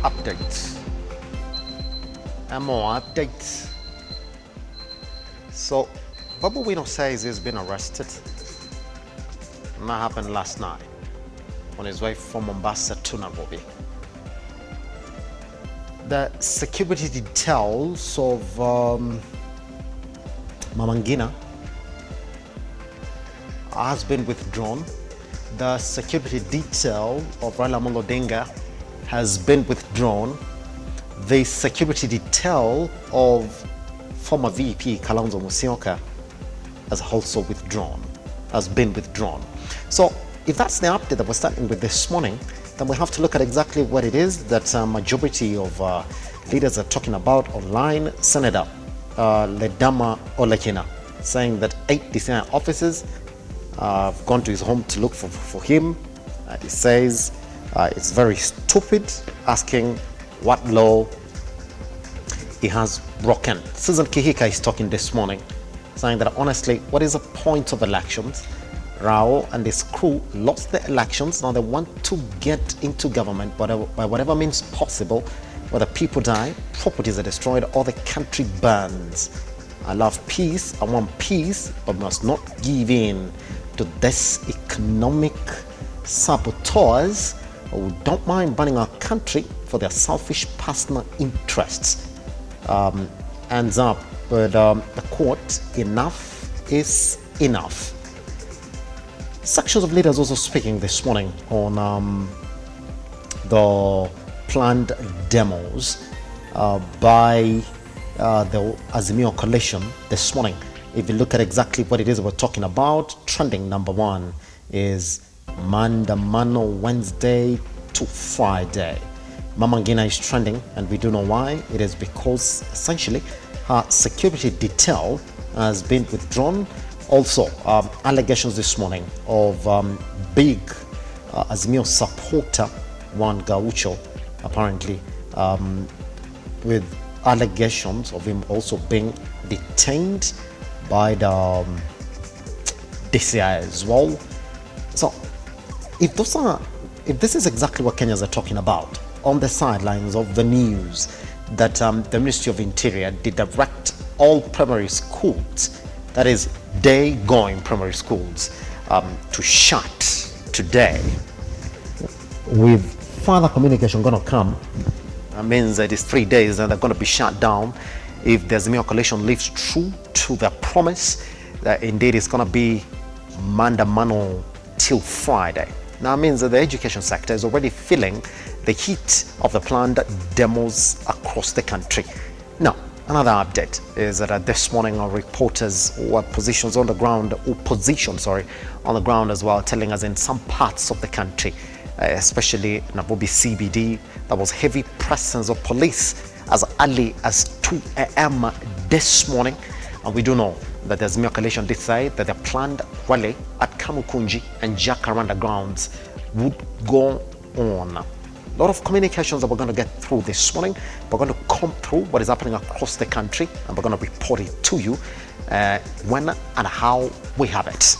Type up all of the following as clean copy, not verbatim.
updates and more updates. So, Babu Wino says he's been arrested. And that happened last night on his way from Mombasa to Nairobi. The security details of Mama Ngina has been withdrawn. The security detail of Raila Amolo Odinga has been withdrawn. The security detail of former VP Kalonzo Musyoka has also been withdrawn. So if that's the update that we're starting with this morning, then we have to look at exactly what it is that majority of leaders are talking about online. Senator Ledama Olekina saying that 8 DCI officers have gone to his home to look for him. He says it's very stupid, asking what law he has broken. Simba Kiage is talking this morning, saying that honestly, what is the point of elections? Rao and his crew lost the elections. Now they want to get into government by whatever means possible, whether people die, properties are destroyed, or the country burns. I love peace, I want peace, but must not give in to this economic saboteurs who don't mind burning our country for their selfish personal interests. Ends up with the court, enough is enough. Sections of leaders also speaking this morning on the planned demos by the Azimio coalition this morning. If you look at exactly what it is we're talking about, trending number 1 is Mandamano Wednesday to Friday. Mama Ngina is trending, and we do know why. It is because essentially her security detail has been withdrawn. Also, allegations this morning of big Azimio supporter Juan Gaucho, apparently with allegations of him also being detained by the DCI as well. So, if this is exactly what Kenyans are talking about, on the sidelines of the news that the Ministry of Interior did direct all primary schools, that is day-going primary schools, to shut today, with further communication going to come. That means that it's 3 days and they're going to be shut down. If the Azimio coalition lives true to their promise, that indeed it's going to be Mandamano till Friday. Now it means that the education sector is already feeling the heat of the planned demos across the country. Now, another update is that this morning our reporters were positions on the ground, on the ground as well, telling us in some parts of the country, especially Nairobi CBD, there was heavy presence of police as early as 2 a.m. this morning. And we do know that the Azimio coalition did say that the planned rally at Kamukunji and Jacaranda grounds would go on. A lot of communications that we're going to get through this morning. We're going to come through what is happening across the country, and we're going to report it to you when and how we have it.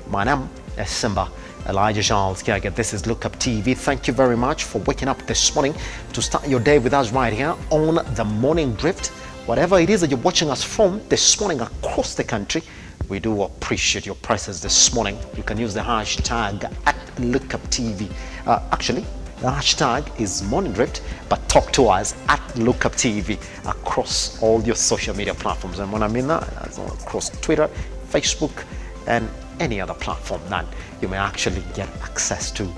My name is Simba Kiage. This is Lookuptv. Thank you very much for waking up this morning to start your day with us right here on the Morning Drift. Whatever it is that you're watching us from this morning across the country, we do appreciate your presence this morning. You can use the hashtag at Lookuptv. Actually, the hashtag is Morning Drift, but talk to us at Lookuptv across all your social media platforms. And when I mean that, that's across Twitter, Facebook, and any other platform that you may actually get access to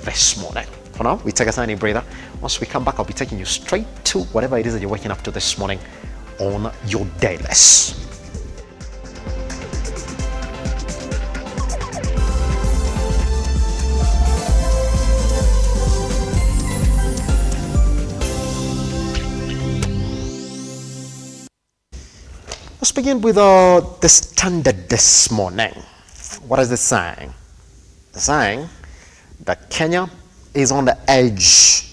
this morning. For now, we take a tiny breather. Once we come back, I'll be taking you straight to whatever it is that you're waking up to this morning on your day list. Let's begin with the standard this morning. What is it saying? It's saying that Kenya is on the edge.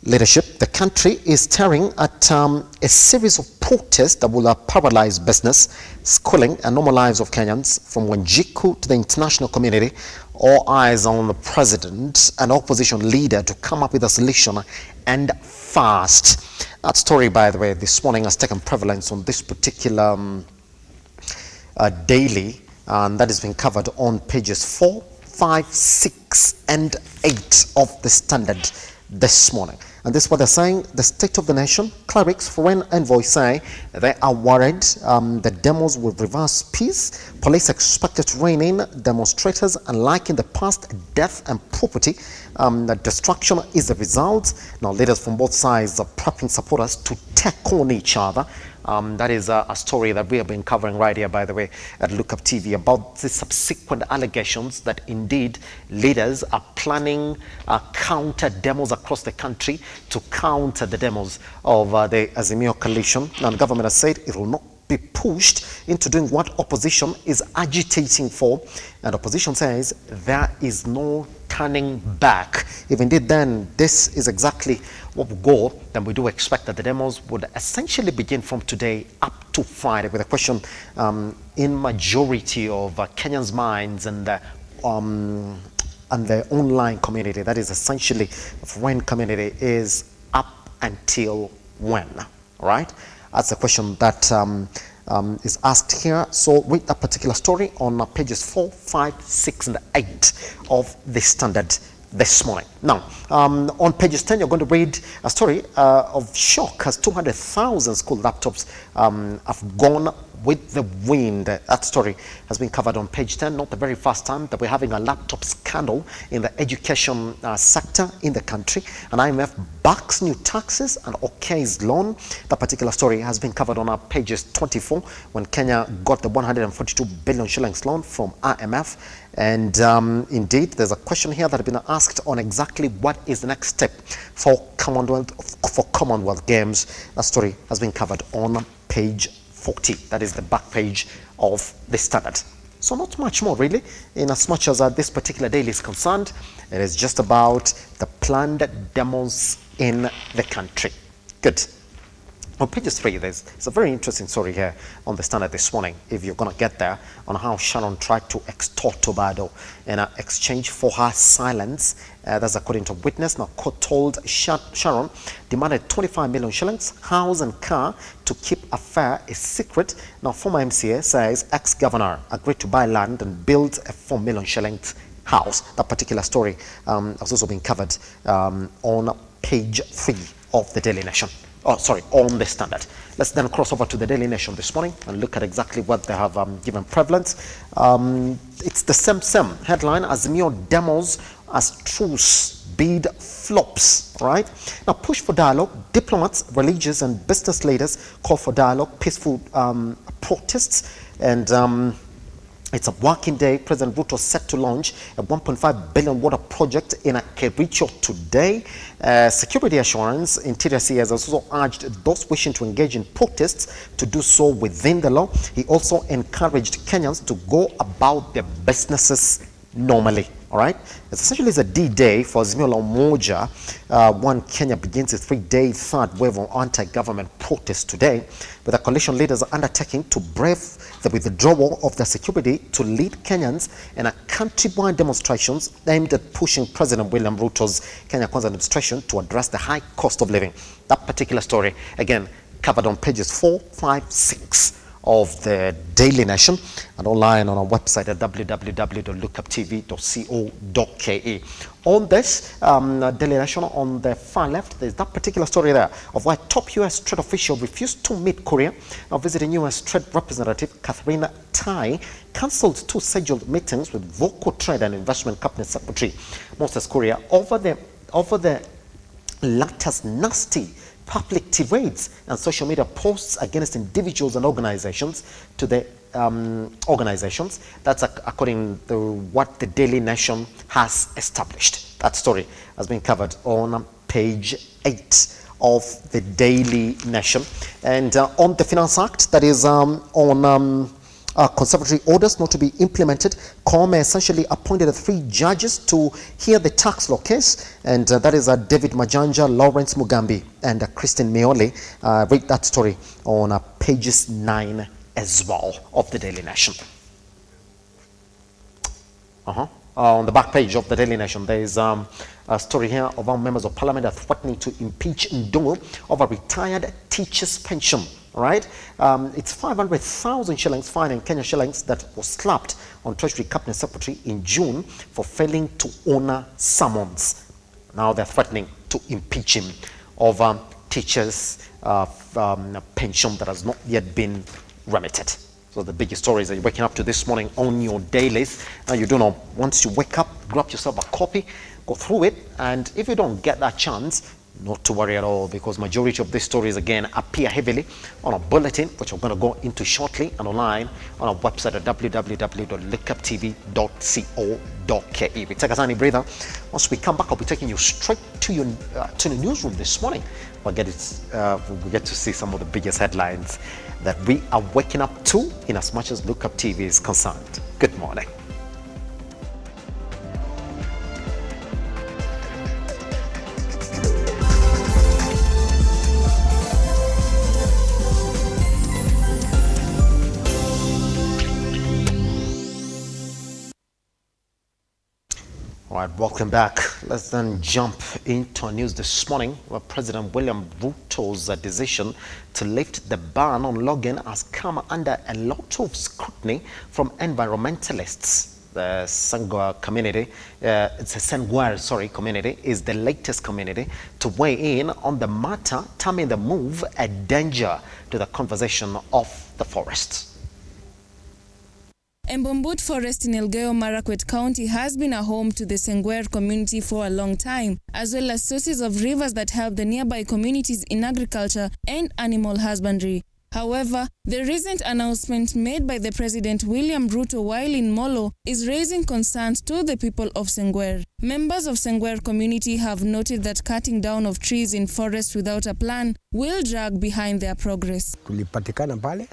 Leadership, the country is staring at a series of protests that will paralyze business, schooling, and normal lives of Kenyans, from Wanjiku to the international community, All eyes on the president and opposition leader to come up with a solution and fast. That story, by the way, this morning has taken prevalence on this particular daily, and that has been covered on pages 4, 5, 6, and 8 of the Standard this morning. And this is what they're saying: the state of the nation. Clerics, foreign envoys say they are worried the demos will reverse peace. Police expected to rein in demonstrators, unlike in the past. Death and property destruction is the result. Now, leaders from both sides are prepping supporters to take on each other. That is a story that we have been covering right here, by the way, at Lookuptv, about the subsequent allegations that indeed leaders are planning counter demos across the country to counter the demos of the Azimio coalition. Now, the government has said it will not be pushed into doing what opposition is agitating for, and opposition says there is no turning back. If indeed then this is exactly what will go, then we do expect that the demos would essentially begin from today up to Friday, with a question in majority of Kenyans' minds and the online community, that is essentially the foreign community, is up until when? All right, that's the question that is asked here. So read that particular story on pages 4, 5, 6, and 8 of the Standard this morning. Now, on pages 10, you're going to read a story of shock as 200,000 school laptops have gone with the wind. That story has been covered on page 10. Not the very first time that we're having a laptop scandal in the education sector in the country. And IMF backs new taxes and okays loan. That particular story has been covered on our pages 24, when Kenya got the 142 billion shillings loan from IMF. And indeed, there's a question here that has been asked on exactly what is the next step for Commonwealth Games. That story has been covered on page 40. That is the back page of the Standard. So not much more really, in as much as this particular daily is concerned. It is just about the planned demos in the country. Good. On pages 3, it's a very interesting story here on the Standard this morning, if you're going to get there, on how Sharon tried to extort Tobado in exchange for her silence. That's according to witness. Now, court told Sharon demanded 25 million shillings, house and car, to keep affair a secret. Now, former MCA says ex-governor agreed to buy land and build a 4 million shillings house. That particular story has also been covered on page 3 of the Daily Nation. Oh, sorry, on the Standard. Let's then cross over to the Daily Nation this morning and look at exactly what they have given prevalence. It's the same headline: Azimio demos as truce bid flops. Right now, push for dialogue. Diplomats, religious and business leaders call for dialogue, peaceful protests, and it's a working day. President RUTO set to launch a 1.5 billion water project in Kericho today. Security assurance, Interior CS has also urged those wishing to engage in protests to do so within the law. He also encouraged Kenyans to go about their businesses normally. All right, it's essentially a D-Day for Azimio la Umoja. One Kenya begins a 3-day third wave of anti-government protests today, with the coalition leaders undertaking to brave the withdrawal of the security to lead Kenyans in a countrywide demonstrations aimed at pushing President William Ruto's Kenya Kwanza administration to address the high cost of living. That particular story, again, covered on pages 4, 5, 6 of the Daily Nation, and online on our website at www.lookuptv.co.ke. On this Daily Nation, on the far left, there's that particular story there of why top U.S. trade official refused to meet Korea. Now, visiting U.S. Trade Representative Catherine Tai cancelled 2 scheduled meetings with vocal trade and investment cabinet secretary Moses Korea over the latter's nasty public tirades and social media posts against individuals and organizations to the organizations. That's according to what the Daily Nation has established. That story has been covered on page 8 of the Daily Nation. And on the Finance Act, that is on conservatory orders not to be implemented, Kome essentially appointed 3 judges to hear the tax law case, and that is David Majanja, Lawrence Mugambi, and Christine Meoli. Read that story on pages 9 as well of the Daily Nation. On the back page of the Daily Nation, there is a story here of how members of parliament are threatening to impeach Ndolo over retired teachers' pension. All right, it's 500,000 shillings fine in Kenya shillings that was slapped on Treasury Cabinet Secretary in June for failing to honor summons. Now they're threatening to impeach him over teachers' pension that has not yet been remitted. So the biggest stories that you're waking up to this morning on your dailies. Now you don't know, once you wake up, grab yourself a copy, go through it, and if you don't get that chance, not to worry at all, because majority of these stories again appear heavily on a bulletin, which we're going to go into shortly, and online on our website at www.lookuptv.co.ke. We take a tiny breather. Once we come back, I'll be taking you straight to the newsroom this morning. We'll get to see some of the biggest headlines that we are waking up to in as much as Lookup TV is concerned. Good morning. All right, welcome back. Let's then jump into our news this morning, where President William Ruto's decision to lift the ban on logging has come under a lot of scrutiny from environmentalists. The Sengwer community, community is the latest community to weigh in on the matter, terming the move a danger to the conservation of the forests. Mbombut Forest in Elgeyo Marakwet County has been a home to the Sengwer community for a long time, as well as sources of rivers that help the nearby communities in agriculture and animal husbandry. However, the recent announcement made by the President William Ruto while in Molo is raising concerns to the people of Sengwer. Members of Sengwer community have noted that cutting down of trees in forests without a plan will drag behind their progress. Tulipatikana pale,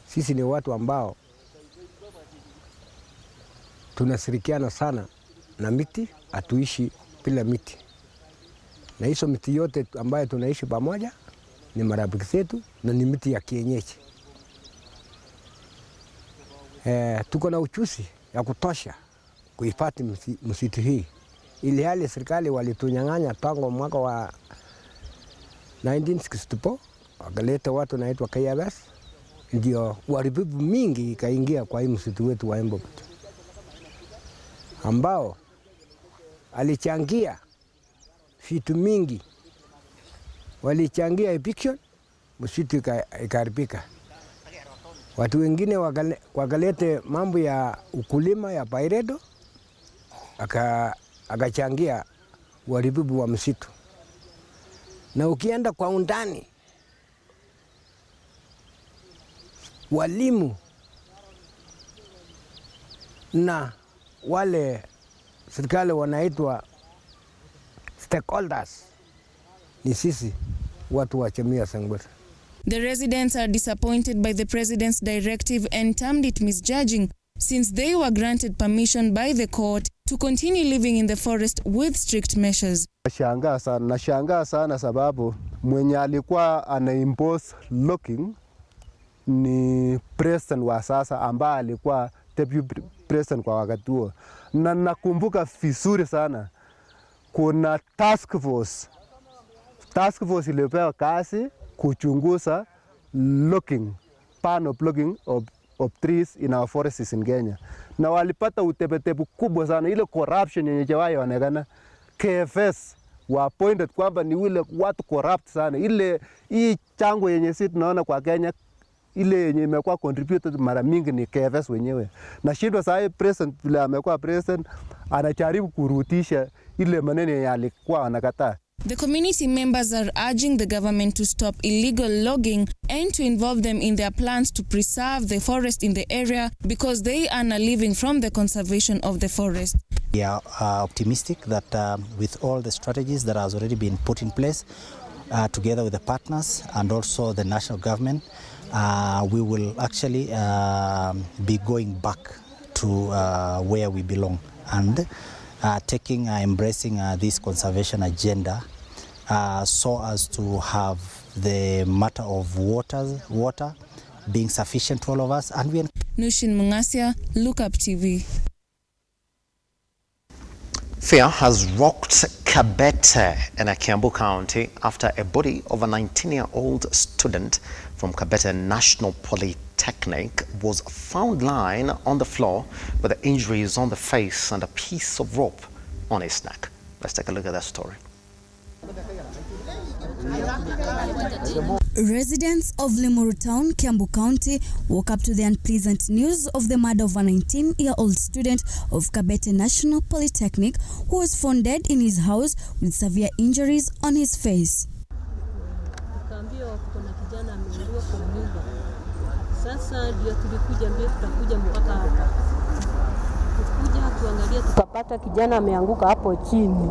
sisi ni watu ambao tunashirikiana sana na miti, hatuishi bila miti. Na hizo miti yote ambayo tunaishi pamoja ni marafiki zetu na ni miti ya kienyeji. Tuko na uchusi ya kutosha kuhifadhi msitu hii. Ili hali serikali walitunyang'anya tangu mwaka wa 1964, wakaleta watu naitwa Kenyans, ndio uharibifu mingi ikaingia kwa hii msitu wetu wa Mbombut, ambao alichangia vitu mingi. Walichangia eviction, msitu ikaribika. Watu wengine wakalete mambo ya ukulima ya pairedo, akachangia uharibifu wa msitu. Na ukienda kwa undani, walimu na wale serikali wanaitwa stakeholders ni sisi watu wa jamii ya Sengwer. The residents are disappointed by the president's directive and termed it misjudging, since they were granted permission by the court to continue living in the forest with strict measures. Nashangaa sana sababu mwenye alikuwa ana-impose logging ni president wa sasa ambaye alikuwa deputy president kwa wakati huo. Na nakumbuka vizuri sana kuna task force iliyopewa kazi kuchunguza ban of logging of trees in our forests in Kenya. Na walipata utepetepu kubwa sana, ile corruption yenye jawahi onekana. KFS wa appointed kwamba ni wile watu corrupt sana. Ile hii chango yenye sisi tunaona kwa Kenya, ile yenye imekuwa contributed mara mingi ni KFS wenyewe. Na shida sasa president vile amekuwa president anajaribu kurutisha ile maneno yenye alikuwa anakataa. The community members are urging the government to stop illegal logging and to involve them in their plans to preserve the forest in the area, because they earn a living from the conservation of the forest. We are optimistic that with all the strategies that has already been put in place, together with the partners and also the national government, we will actually be going back to where we belong and embracing this conservation agenda so as to have the matter of water being sufficient to all of us. And Nushin Mungasia, Look Up TV. Fear has rocked Kabete in Kiambu County after a body of a 19-year-old student from Kabete National Polytechnic was found lying on the floor with injuries on the face and a piece of rope on his neck. Let's take a look at that story. Residents of Limuru Town, Kiambu County, woke up to the unpleasant news of the murder of a 19-year-old student of Kabete National Polytechnic who was found dead in his house with severe injuries on his face. Tukapata kijana ameanguka hapo chini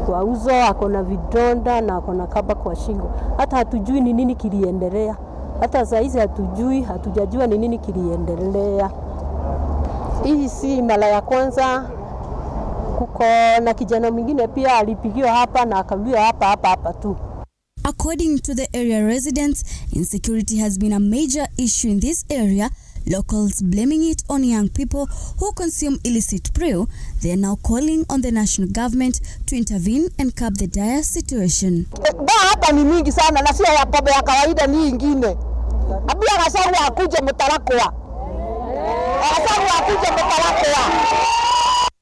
kwa uso, akona vidonda na akona kaba kwa shingo. Hata hatujui ni nini kiliendelea. Hata saa hizi hatujajua ni nini kiliendelea. Hii si mara ya kwanza. Kuko na kijana mwingine pia alipigiwa hapa na akarudia hapa tu. According to the area residents, insecurity has been a major issue in this area. Locals blaming it on young people who consume illicit brew. They are now calling on the national government to intervene and curb the dire situation. Hapa ni mingi sana na sio ya pombe ya kawaida, ni ingine. Abia gasaru akuje mutarakwa. Gasaru akuje mutarakwa.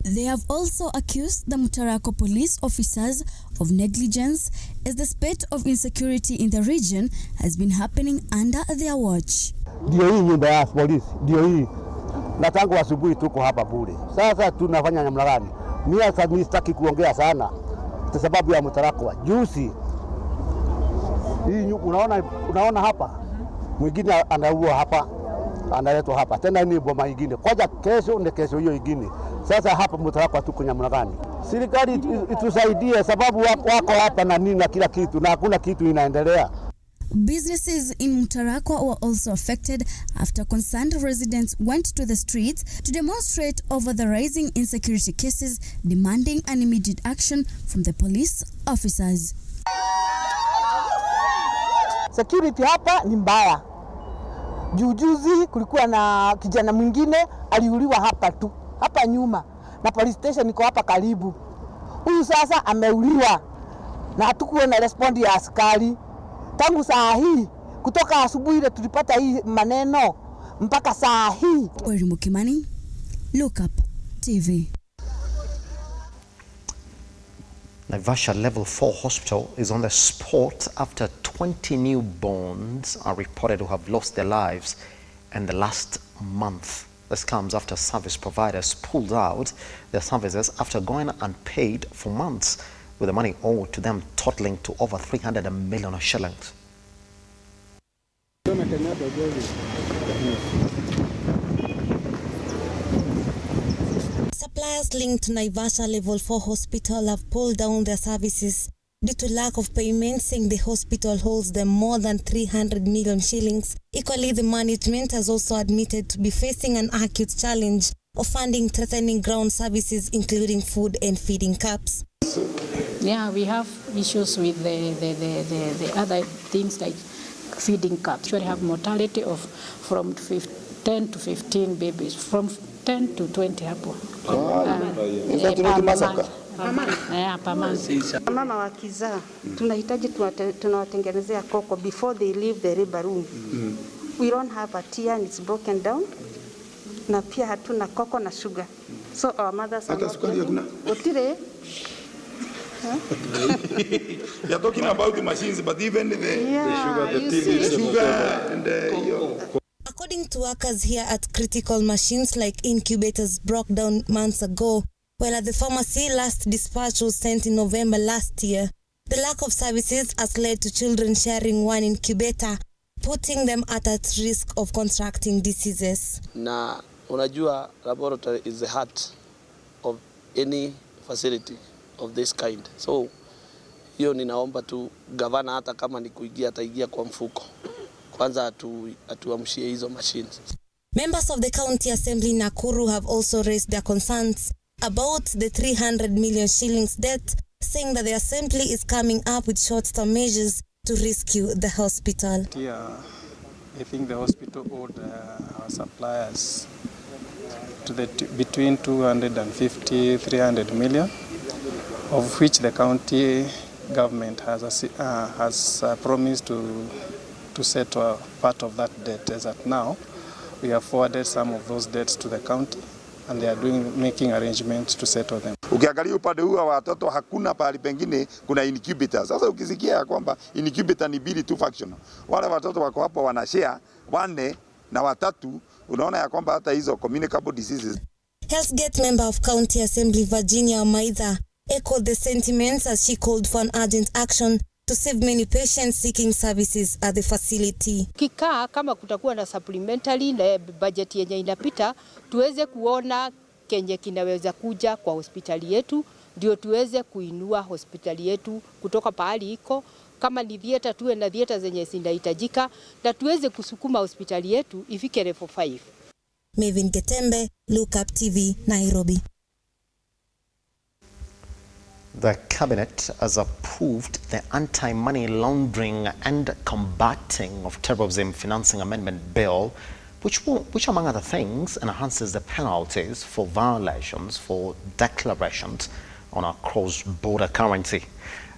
They have also accused the Mutarako police officers of negligence as the spate of insecurity in the region has been happening under their watch. Ndio hii nyumba ya polisi, ndio hii. Na tangu asubuhi tuko hapa bure. Sasa tunafanya namna gani? Mimi sitaki kuongea sana kwa sababu ya Mutarako. Juzi hii unaona hapa. Mwingine anaua hapa. Analetwa hapa. Tena ni boma nyingine. Koja kesho ndio kesho hiyo nyingine. Sasa hapa Mutarako tuko namna gani? Serikali itusaidie sababu wako hapa na nini na kila kitu na hakuna kitu inaendelea. Businesses in Mutarako were also affected after concerned residents went to the streets to demonstrate over the rising insecurity cases, demanding an immediate action from the police officers. Security hapa ni mbaya. Juzi kulikuwa na kijana mwingine aliuliwa hapa nyuma na police station iko hapa karibu. Huyu sasa ameuliwa na hatukuwa na response ya askari. Tangu saa hii kutoka asubuhi ile tulipata hii maneno mpaka saa hii. Kimani, Lookuptv. Naivasha Level 4 Hospital is on the spot after 20 newborns are reported to have lost their lives in the last month. This comes after service providers pulled out their services after going unpaid for months, with the money owed to them totaling to over 300 million shillings. Suppliers linked to Naivasha Level 4 Hospital have pulled down their services due to lack of payment, saying the hospital holds them more than 300 million shillings. Equally, the management has also admitted to be facing an acute challenge of funding threatening ground services, including food and feeding cups. Yeah, we have issues with the other things like feeding cups. We have mortality of from 10 to 15 babies, from 10 to 20 hapo. Mama wakizaa tunahitaji tunawatengenezea koko before they leave the labor room. We don't have a tea and it's broken down. Na pia hatuna koko na sugar. So our mothers are not otire. You're talking about the machines, but even the sugar and According to workers here at critical machines like incubators broke down months ago, while at the pharmacy last dispatch was sent in November last year. The lack of services has led to children sharing one incubator, putting them at risk of contracting diseases. Na unajua laboratory is the heart of any facility of this kind. So hiyo ninaomba tu gavana hata kama ni kuingia ataingia kwa mfuko. Kwanza atuamshie hizo machines. Members of the county assembly Nakuru have also raised their concerns about the 300 million shillings debt, saying that the assembly is coming up with short-term measures to rescue the hospital. Yeah, I think the hospital owed our suppliers to between 250 300 million. of which the county government has promised to settle part of that debt. As at now, we have forwarded some of those debts to the county and they are making arrangements to settle them. Ukiangalia upande huu wa watoto hakuna pahali pengine kuna incubator. Sasa ukisikia ya kwamba incubator ni bili tu functional, wale watoto wako hapo wana share 4 na 3, unaona ya kwamba hata hizo communicable diseases. Healthgate member of County Assembly Virginia Maitha echoed the sentiments as she called for an urgent action to save many patients seeking services at the facility. Kikaa kama kutakuwa na supplementary na budget yenye inapita, tuweze kuona kenye kinaweza kuja kwa hospitali yetu, ndio tuweze kuinua hospitali yetu kutoka pahali iko. Kama ni theater, tuwe na theater zenye zinahitajika na tuweze kusukuma hospitali yetu ifike level 5. Mevin Getembe, Lookuptv, Nairobi. The Cabinet has approved the Anti-Money Laundering and Combating of Terrorism Financing Amendment Bill, which among other things enhances the penalties for violations for declarations on our cross-border currency.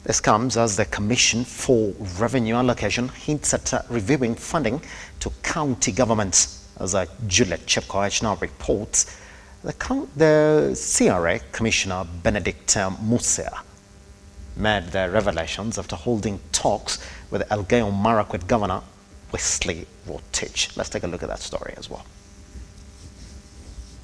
This comes as the Commission for Revenue Allocation hints at reviewing funding to county governments. As Juliet Chepkoech now reports, the CRA Commissioner Benedict Musia made the revelations after holding talks with Elgeyo Marakwet Governor Wesley Rotich. Let's take a look at that story as well.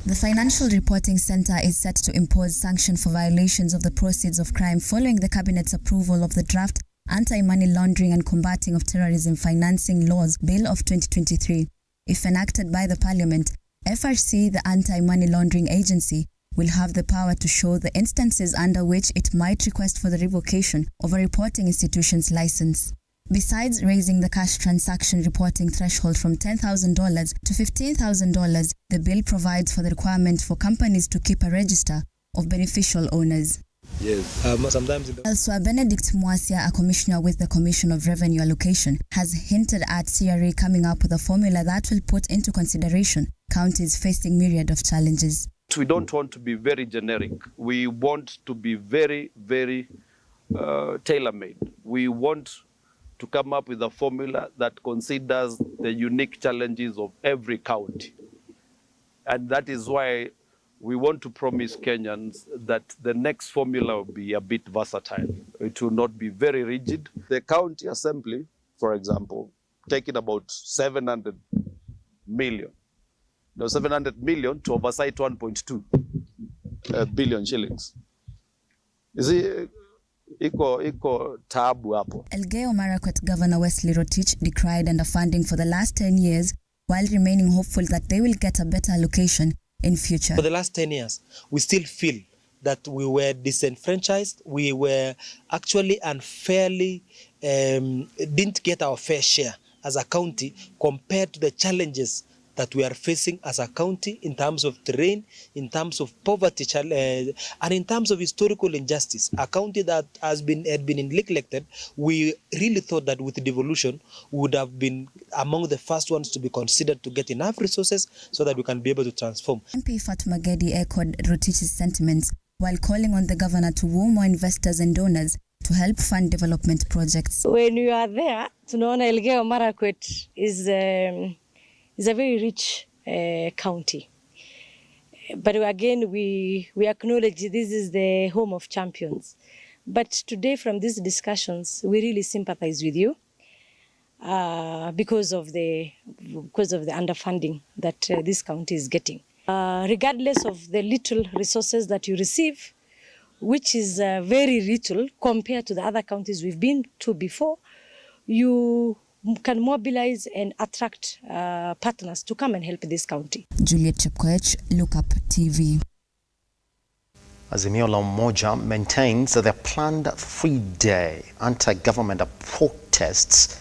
The Financial Reporting Centre is set to impose sanctions for violations of the proceeds of crime following the Cabinet's approval of the draft Anti-Money Laundering and Combating of Terrorism Financing Laws Bill of 2023. If enacted by the Parliament, FRC, the Anti-Money Laundering Agency, will have the power to show the instances under which it might request for the revocation of a reporting institution's license. Besides raising the cash transaction reporting threshold from $10,000 to $15,000, the bill provides for the requirement for companies to keep a register of beneficial owners. Yes, sometimes. Elsewhere, Benedict Muasia, a commissioner with the Commission of Revenue Allocation, has hinted at CRA coming up with a formula that will put into consideration counties facing myriad of challenges. We don't want to be very generic. We want to be very, very tailor-made. We want to come up with a formula that considers the unique challenges of every county. And that is why we want to promise Kenyans that the next formula will be a bit versatile. It will not be very rigid. The county assembly, for example, taking about 700 million. Now 700 million to oversight 1.2 billion shillings. You see, iko tabu hapo. Elgeyo Marakwet Governor Wesley Rotich decried underfunding for the last 10 years while remaining hopeful that they will get a better allocation in future. For the last 10 years, we still feel that we were disenfranchised. We were actually unfairly, didn't get our fair share as a county compared to the challenges that we are facing as a county in terms of terrain, in terms of poverty, and in terms of historical injustice. A county that had been neglected, we really thought that with the devolution would have been among the first ones to be considered to get enough resources so that we can be able to transform. MP Fatuma Gedi echoed Rotich's sentiments while calling on the governor to woo more investors and donors to help fund development projects. When you are there, tunaona Elgeyo Marakwet is a very rich county. But again, we acknowledge this is the home of champions. But today from these discussions, we really sympathize with you because of the underfunding that this county is getting. Regardless of the little resources that you receive, which is very little compared to the other counties we've been to before, you can mobilize and attract partners to come and help this county. Juliet Chepkoech, Lookuptv. Azimio la Umoja maintains that their planned 3-day anti-government protests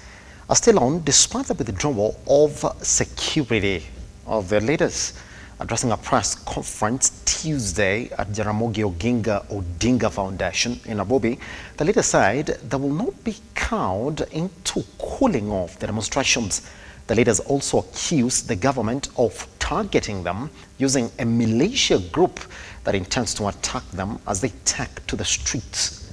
are still on despite the withdrawal of security of their leaders. Addressing a press conference Tuesday at Jaramogi Oginga Odinga Foundation in Nairobi, the leader said they will not be cowed into cooling off the demonstrations. The leaders also accused the government of targeting them using a militia group that intends to attack them as they take to the streets.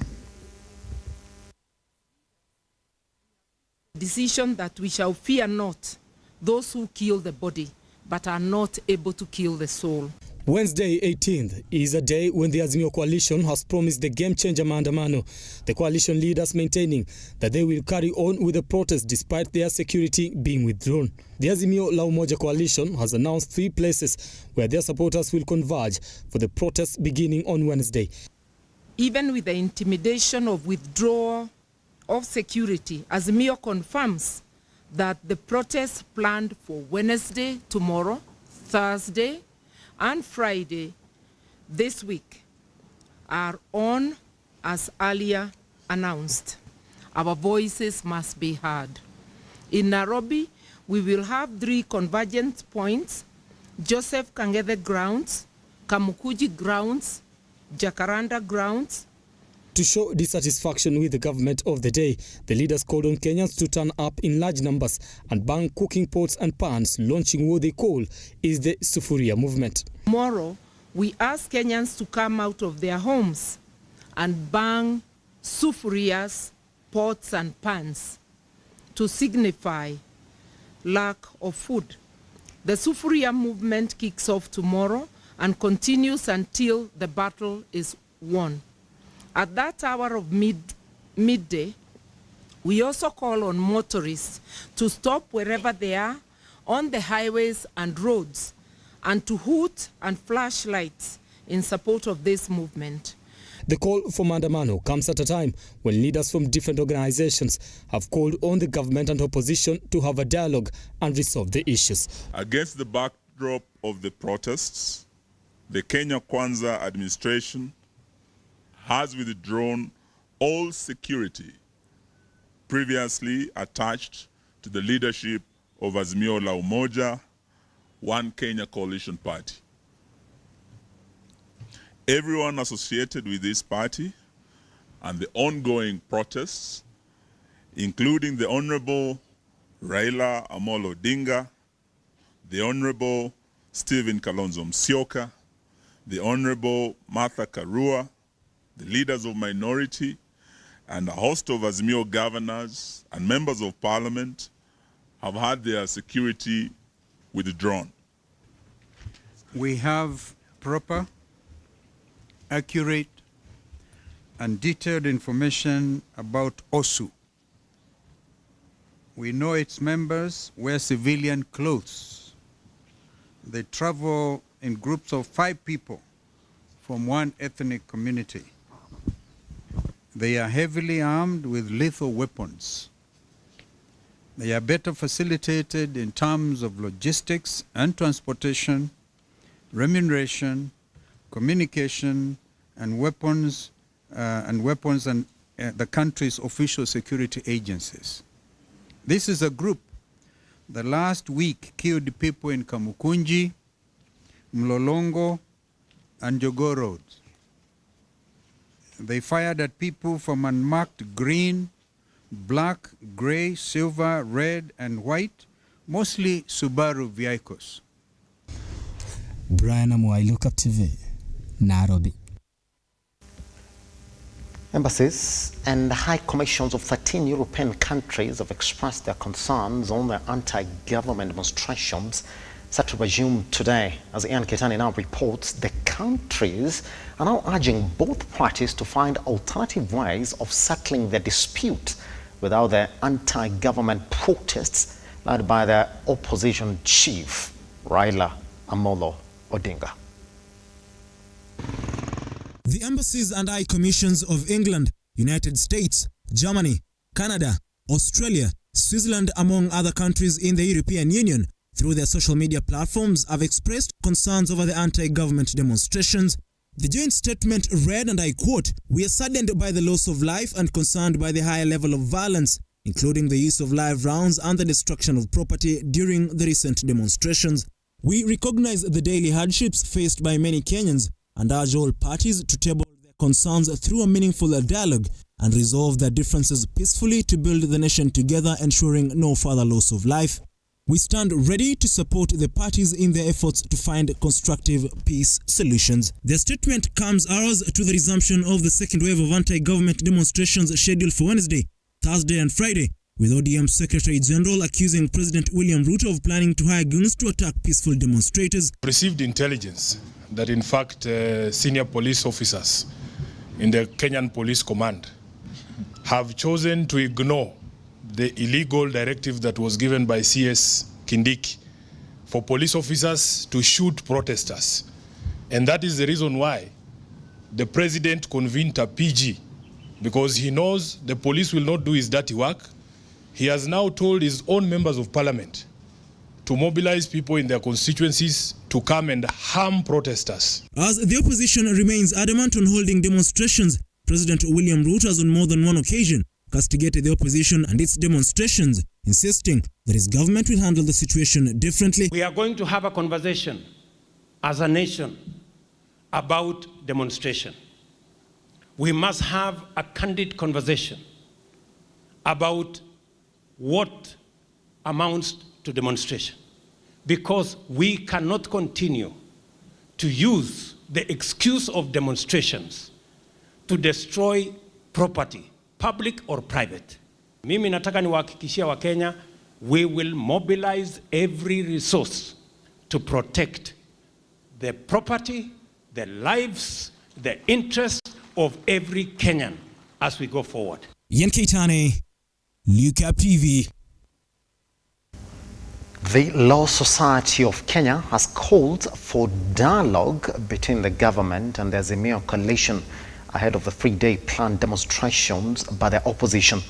Decision that we shall fear not those who kill the body but are not able to kill the soul. Wednesday 18th is a day when the Azimio coalition has promised the game-changer maandamano. The coalition leaders maintaining that they will carry on with the protest despite their security being withdrawn. The Azimio La Umoja coalition has announced 3 places where their supporters will converge for the protest beginning on Wednesday. Even with the intimidation of withdrawal of security, Azimio confirms that the protests planned for Wednesday, tomorrow, Thursday, and Friday this week are on as earlier announced. Our voices must be heard. In Nairobi, we will have 3 convergence points: Joseph Kang'ethe grounds, Kamukuji grounds, Jacaranda grounds. To show dissatisfaction with the government of the day, the leaders called on Kenyans to turn up in large numbers and bang cooking pots and pans, launching what they call is the Sufuria movement. Tomorrow, we ask Kenyans to come out of their homes and bang sufurias, pots and pans to signify lack of food. The Sufuria movement kicks off tomorrow and continues until the battle is won. At that hour of midday, we also call on motorists to stop wherever they are on the highways and roads and to hoot and flash lights in support of this movement. The call for maandamano comes at a time when leaders from different organizations have called on the government and opposition to have a dialogue and resolve the issues. Against the backdrop of the protests, the Kenya Kwanza administration has withdrawn all security previously attached to the leadership of Azimio La Umoja, One Kenya Coalition Party. Everyone associated with this party and the ongoing protests, including the Honorable Raila Amolo Odinga, the Honorable Stephen Kalonzo Musyoka, the Honorable Martha Karua, the leaders of minority, and a host of Azimio governors and members of parliament have had their security withdrawn. We have proper, accurate, and detailed information about OSU. We know its members wear civilian clothes. They travel in groups of 5 people from one ethnic community. They are heavily armed with lethal weapons. They are better facilitated in terms of logistics and transportation, remuneration, communication, and weapons and the country's official security agencies. This is a group that last week killed people in Kamukunji, Mlolongo, and Jogoo Road. They fired at people from unmarked green, black, gray, silver, red, and white, mostly Subaru vehicles. Brian Amuai, Lookuptv, Nairobi. Embassies and high commissions of 13 European countries have expressed their concerns on the anti-government demonstrations set to resume today. As Ian Ketani now reports, the countries are now urging both parties to find alternative ways of settling their dispute without the anti-government protests led by the opposition chief, Raila Amolo Odinga. The embassies and high commissions of England, United States, Germany, Canada, Australia, Switzerland, among other countries in the European Union, through their social media platforms, have expressed concerns over the anti-government demonstrations. The joint statement read, and I quote, "We are saddened by the loss of life and concerned by the higher level of violence, including the use of live rounds and the destruction of property during the recent demonstrations. We recognize the daily hardships faced by many Kenyans and urge all parties to table their concerns through a meaningful dialogue and resolve their differences peacefully to build the nation together, ensuring no further loss of life." We stand ready to support the parties in their efforts to find constructive peace solutions. The statement comes hours to the resumption of the second wave of anti-government demonstrations scheduled for Wednesday, Thursday and Friday, with ODM Secretary General accusing President William Ruto of planning to hire goons to attack peaceful demonstrators. Received intelligence that in fact senior police officers in the Kenyan Police Command have chosen to ignore the illegal directive that was given by CS Kindiki for police officers to shoot protesters. And that is the reason why the president convened a PG, because he knows the police will not do his dirty work. He has now told his own members of parliament to mobilize people in their constituencies to come and harm protesters. As the opposition remains adamant on holding demonstrations, President William Ruto has on more than one occasion castigated the opposition and its demonstrations, insisting that his government will handle the situation differently. We are going to have a conversation as a nation about demonstration. We must have a candid conversation about what amounts to demonstration, because we cannot continue to use the excuse of demonstrations to destroy property, public or private. Mimi nataka niwahakikishia Wakenya, we will mobilize every resource to protect the property, the lives, the interests of every Kenyan as we go forward. Ian Keitane, Lookuptv. The Law Society of Kenya has called for dialogue between the government and the Azimio coalition ahead of the three-day planned demonstrations by the opposition.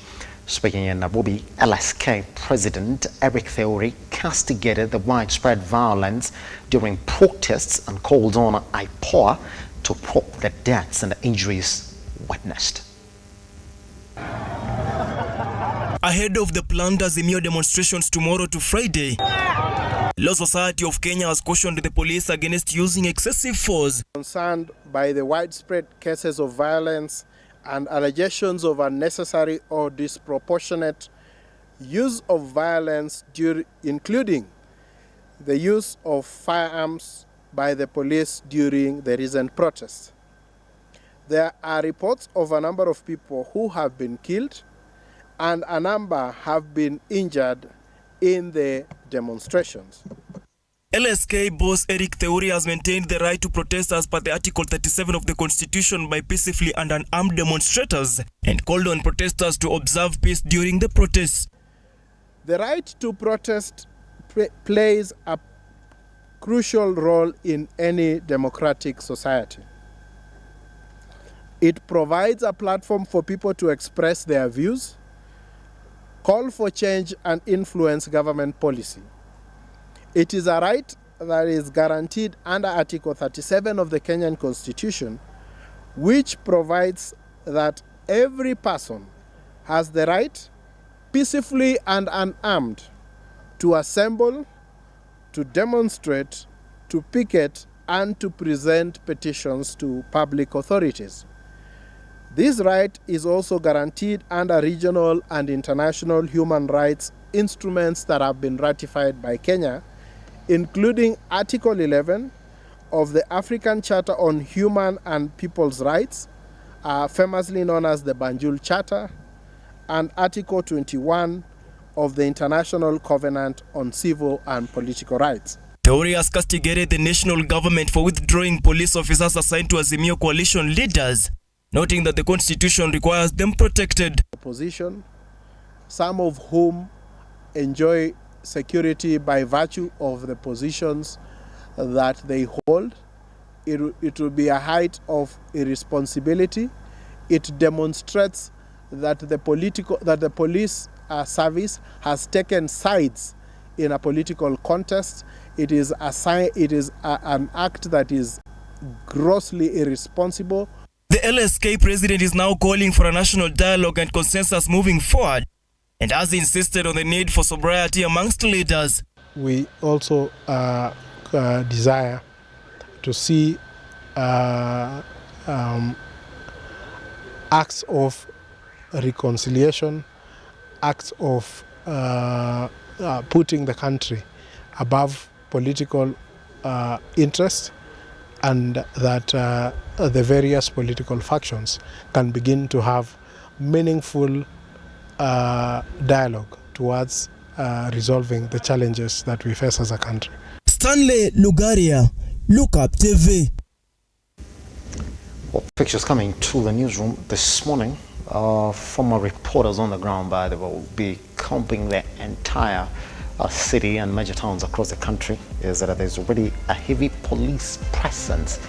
Speaking in Nairobi, LSK President Eric Theory castigated the widespread violence during protests and called on IPOA to probe the deaths and the injuries witnessed. Ahead of the planned Azimio demonstrations tomorrow to Friday, Law Society of Kenya has cautioned the police against using excessive force. Concerned by the widespread cases of violence and allegations of unnecessary or disproportionate use of violence, including the use of firearms by the police during the recent protests. There are reports of a number of people who have been killed and a number have been injured in the demonstrations. LSK boss Eric Theory has maintained the right to protest as per the Article 37 of the Constitution by peacefully and unarmed demonstrators, and called on protesters to observe peace during the protests. The right to protest plays a crucial role in any democratic society. It provides a platform for people to express their views, call for change and influence government policy. It is a right that is guaranteed under Article 37 of the Kenyan Constitution, which provides that every person has the right, peacefully and unarmed, to assemble, to demonstrate, to picket, and to present petitions to public authorities. This right is also guaranteed under regional and international human rights instruments that have been ratified by Kenya, including Article 11 of the African Charter on Human and People's Rights, famously known as the Banjul Charter, and Article 21 of the International Covenant on Civil and Political Rights. Theory has castigated the national government for withdrawing police officers assigned to Azimio coalition leaders, noting that the Constitution requires them protected. Opposition, some of whom enjoy security by virtue of the positions that they hold. It will be a height of irresponsibility. It demonstrates that the police service has taken sides in a political contest. It is an act that is grossly irresponsible. The LSK president is now calling for a national dialogue and consensus moving forward, and has insisted on the need for sobriety amongst leaders. We also desire to see acts of reconciliation, acts of putting the country above political interest, and that the various political factions can begin to have meaningful dialogue towards resolving the challenges that we face as a country. Stanley Lugaria, Lookuptv. Well, pictures coming to the newsroom this morning. Former reporters on the ground, by the way, will be combing the entire city and major towns across the country. Is that there's already a heavy police presence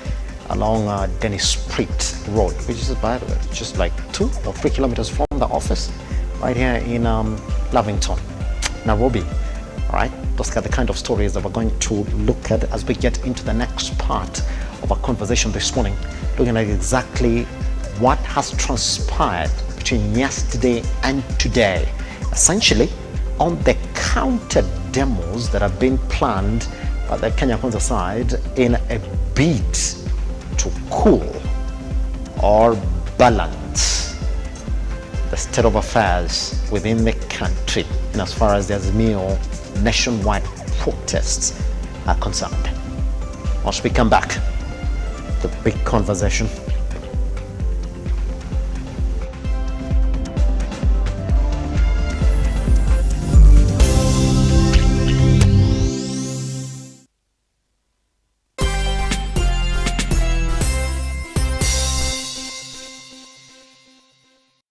along Dennis Street Road, which is, by the way, just like 2 or 3 kilometers from the office, right here in Lavington, Nairobi. All right, those are the kind of stories that we're going to look at as we get into the next part of our conversation this morning, looking at exactly what has transpired between yesterday and today, essentially on the counter demos that have been planned by the Kenya Kwanza side in a bid to cool or balance the state of affairs within the country and as far as the azimio nationwide protests are concerned. Once we come back, the big conversation.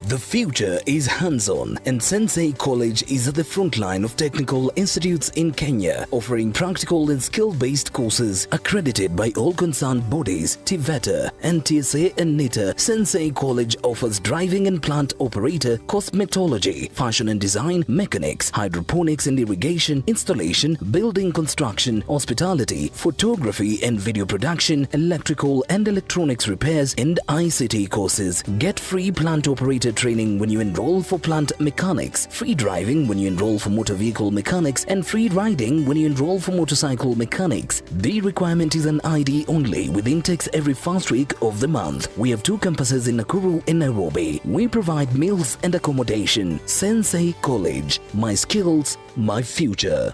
The future is hands-on, and Sensei College is at the front line of technical institutes in Kenya, offering practical and skill-based courses accredited by all concerned bodies, TVETA, NTSA and NITA. Sensei College offers driving and plant operator, cosmetology, fashion and design, mechanics, hydroponics and irrigation, installation, building construction, hospitality, photography and video production, electrical and electronics repairs, and ICT courses. Get free plant operator training when you enroll for plant mechanics, free driving when you enroll for motor vehicle mechanics, and free riding when you enroll for motorcycle mechanics. The requirement is an ID only, with intakes every first week of the month. We have 2 campuses in Nakuru and Nairobi. We provide meals and accommodation. Sensei College. My skills, my future.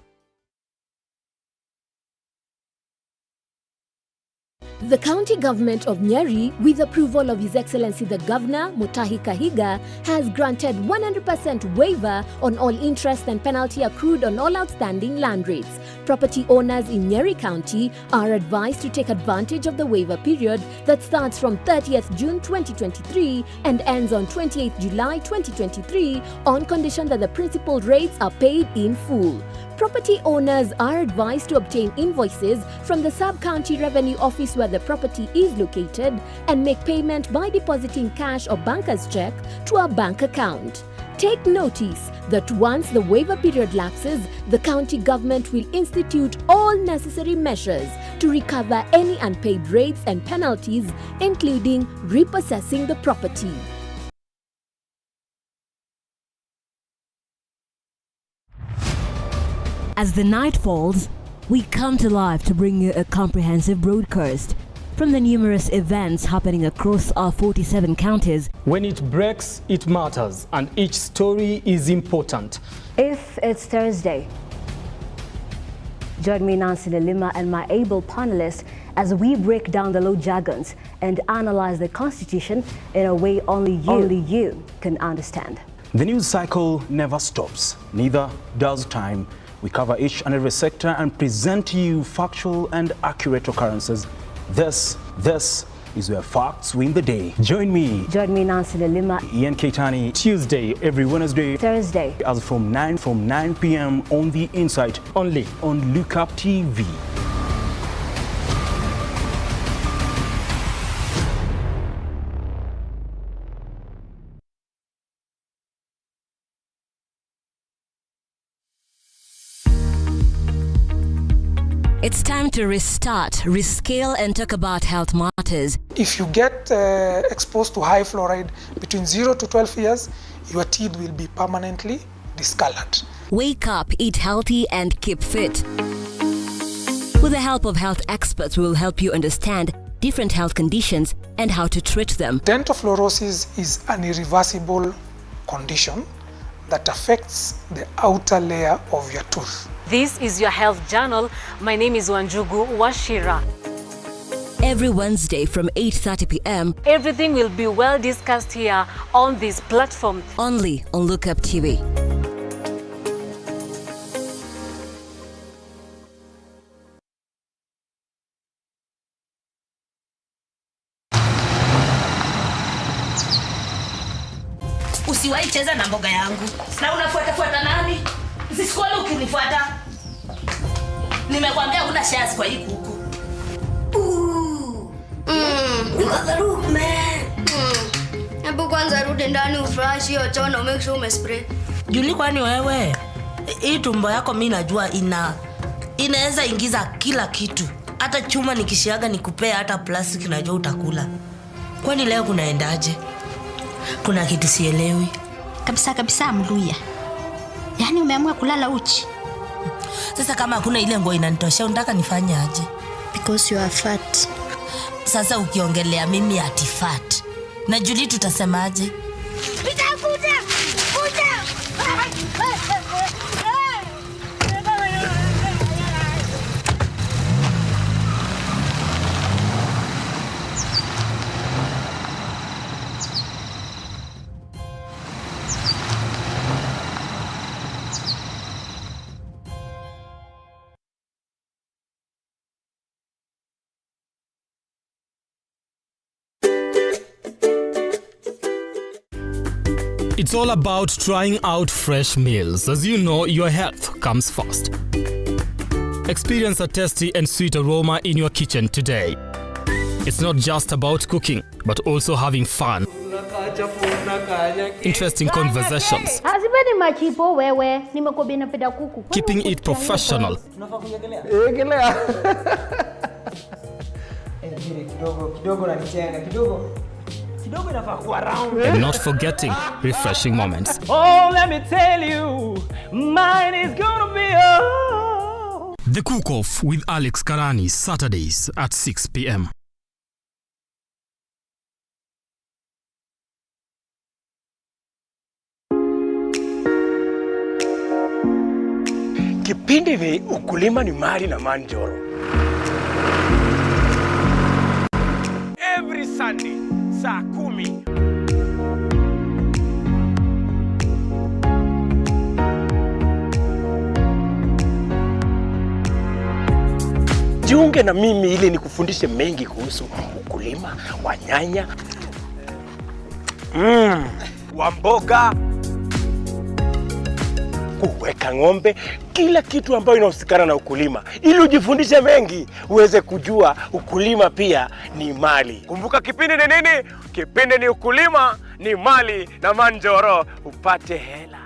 The county government of Nyeri, with approval of His Excellency the Governor, Mutahi Kahiga, has granted 100% waiver on all interest and penalty accrued on all outstanding land rates. Property owners in Nyeri County are advised to take advantage of the waiver period that starts from 30th June 2023 and ends on 28th July 2023 on condition that the principal rates are paid in full. Property owners are advised to obtain invoices from the Sub-County Revenue Office where the property is located and make payment by depositing cash or banker's check to a bank account. Take notice that once the waiver period lapses, the county government will institute all necessary measures to recover any unpaid rates and penalties, including repossessing the property. As the night falls, we come to life to bring you a comprehensive broadcast from the numerous events happening across our 47 counties. When it breaks, it matters, and each story is important. If it's Thursday, join me, Nancy Lima, and my able panelists as we break down the law jargons and analyze the Constitution in a way only you can understand. The news cycle never stops, neither does time. We cover each and every sector and present to you factual and accurate occurrences. This is where facts win the day. Join me, Nancy Lima, Ian Keitani, Tuesday, every Wednesday, Thursday, as from 9 p.m. on The Insight, only on Lookuptv. It's time to restart, rescale, and talk about health matters. If you get exposed to high fluoride between 0 to 12 years, your teeth will be permanently discolored. Wake up, eat healthy, and keep fit. With the help of health experts, we will help you understand different health conditions and how to treat them. Dental fluorosis is an irreversible condition that affects the outer layer of your tooth. This is your health journal. My name is Wanjugu Washira. Every Wednesday from 8:30 p.m. Everything will be well discussed here on this platform. Only on Lookuptv. Usiwahi cheza na mboga yangu. Na unafuata nani? Usisikuone ukinifuata. Nimekwambia una shares kwa hii kuku. Look, man. Hebu kwanza rudi ndani ufresh hiyo choo, make sure umespray. Juli, kwani wewe hii tumbo yako mimi najua inaweza ingiza kila kitu. Hata chuma nikishiaga nikupea hata plastic najua utakula. Kwani leo kunaendaje? Kuna kitu sielewi. Kabisa Mluya. Yaani umeamua kulala uchi. Sasa kama hakuna ile nguo inanitosha unataka nifanye aje? Because you are fat. Sasa ukiongelea mimi ati fat. Na Julie tutasemaje? Kuja. It's all about trying out fresh meals. As you know, your health comes first. Experience a tasty and sweet aroma in your kitchen today. It's not just about cooking, but also having fun, interesting conversations, keeping it professional, and not forgetting refreshing moments. Oh, let me tell you, mine is gonna be oh. The Cook-Off with Alex Karani, Saturdays at 6 p.m. Kipindi ni ukulima ni mali na manjoro. Every Sunday, saa 10. Jiunge na mimi ili nikufundishe mengi kuhusu ukulima wa nyanya, wa mboga, kuweka ng'ombe, kila kitu ambayo inahusikana na ukulima, ili ujifundishe mengi, uweze kujua ukulima pia ni mali. Kumbuka kipindi ni nini? Kipindi ni ukulima ni mali na manjoro, upate hela.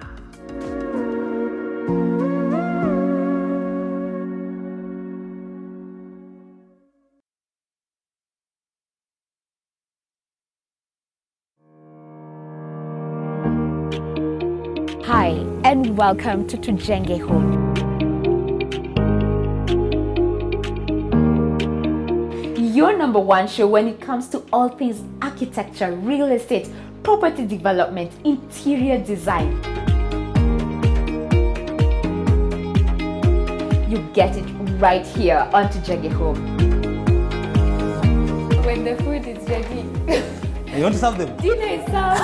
Hi, and welcome to Tujenge Home. Your number one show when it comes to all things architecture, real estate, property development, interior design. You get it right here on Tujenge Home. When the food is ready. You want to serve them? Dinner is served.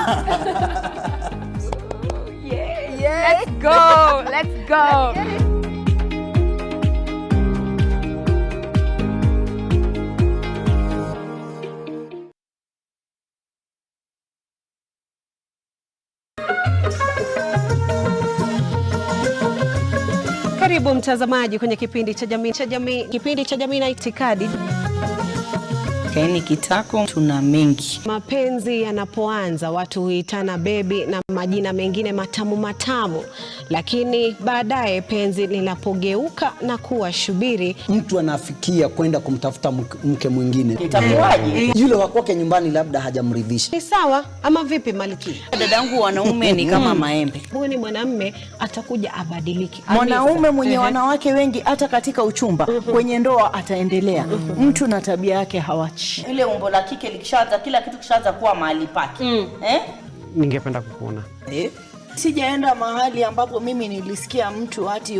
Yeah. Let's go. Let's go. Karibu mtazamaji kwenye kipindi cha jamii na itikadi. Kaini kitako tuna mengi. Mapenzi yanapoanza watu huitana baby na majina mengine matamu, lakini baadaye penzi linapogeuka na kuwa shubiri, mtu anafikia kwenda kumtafuta mke mwingine. Itakuwaje? Yule wake nyumbani labda hajamridhisha. Ni sawa ama vipi Maliki? Dadangu, wanaume ni kama maembe. Huyu mwanamume atakuja abadiliki. Mwanaume mwenye wanawake wengi hata katika uchumba, kwenye ndoa ataendelea. Mtu na tabia yake hawachi. Ile umbo la kike likishaanza, kila kitu kishaanza kuwa mahali pake. Ningependa kukuona. Sijaenda mahali ambapo mimi nilisikia mtu ati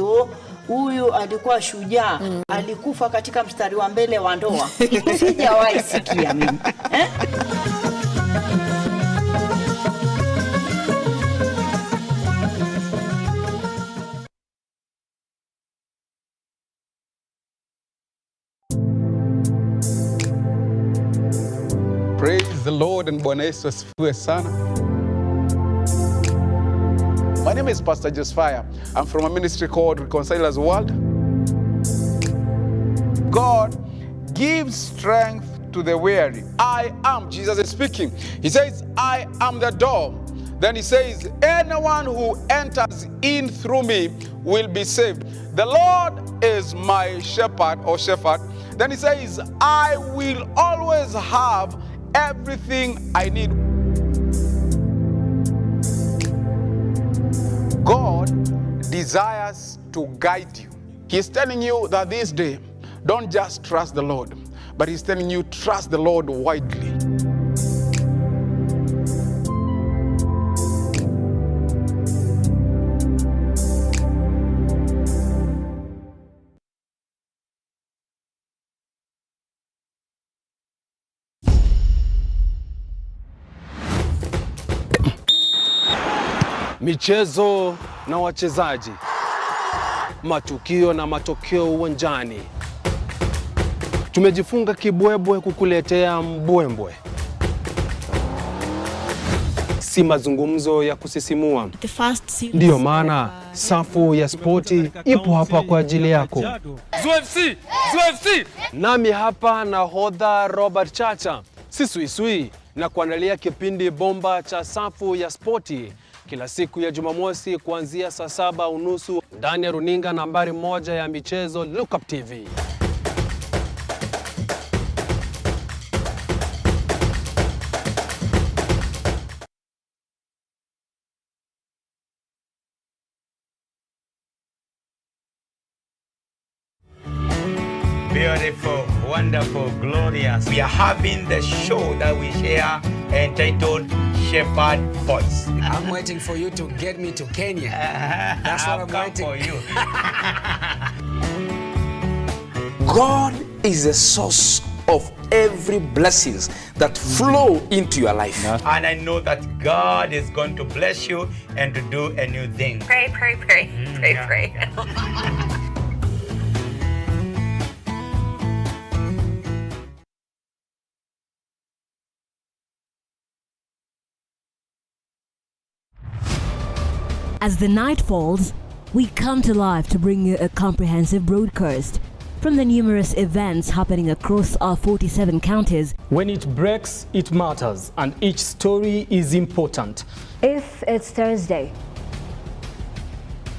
huyu alikuwa shujaa, alikufa katika mstari wa mbele wa ndoa. Sijawahi sikia mimi. Praise the Lord and Bwana Yesu asifiwe sana. My name is Pastor Joseph. I'm from a ministry called Reconcilers World. God gives strength to the weary. I am, Jesus is speaking. He says, I am the door. Then he says, anyone who enters in through me will be saved. The Lord is my shepherd or shepherd. Then he says, I will always have everything I need. God desires to guide you. He's telling you that this day, don't just trust the Lord, but he's telling you, trust the Lord widely. Michezo na wachezaji, matukio na matokeo uwanjani. Tumejifunga kibwebwe kukuletea mbwembwe, si mazungumzo ya kusisimua. Ndiyo maana safu ya spoti ipo hapa kwa ajili yako. ZFC! Nami hapa nahodha Robert Chacha, sisuisui na kuandalia kipindi bomba cha safu ya spoti kila siku ya Jumamosi kuanzia saa 7:30 ndani ya runinga nambari 1 ya michezo Lookuptv. Beautiful, wonderful, glorious. We are having the show that we share entitled Shepherd Voice. I'm waiting for you to get me to Kenya. That's what I'm waiting for you. God is the source of every blessings that flow into your life. And I know that God is going to bless you and to do a new thing. Pray. Pray. As the night falls, we come to life to bring you a comprehensive broadcast from the numerous events happening across our 47 counties. When it breaks, it matters, and each story is important. If it's Thursday,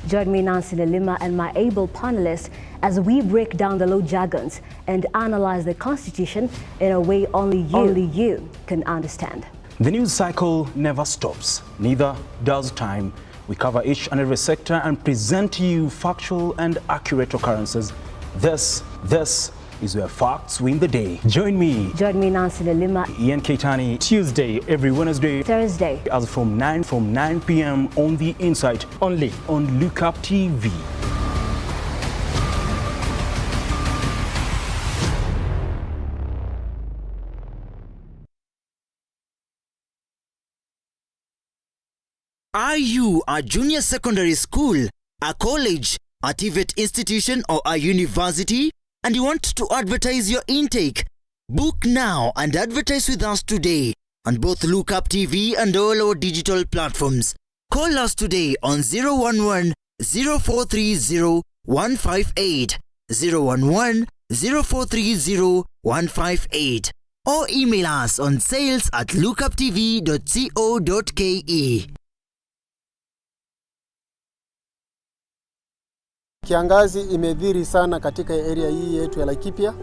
join me, Nancy Lima, and my able panelists as we break down the low jargons and analyze the Constitution in a way only you can understand. The news cycle never stops, neither does time. We cover each and every sector and present to you factual and accurate occurrences. This is where facts win the day. Join me, Nancy Lima, Ian Keitani, Tuesday, every Wednesday, Thursday, as from 9 p.m. on The Insight, only on Lookuptv. Are you a junior secondary school, a college, a TVET institution or a university and you want to advertise your intake? Book now and advertise with us today on both Lookuptv and all our digital platforms. Call us today on 011 0430 158, 011 0430 158 or email us on sales@lookuptv.co.ke. Kiangazi imedhiri sana katika area hii yetu ya Laikipia.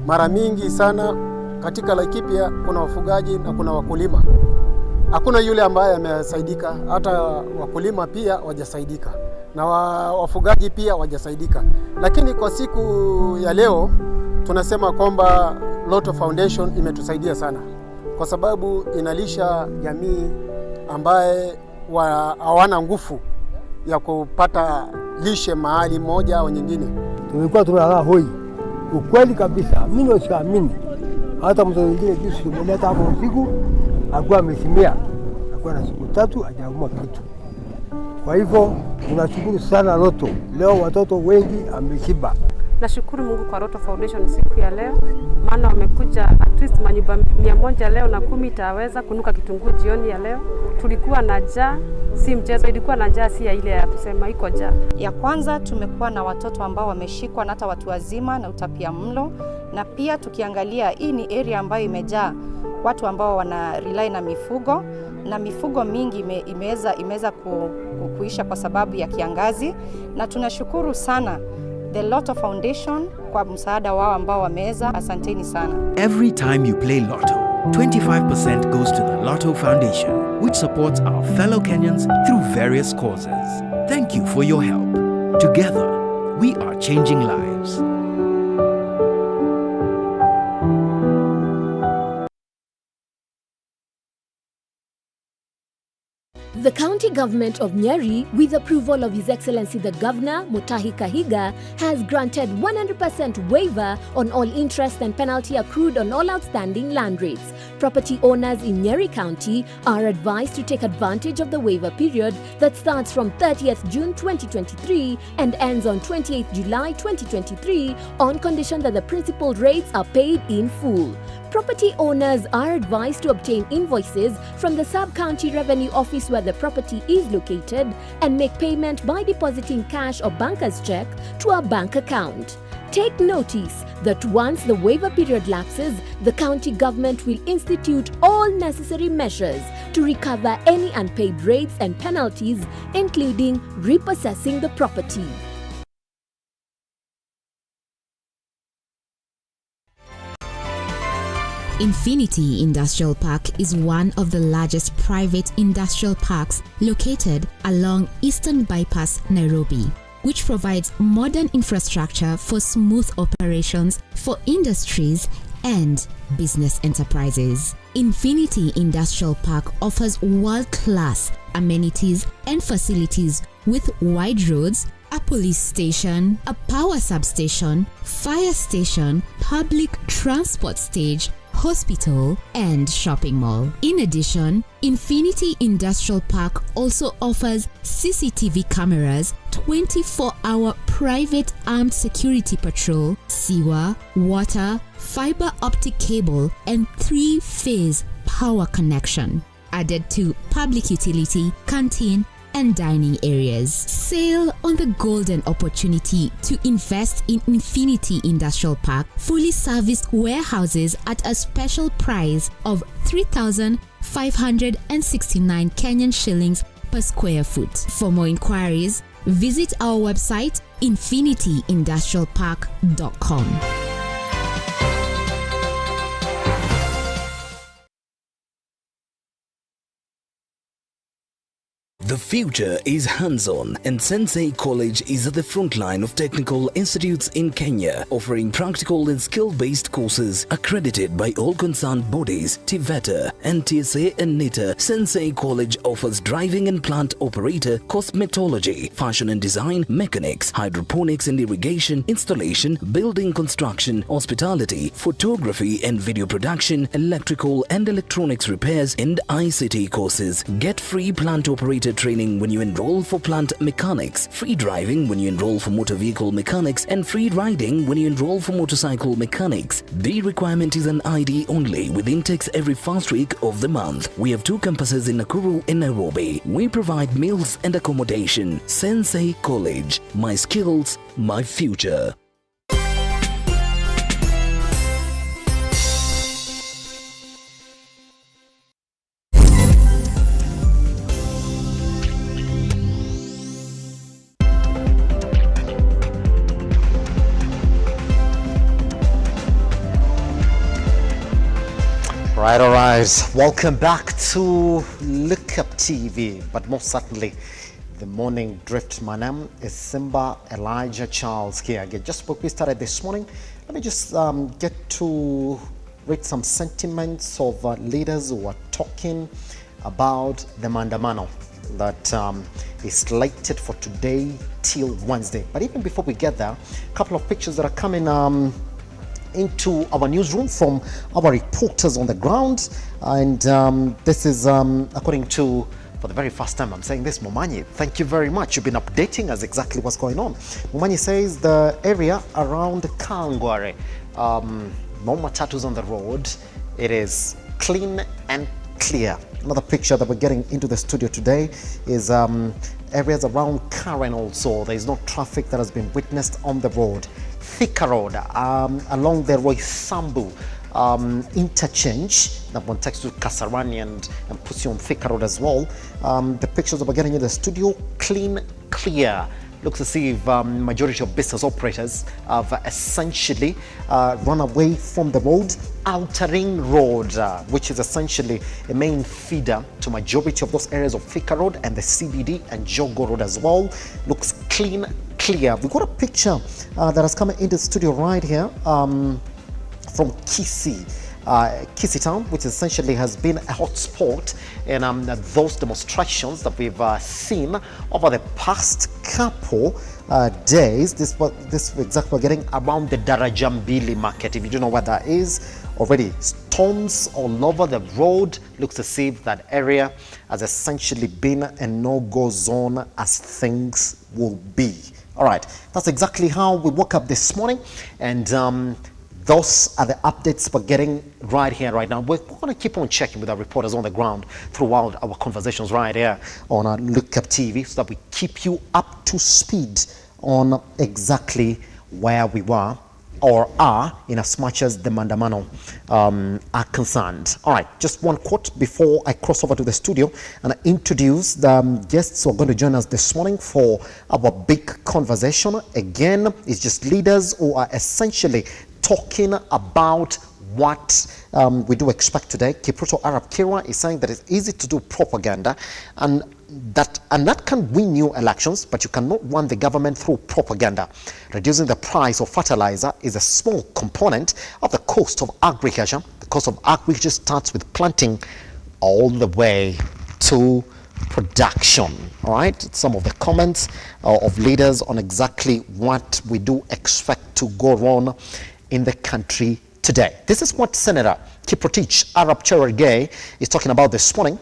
Mara mingi sana katika Laikipia kuna wafugaji na kuna wakulima. Hakuna yule ambaye amesaidika, hata wakulima pia hawajasaidika na wafugaji pia hawajasaidika. Lakini kwa siku ya leo tunasema kwamba RUTO Foundation imetusaidia sana kwa sababu inalisha jamii ambaye hawana nguvu ya kupata lishe mahali moja au nyingine. Tumekuwa tunalala hoi. Ukweli kabisa, mimi siamini. Hata mtu mwingine juzi tumeleta hapo usiku, alikuwa amesimia. Alikuwa na siku 3 hajaumwa kitu. Kwa hivyo tunashukuru sana RUTO. Leo watoto wengi ameshiba. Nashukuru Mungu kwa RUTO Foundation siku ya leo, maana wamekuja at least manyumba 100 leo na 10 itaweza kunuka kitunguu jioni ya leo. Tulikuwa na njaa, si mchezo, ilikuwa na njaa, si ya ile ya kusema iko njaa. Ya kwanza tumekuwa na watoto ambao wameshikwa na hata watu wazima na utapia mlo, na pia tukiangalia hii ni area ambayo imejaa watu ambao wana rely na mifugo, na mifugo mingi imeweza kuisha kwa sababu ya kiangazi, na tunashukuru sana the RUTO Foundation kwa msaada wao ambao wameweza. Asanteni sana. Every time you play Lotto, 25% goes to the RUTO Foundation, which supports our fellow Kenyans through various causes. Thank you for your help. Together, we are changing lives. The county government of Nyeri, with approval of His Excellency the Governor, Mutahi Kahiga, has granted 100% waiver on all interest and penalty accrued on all outstanding land rates. Property owners in Nyeri County are advised to take advantage of the waiver period that starts from 30th June 2023 and ends on 28th July 2023 on condition that the principal rates are paid in full. Property owners are advised to obtain invoices from the Sub-County Revenue Office where the property is located and make payment by depositing cash or banker's check to a bank account. Take notice that once the waiver period lapses, the county government will institute all necessary measures to recover any unpaid rates and penalties, including repossessing the property. Infinity Industrial Park is one of the largest private industrial parks located along Eastern Bypass, Nairobi, which provides modern infrastructure for smooth operations for industries and business enterprises. Infinity Industrial Park offers world-class amenities and facilities with wide roads, a police station, a power substation, fire station, public transport stage, hospital, and shopping mall. In addition, Infinity Industrial Park also offers CCTV cameras, 24-hour private armed security patrol, sewer, water, fiber optic cable, and 3-phase power connection, added to public utility, canteen, and dining areas. Sail on the golden opportunity to invest in Infinity Industrial Park, fully serviced warehouses at a special price of 3,569 Kenyan shillings per square foot. For more inquiries, visit our website infinityindustrialpark.com. The future is hands-on, and Sensei College is at the front line of technical institutes in Kenya, offering practical and skill-based courses accredited by all concerned bodies, TVETA, NTSA and NITA. Sensei College offers driving and plant operator, cosmetology, fashion and design, mechanics, hydroponics and irrigation, installation, building construction, hospitality, photography and video production, electrical and electronics repairs, and ICT courses. Get free plant operator training when you enroll for plant mechanics, free driving when you enroll for motor vehicle mechanics, and free riding when you enroll for motorcycle mechanics. The requirement is an ID only, with intakes every first week of the month. We have 2 campuses in Nakuru and Nairobi. We provide meals and accommodation. Sensei College. My skills, my future. All right. Welcome back to Lookuptv, but most certainly the morning drift. My name is Simba Charles Kiage. Just before we started this morning, let me just get to read some sentiments of leaders who are talking about the maandamano. that is slated for today till Wednesday. But even before we get there, a couple of pictures that are coming into our newsroom from our reporters on the ground. And this is according to, for the very first time I'm saying this, Momanyi, thank you very much. You've been updating us exactly what's going on. Momanyi says the area around Kangware, no matatus on the road, it is clean and clear. Another picture that we're getting into the studio today is areas around Karen also. There is no traffic that has been witnessed on the road. Thika Road, along the Roysambu interchange that one takes to Kasarani and puts you on Thika Road as well. The pictures that we're getting in the studio, clean, clear. Looks as if majority of business operators have essentially run away from the road. Outer Ring Road, which is essentially a main feeder to majority of those areas of Thika Road and the CBD and Jogo Road as well, looks clean, clear. We've got a picture that has come into the studio right here from Kisii. Kisii town, which essentially has been a hotspot in those demonstrations that we've seen over the past couple days. This exactly we're getting around the Darajambili market. If you don't know what that is, already stones all over the road. Looks as if that area has essentially been a no-go zone as things will be. All right, that's exactly how we woke up this morning, and those are the updates we're getting right here, right now. We're going to keep on checking with our reporters on the ground throughout our conversations right here on our Lookuptv, so that we keep you up to speed on exactly where we were or are, in as much as the Mandamano are concerned. All right, just one quote before I cross over to the studio and introduce the guests who are going to join us this morning for our big conversation. Again, it's just leaders who are essentially talking about what we do expect today. Kipruto Arab Kira is saying that it's easy to do propaganda and that can win you elections, but you cannot run the government through propaganda. Reducing the price of fertilizer is a small component of the cost of agriculture. The cost of agriculture starts with planting all the way to production. All right, some of the comments of leaders on exactly what we do expect to go on in the country today. This is what Senator Kiprotich Arab Cherargei is talking about this morning.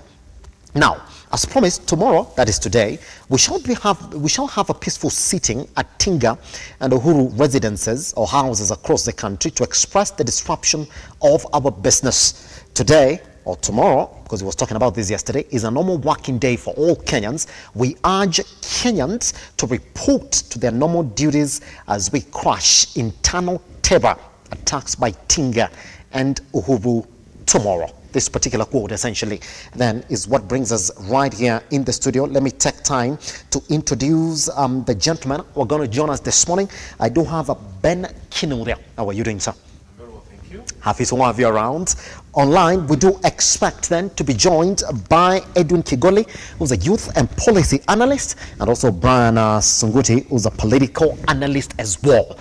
Now, as promised, tomorrow, that is today, we shall have a peaceful sitting at Tinga and Uhuru residences or houses across the country to express the disruption of our business. Today, or tomorrow, because he was talking about this yesterday, is a normal working day for all Kenyans. We urge Kenyans to report to their normal duties as we crush internal terror attacks by Tinga and Uhuru tomorrow. This particular quote essentially then is what brings us right here in the studio. Let me take time to introduce the gentlemen who are going to join us this morning. I do have Ben Kinuria. How are you doing, sir? Very well, thank you. Happy to have you around. Online, we do expect then to be joined by Edwin Kigoli, who's a youth and policy analyst, and also Brian Sunguti, who's a political analyst as well.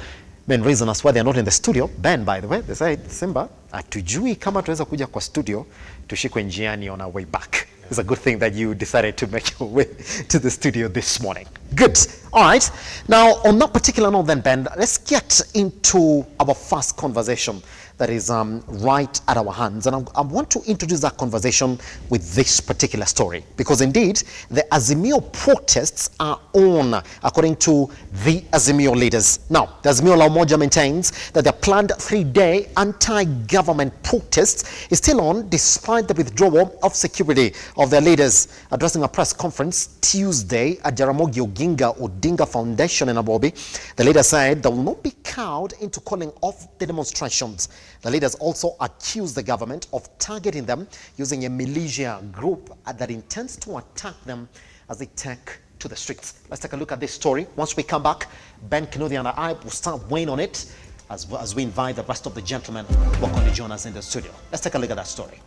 Main reason as why they're not in the studio, Ben, by the way, they said, Simba, hatujui kama tuweza kuja kwa studio, tushikwe njiani on our way back. It's a good thing that you decided to make your way to the studio this morning. Good. All right. Now, on that particular note then, Ben, let's get into our first conversation that is right at our hands. And I want to introduce that conversation with this particular story, because indeed, the Azimio protests are on, according to the Azimio leaders. Now, the Azimio La Umoja maintains that the planned 3-day anti-government protest is still on, despite the withdrawal of security of their leaders. Addressing a press conference Tuesday at Jaramogi Oginga Odinga Foundation in Nairobi, the leader said they will not be cowed into calling off the demonstrations. The leaders also accused the government of targeting them using a militia group that intends to attack them as they take to the streets. Let's take a look at this story. Once we come back, Ben Kinuthi and I will start weighing on it as we invite the rest of the gentlemen who are going to join us in the studio. Let's take a look at that story.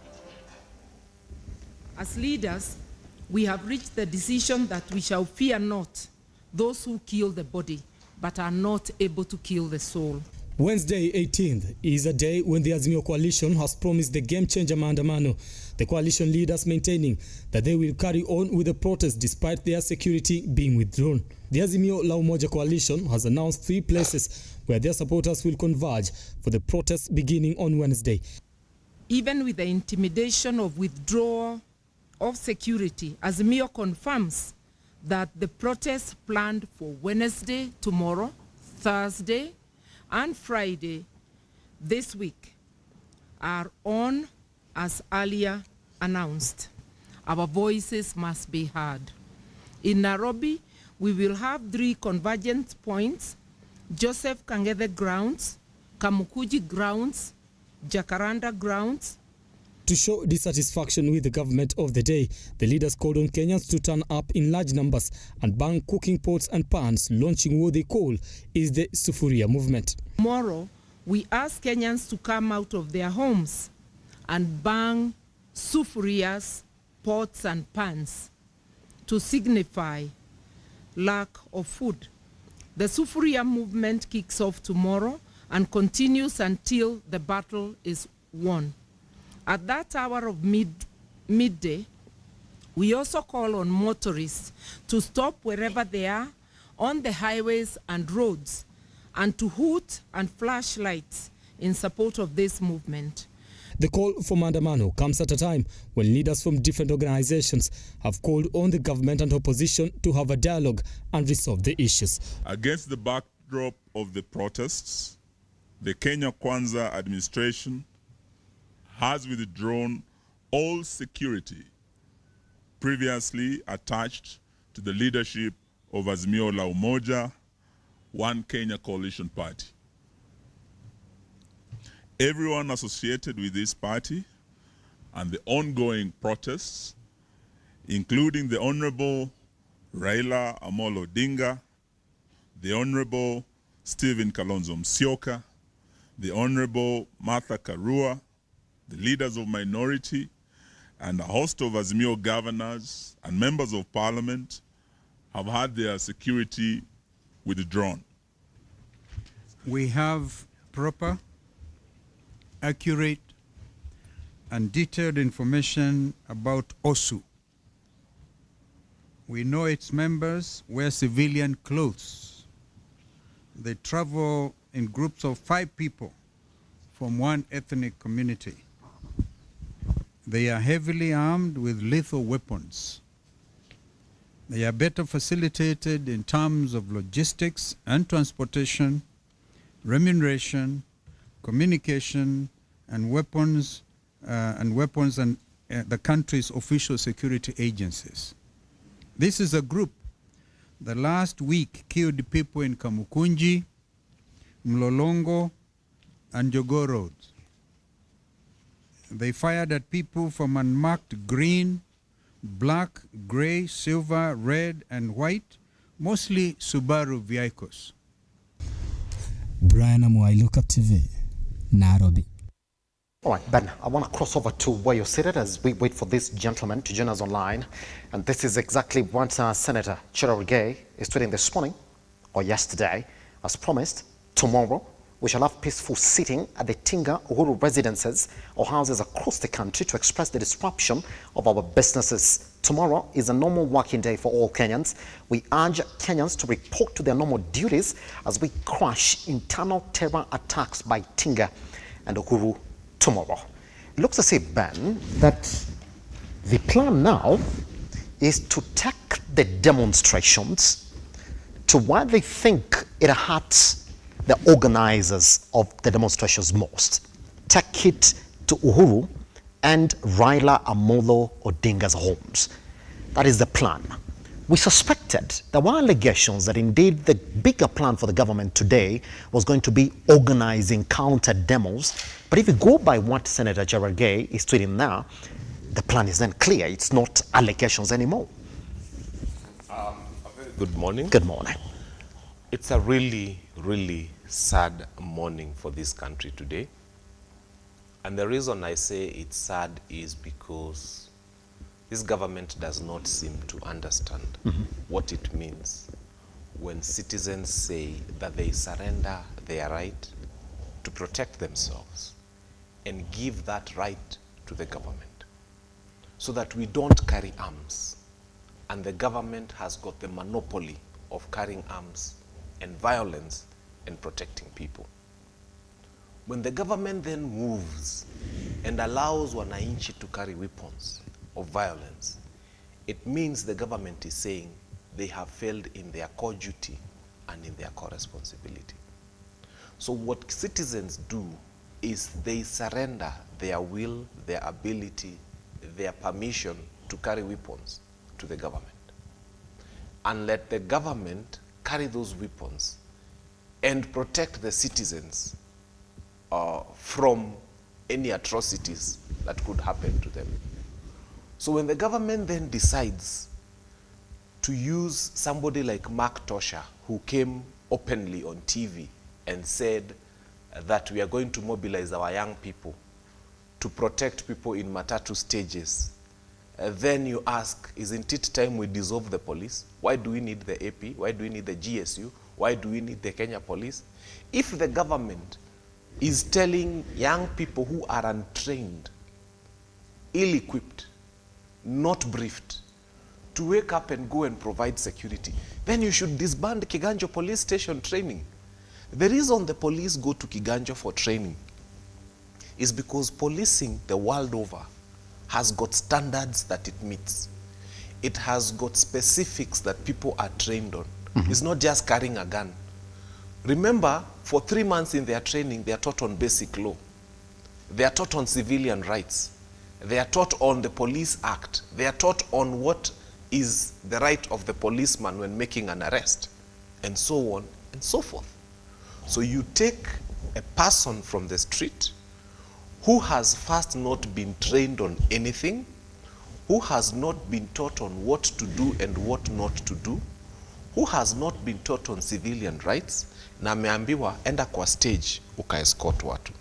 As leaders, we have reached the decision that we shall fear not those who kill the body, but are not able to kill the soul. Wednesday 18th is a day when the Azimio coalition has promised the game-changer maandamano, the coalition leaders maintaining that they will carry on with the protest despite their security being withdrawn. The Azimio La Umoja coalition has announced 3 places where their supporters will converge for the protest beginning on Wednesday. Even with the intimidation of withdrawal of security, Azimio confirms that the protests planned for Wednesday, tomorrow, Thursday, and Friday this week are on as earlier announced. Our voices must be heard. In Nairobi, we will have 3 convergence points: Joseph Kang'ethe grounds, Kamukuji grounds, Jacaranda grounds. To show dissatisfaction with the government of the day, the leaders called on Kenyans to turn up in large numbers and bang cooking pots and pans, launching what they call is the Sufuria movement. Tomorrow, we ask Kenyans to come out of their homes and bang sufurias, pots and pans to signify lack of food. The Sufuria movement kicks off tomorrow and continues until the battle is won. At that hour of midday, we also call on motorists to stop wherever they are on the highways and roads and to hoot and flash lights in support of this movement. The call for maandamano comes at a time when leaders from different organizations have called on the government and opposition to have a dialogue and resolve the issues. Against the backdrop of the protests, the Kenya Kwanza administration has withdrawn all security previously attached to the leadership of Azimio La Umoja, One Kenya Coalition Party. Everyone associated with this party and the ongoing protests, including the Honorable Raila Amolo Odinga, the Honorable Stephen Kalonzo Musyoka, the Honorable Martha Karua, the leaders of minority, and a host of Azimio governors and members of parliament have had their security withdrawn. We have proper, accurate, and detailed information about OSU. We know its members wear civilian clothes. They travel in groups of 5 people from one ethnic community. They are heavily armed with lethal weapons. They are better facilitated in terms of logistics and transportation, remuneration, communication, and weapons and the country's official security agencies. This is a group that last week killed people in Kamukunji, Mlolongo, and Jogoo roads. They fired at people from unmarked green, black, gray, silver, red, and white, mostly Subaru vehicles. Brian Amuai, Lookuptv, Nairobi. All right, Ben, I want to cross over to where you're seated as we wait for this gentleman to join us online. And this is exactly what Senator Cherargei is tweeting this morning, or yesterday. As promised, tomorrow we shall have peaceful sitting at the Tinga Uhuru residences or houses across the country to express the disruption of our businesses. Tomorrow is a normal working day for all Kenyans. We urge Kenyans to report to their normal duties as we crush internal terror attacks by Tinga and Uhuru tomorrow. It looks as if, Ben, that the plan now is to take the demonstrations to where they think it hurts the organizers of the demonstrations most. Take it to Uhuru and Raila Amolo Odinga's homes. That is the plan. We suspected there were allegations that indeed the bigger plan for the government today was going to be organizing counter demos. But if you go by what Senator Cherargei is tweeting now, the plan is then clear. It's not allegations anymore. A very good morning. Good morning. It's a really, really sad morning for this country today. And the reason I say it's sad is because this government does not seem to understand what it means when citizens say that they surrender their right to protect themselves and give that right to the government so that we don't carry arms and the government has got the monopoly of carrying arms and violence and protecting people. When the government then moves and allows wananchi to carry weapons of violence, it means the government is saying they have failed in their core duty and in their core responsibility. So what citizens do is they surrender their will, their ability, their permission to carry weapons to the government and let the government carry those weapons and protect the citizens from any atrocities that could happen to them. So when the government then decides to use somebody like Mark Tosha, who came openly on TV and said that we are going to mobilize our young people to protect people in Matatu stages, then you ask, isn't it time we dissolve the police? Why do we need the AP? Why do we need the GSU? Why do we need the Kenya police? If the government is telling young people who are untrained, ill-equipped, not briefed, to wake up and go and provide security, then you should disband Kiganjo police station training. The reason the police go to Kiganjo for training is because policing the world over has got standards that it meets. It has got specifics that people are trained on. It's not just carrying a gun. Remember, for 3 months in their training, they are taught on basic law. They are taught on civilian rights. They are taught on the Police Act. They are taught on what is the right of the policeman when making an arrest, and so on and so forth. So you take a person from the street who has first not been trained on anything, who has not been taught on what to do and what not to do, who has not been taught on civilian rights, na ameambiwa enda kwa stage ukaescort watu.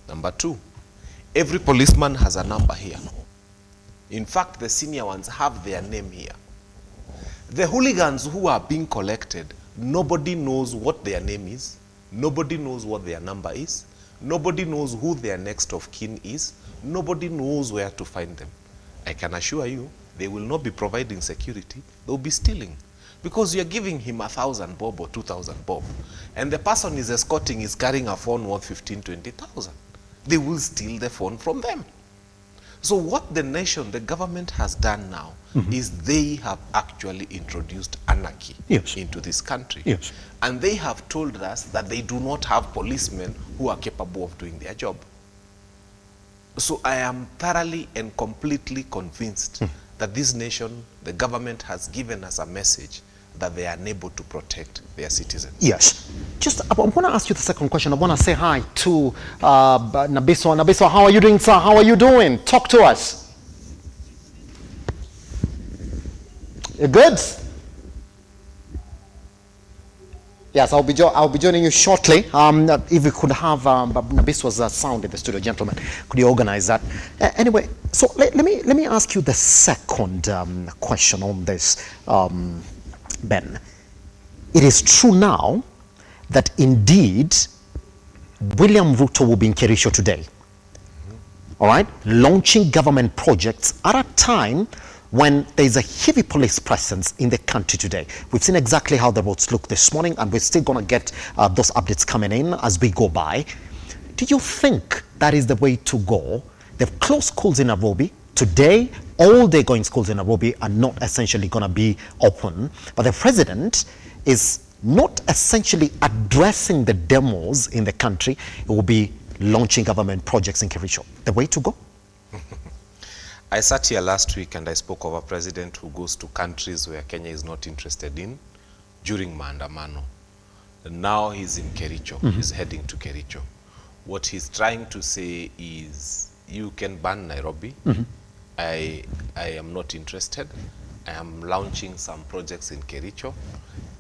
Number 2, every policeman has a number here. In fact, the senior ones have their name here. The hooligans who are being collected, nobody knows what their name is, nobody knows what their number is, nobody knows who their next of kin is, nobody knows where to find them. I can assure you, they will not be providing security, they'll be stealing. Because you're giving him 1,000 bob or 2,000 bob, and the person is escorting is carrying a phone worth 15,000, 20,000. They will steal the phone from them. So what the nation, the government has done now is they have actually introduced anarchy into this country. And they have told us that they do not have policemen who are capable of doing their job. So I am thoroughly and completely convinced that this nation, the government has given us a message that they are unable to protect their citizens. Yes. Just, I want to ask you the second question. I want to say hi to Nabiso. Nabiso, how are you doing, sir? How are you doing? Talk to us. You good? Yes, I'll be joining you shortly. If we could have Nabiso's sound in the studio, gentlemen, could you organize that? Anyway, so let me ask you the second question on this, Ben. It is true now that indeed William Ruto will be in Kericho today. All right, launching government projects at a time when there is a heavy police presence in the country today. We've seen exactly how the roads look this morning, and we're still going to get those updates coming in as we go by. Do you think that is the way to go? They've closed schools in Nairobi. Today, all day going schools in Nairobi are not essentially going to be open. But the president is not essentially addressing the demos in the country. It will be launching government projects in Kericho. The way to go? I sat here last week and I spoke of a president who goes to countries where Kenya is not interested in during maandamano. And now he's in Kericho. He's heading to Kericho. What he's trying to say is, you can ban Nairobi. I am not interested. I am launching some projects in Kericho,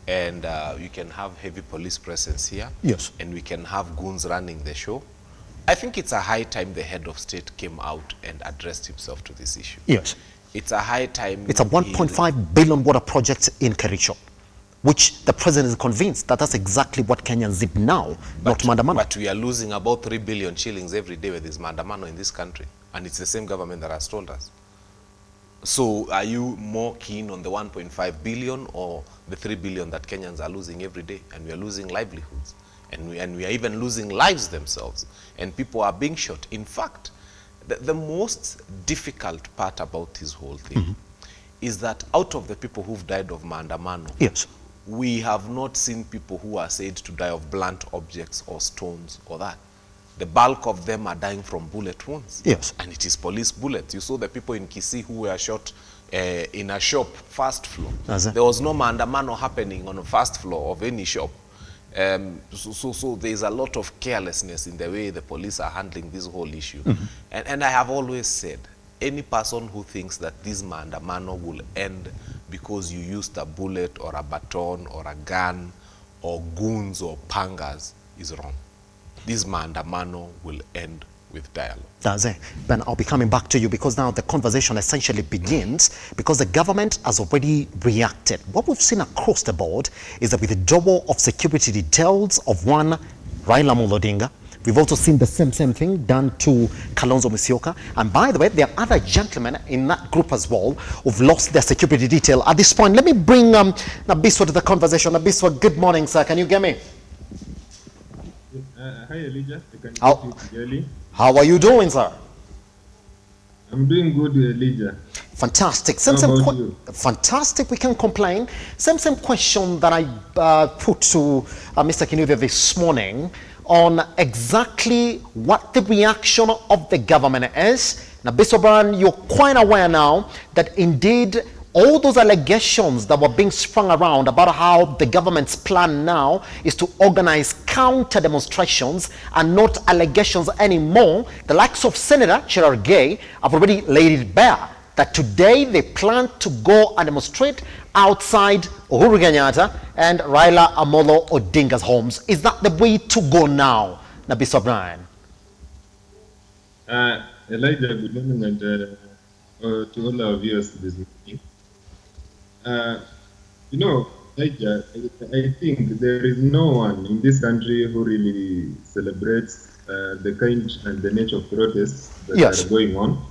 and you can have heavy police presence here. Yes. And we can have goons running the show. I think it's a high time the head of state came out and addressed himself to this issue. Yes. It's a high time. It's a 1.5 billion water project in Kericho. which the president is convinced that that's exactly what Kenyans need now, not maandamano. But we are losing about 3 billion shillings every day with this maandamano in this country. And it's the same government that has told us. So are you more keen on the 1.5 billion or the 3 billion that Kenyans are losing every day? And we are losing livelihoods. And we are even losing lives themselves. And people are being shot. In fact, the most difficult part about this whole thing is that out of the people who've died of maandamano, yes, we have not seen people who are said to die of blunt objects or stones or that. The bulk of them are dying from bullet wounds. Yes. And it is police bullets. You saw the people in Kisii who were shot in a shop, first floor. There was no maandamano happening on a first floor of any shop. So there's a lot of carelessness in the way the police are handling this whole issue. And I have always said, any person who thinks that this maandamano will end because you used a bullet or a baton or a gun or goons or pangas is wrong. This maandamano will end with dialogue. That's it. Ben, I'll be coming back to you because now the conversation essentially begins because the government has already reacted. What we've seen across the board is that with the withdrawal of security details of one Raila Amolo Odinga, we've also seen the same thing done to Kalonzo Musyoka. And by the way, there are other gentlemen in that group as well who've lost their security detail. At this point, let me bring Nabiswa to the conversation. Nabiswa, good morning, sir. Can you get me? Hi, Elijah. How are you doing, sir? I'm doing good, Elijah. Fantastic. Fantastic. We can't complain. Same question that I put to Mr. Kinuthia this morning on exactly what the reaction of the government is. Now, Bishop Brian, you're quite aware now that indeed all those allegations that were being sprung around about how the government's plan now is to organize counter demonstrations and not allegations anymore, the likes of Senator Cherargei have already laid it bare that today they plan to go and demonstrate outside Uhuru Kenyatta and Raila Amolo Odinga's homes. Is that the way to go now, Nabiswa Brian? Elijah, good morning, and to all our viewers this morning. You know, Elijah, I think there is no one in this country who really celebrates the kind and the nature of protests that are going on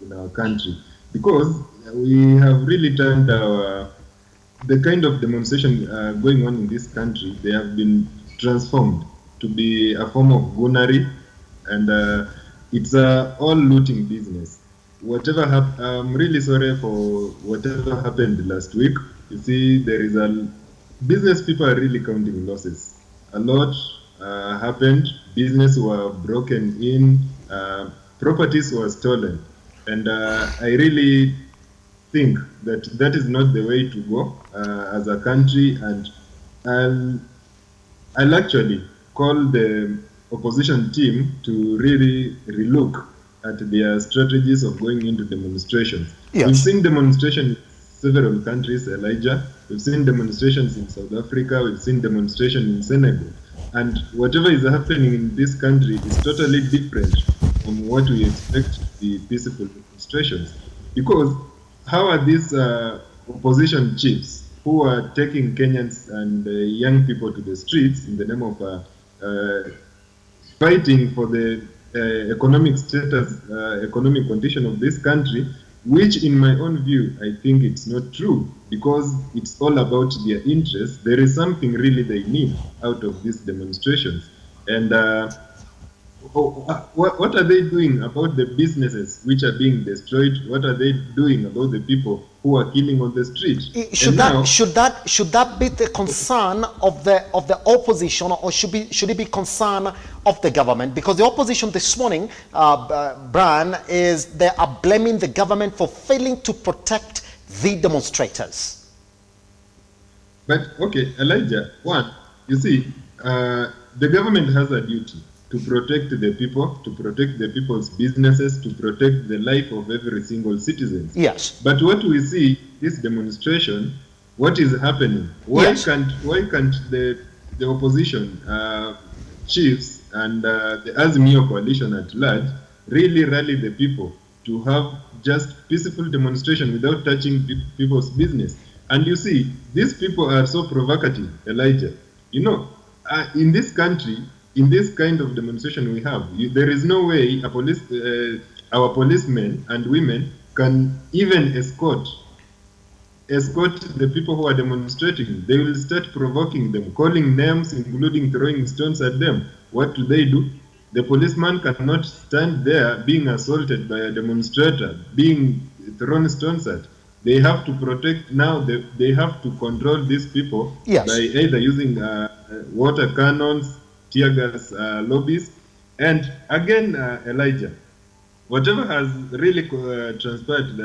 in our country, because we have really turned the kind of demonstration going on in this country, they have been transformed to be a form of gunnery, and it's all looting business. Whatever I'm really sorry for whatever happened last week. You see, there is business people are really counting losses. A lot happened. Business were broken in. Properties were stolen. And I really think that that is not the way to go as a country. And I'll actually call the opposition team to really relook at their strategies of going into demonstrations. Yes. We've seen demonstrations in several countries, Elijah. We've seen demonstrations in South Africa. We've seen demonstrations in Senegal. And whatever is happening in this country is totally different from what we expect to be peaceful demonstrations. Because how are these opposition chiefs who are taking Kenyans and young people to the streets in the name of fighting for the economic status, economic condition of this country, which in my own view, I think it's not true, because it's all about their interests. There is something really they need out of these demonstrations. And what are they doing about the businesses which are being destroyed? What are they doing about the people who are killing on the street? Should that be the concern of the opposition, or should it be concern of the government? Because the opposition this morning, Brian, they are blaming the government for failing to protect the demonstrators. But okay, Elijah, one, you see, the government has a duty to protect the people, to protect the people's businesses, to protect the life of every single citizen. Yes. But what we see, this demonstration, what is happening? Why can't the opposition chiefs and the Azimio coalition at large really rally the people to have just peaceful demonstration without touching people's business? And you see, these people are so provocative, Elijah. You know, in this country, in this kind of demonstration we have, there is no way our policemen and women can even escort the people who are demonstrating. They will start provoking them, calling names, including throwing stones at them. What do? The policeman cannot stand there being assaulted by a demonstrator, being thrown stones at. They have to protect now. They have to control these people by either using water cannons, tear gas lobbies, and again, Elijah, whatever has really transpired,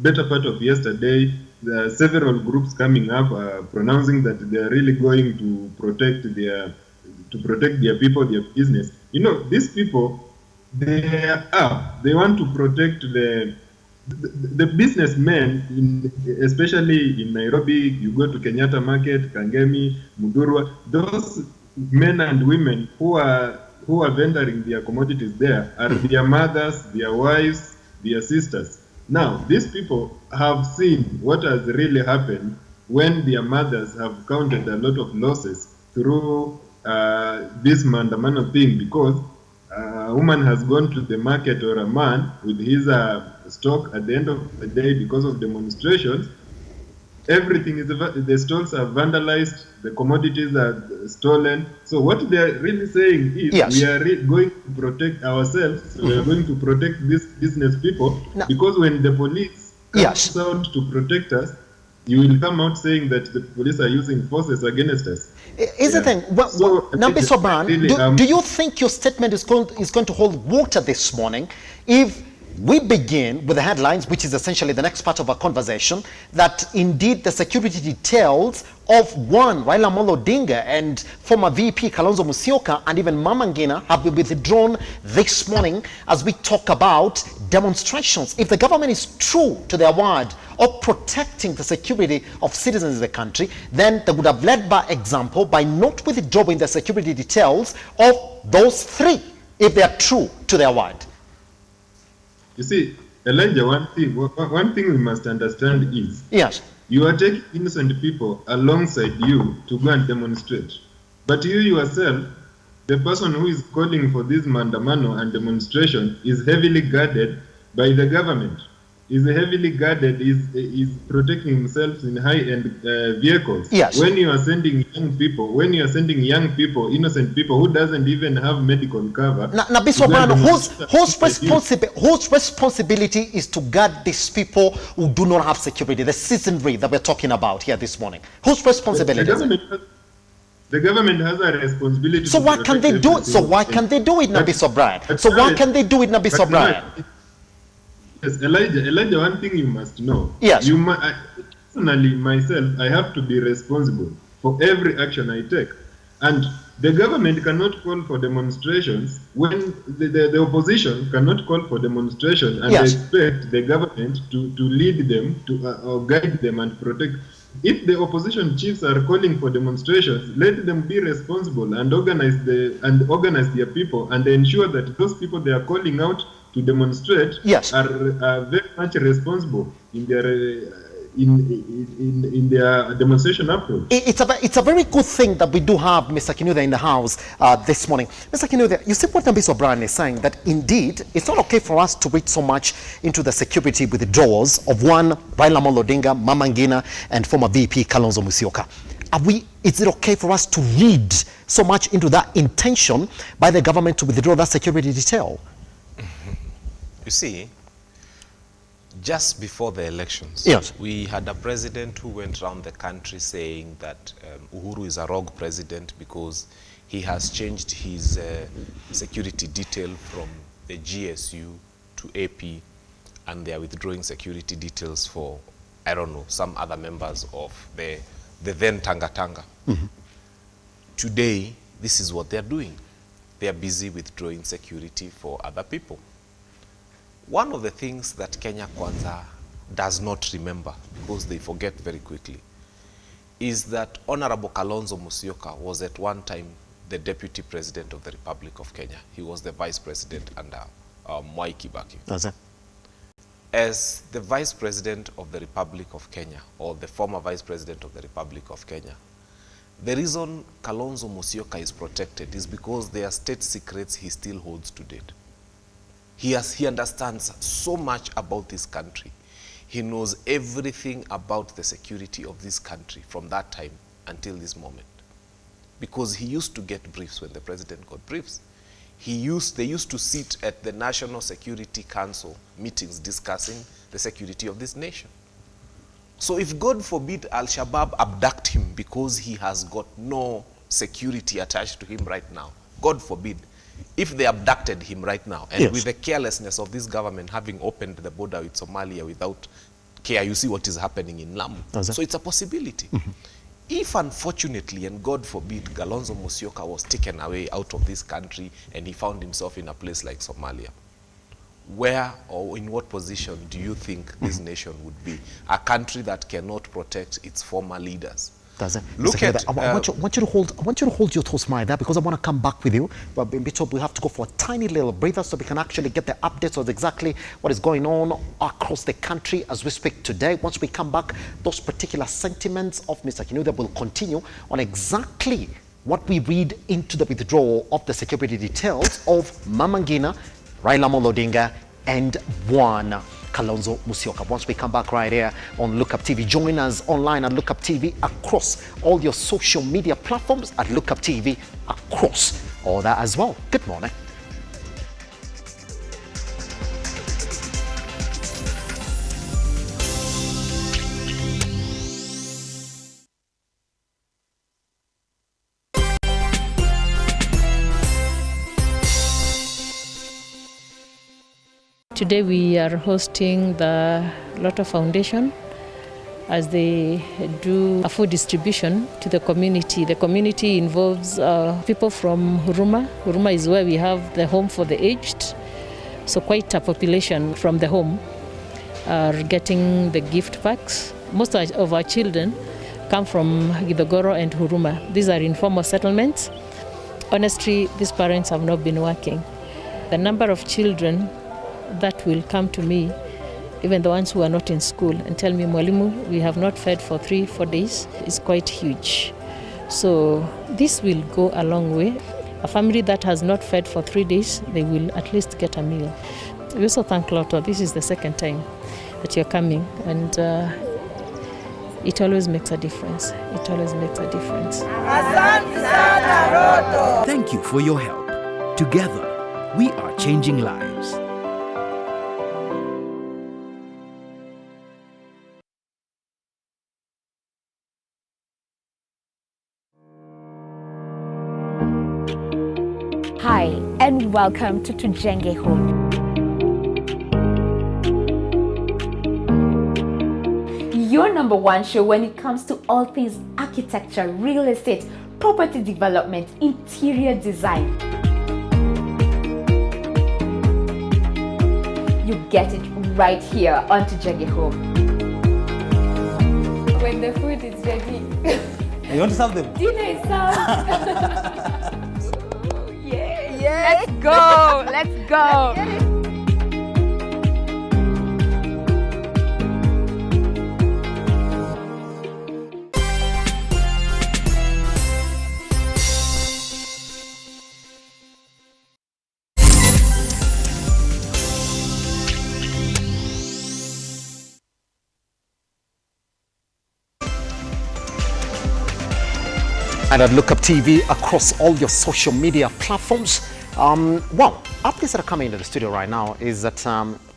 better part of yesterday, there are several groups coming up pronouncing that they are really going to protect their people, their business. You know, these people, they want to protect the businessmen, especially in Nairobi. You go to Kenyatta Market, Kangemi, Mudurwa, those men and women who are vendoring their commodities there are their mothers, their wives, their sisters. Now, these people have seen what has really happened when their mothers have counted a lot of losses through this mandamano thing, because a woman has gone to the market, or a man with his stock, at the end of the day, because of demonstrations, everything is, the stalls are vandalized, the commodities are stolen. So what they are really saying is, we are going to protect ourselves, we are going to protect these business people, because when the police comes out to protect us, you will come out saying that the police are using forces against us. Is the thing, now, Mr. Brown, do you think your statement is going to hold water this morning if we begin with the headlines, which is essentially the next part of our conversation, that indeed the security details of one, Raila Amolo Odinga, and former VP Kalonzo Musyoka, and even Mama Ngina have been withdrawn this morning as we talk about demonstrations? If the government is true to their word of protecting the security of citizens in the country, then they would have led by example by not withdrawing the security details of those three, if they are true to their word. You see, Elijah, one thing we must understand is, you are taking innocent people alongside you to go and demonstrate. But you yourself, the person who is calling for this mandamano and demonstration, is heavily guarded by the government. Is heavily guarded, is protecting himself in high-end vehicles. When you are sending young people, innocent people who doesn't even have medical cover. Now, Bishop Brown, whose responsibility is to guard these people who do not have security, the citizenry that we're talking about here this morning? Whose responsibility is it? The government has a responsibility. So why can't they do it? So why can't they do it, Bishop Brown? So why can't they do it, Bishop Brown? Yes, Elijah, one thing you must know. Personally, myself, I have to be responsible for every action I take. And the government cannot call for demonstrations when the opposition cannot call for demonstration and expect the government to lead them, or guide them and protect. If the opposition chiefs are calling for demonstrations, let them be responsible and organize their people, and ensure that those people they are calling out to demonstrate are very much responsible in their demonstration approach. It's a very good thing that we do have Mr. Kinuthia in the house this morning. Mr. Kinuthia, you see what Bishop Brown is saying, that indeed it's not okay for us to read so much into the security withdrawals of one, Raila Amolo Odinga, Mama Ngina, and former VP Kalonzo Musyoka. Is it okay for us to read so much into that intention by the government to withdraw that security detail? You see, just before the elections, we had a president who went around the country saying that Uhuru is a rogue president because he has changed his security detail from the GSU to AP, and they are withdrawing security details for, I don't know, some other members of the then Tanga Tanga. Today, this is what they are doing. They are busy withdrawing security for other people. One of the things that Kenya Kwanza does not remember, because they forget very quickly, is that Honorable Kalonzo Musyoka was at one time the Deputy President of the Republic of Kenya. He was the Vice President under Mwai Kibaki. as the Vice President of the Republic of Kenya, or the former Vice President of the Republic of Kenya, the reason Kalonzo Musyoka is protected is because there are state secrets he still holds to date. He understands so much about this country. He knows everything about the security of this country from that time until this moment. Because he used to get briefs when the president got briefs. They used to sit at the National Security Council meetings discussing the security of this nation. So if, God forbid, Al-Shabaab abduct him because he has got no security attached to him right now, God forbid, if they abducted him right now, and with the carelessness of this government having opened the border with Somalia without care, you see what is happening in Lamu. So it's a possibility. If unfortunately, and God forbid, Kalonzo Musyoka was taken away out of this country and he found himself in a place like Somalia, where or in what position do you think this nation would be? A country that cannot protect its former leaders. Look at, I want you to hold your thoughts right there, because I want to come back with you. But Bishop, we have to go for a tiny little breather so we can actually get the updates of exactly what is going on across the country as we speak today. Once we come back, those particular sentiments of Mr. Kinuthia will continue on exactly what we read into the withdrawal of the security details of Mama Ngina, Raila Amolo Odinga, and one Kalonzo Musyoka. Once we come back right here on Lookup TV, join us online at Lookup TV across all your social media platforms at Lookup TV across all that as well. Good morning. Today we are hosting the RUTO Foundation as they do a food distribution to the community. The community involves people from Huruma. Huruma is where we have the home for the aged. So quite a population from the home are getting the gift packs. Most of our children come from Githogoro and Huruma. These are informal settlements. Honestly, these parents have not been working. The number of children that will come to me, even the ones who are not in school, and tell me, Mwalimu, we have not fed for 3-4 days, is quite huge. So this will go a long way. A family that has not fed for 3 days, they will at least get a meal. We also thank RUTO. This is the second time that you're coming, and it always makes a difference. It always makes a difference. Thank you for your help. Together, we are changing lives. Hi, and welcome to Tujenge Home. Your #1 show when it comes to all things architecture, real estate, property development, interior design. You get it right here on Tujenge Home. When the food is ready. You want to serve them? Dinner is served. Let's go. Let's go. And at Lookup TV across all your social media platforms. Well, updates that are coming into the studio right now is that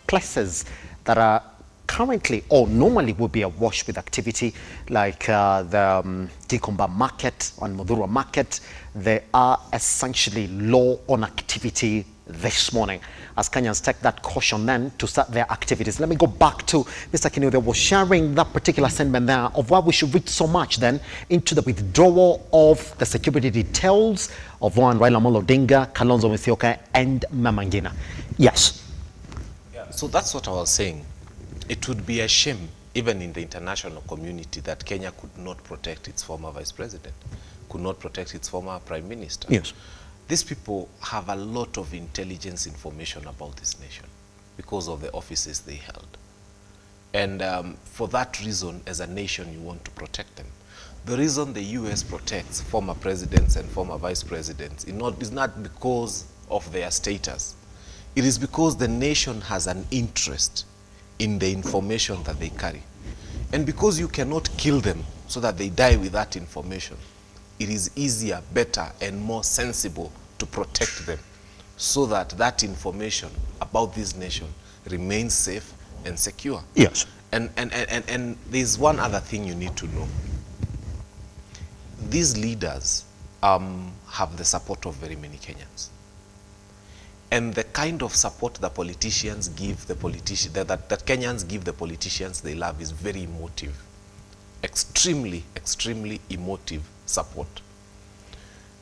places that are currently or normally would be awash with activity, like the Gikomba Market on Modhurwa Market, they are essentially low on activity this morning, as Kenyans take that caution then to start their activities. Let me go back to Mr. Kinuthia was sharing that particular sentiment there of why we should read so much then into the withdrawal of the security details of one Raila Amolo Odinga, Kalonzo Musyoka, and Mama Ngina. Yes. Yeah, so that's what I was saying. It would be a shame, even in the international community, that Kenya could not protect its former vice president, could not protect its former prime minister. Yes. These people have a lot of intelligence information about this nation because of the offices they held. And for that reason, as a nation, you want to protect them. The reason the US protects former presidents and former vice presidents is not because of their status. It is because the nation has an interest in the information that they carry. And because you cannot kill them so that they die with that information, it is easier, better, and more sensible to protect them so that that information about this nation remains safe and secure. Yes. And there's one other thing you need to know. These leaders have the support of very many Kenyans. And the kind of support the politicians give the politicians, that Kenyans give the politicians they love, is very emotive. Extremely, extremely emotive support.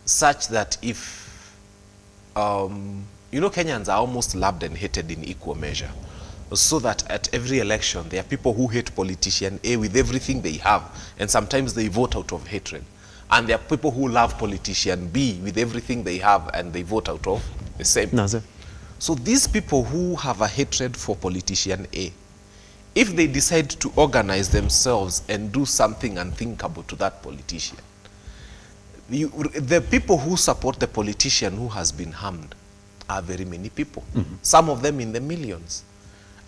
Such that if, you know, Kenyans are almost loved and hated in equal measure. So that at every election, there are people who hate politician A with everything they have, and sometimes they vote out of hatred. And there are people who love politician B with everything they have, and they vote out of the same. So these people who have a hatred for politician A, if they decide to organize themselves and do something unthinkable to that politician, the people who support the politician who has been harmed are very many people, some of them in the millions.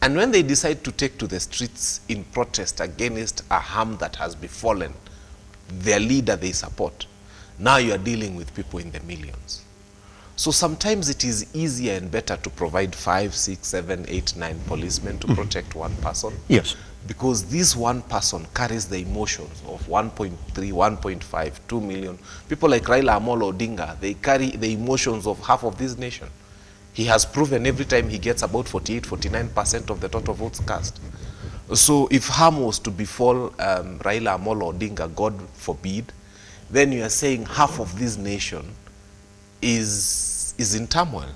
And when they decide to take to the streets in protest against a harm that has befallen their leader they support, now you are dealing with people in the millions. So sometimes it is easier and better to provide 5, 6, 7, 8, 9 policemen to protect one person. Yes. Because this one person carries the emotions of 1.3, 1.5, 2 million. People like Raila Amolo Odinga, they carry the emotions of half of this nation. He has proven every time he gets about 48, 49% of the total votes cast. So if harm was to befall Raila Amolo Odinga, God forbid, then you are saying half of this nation is in turmoil,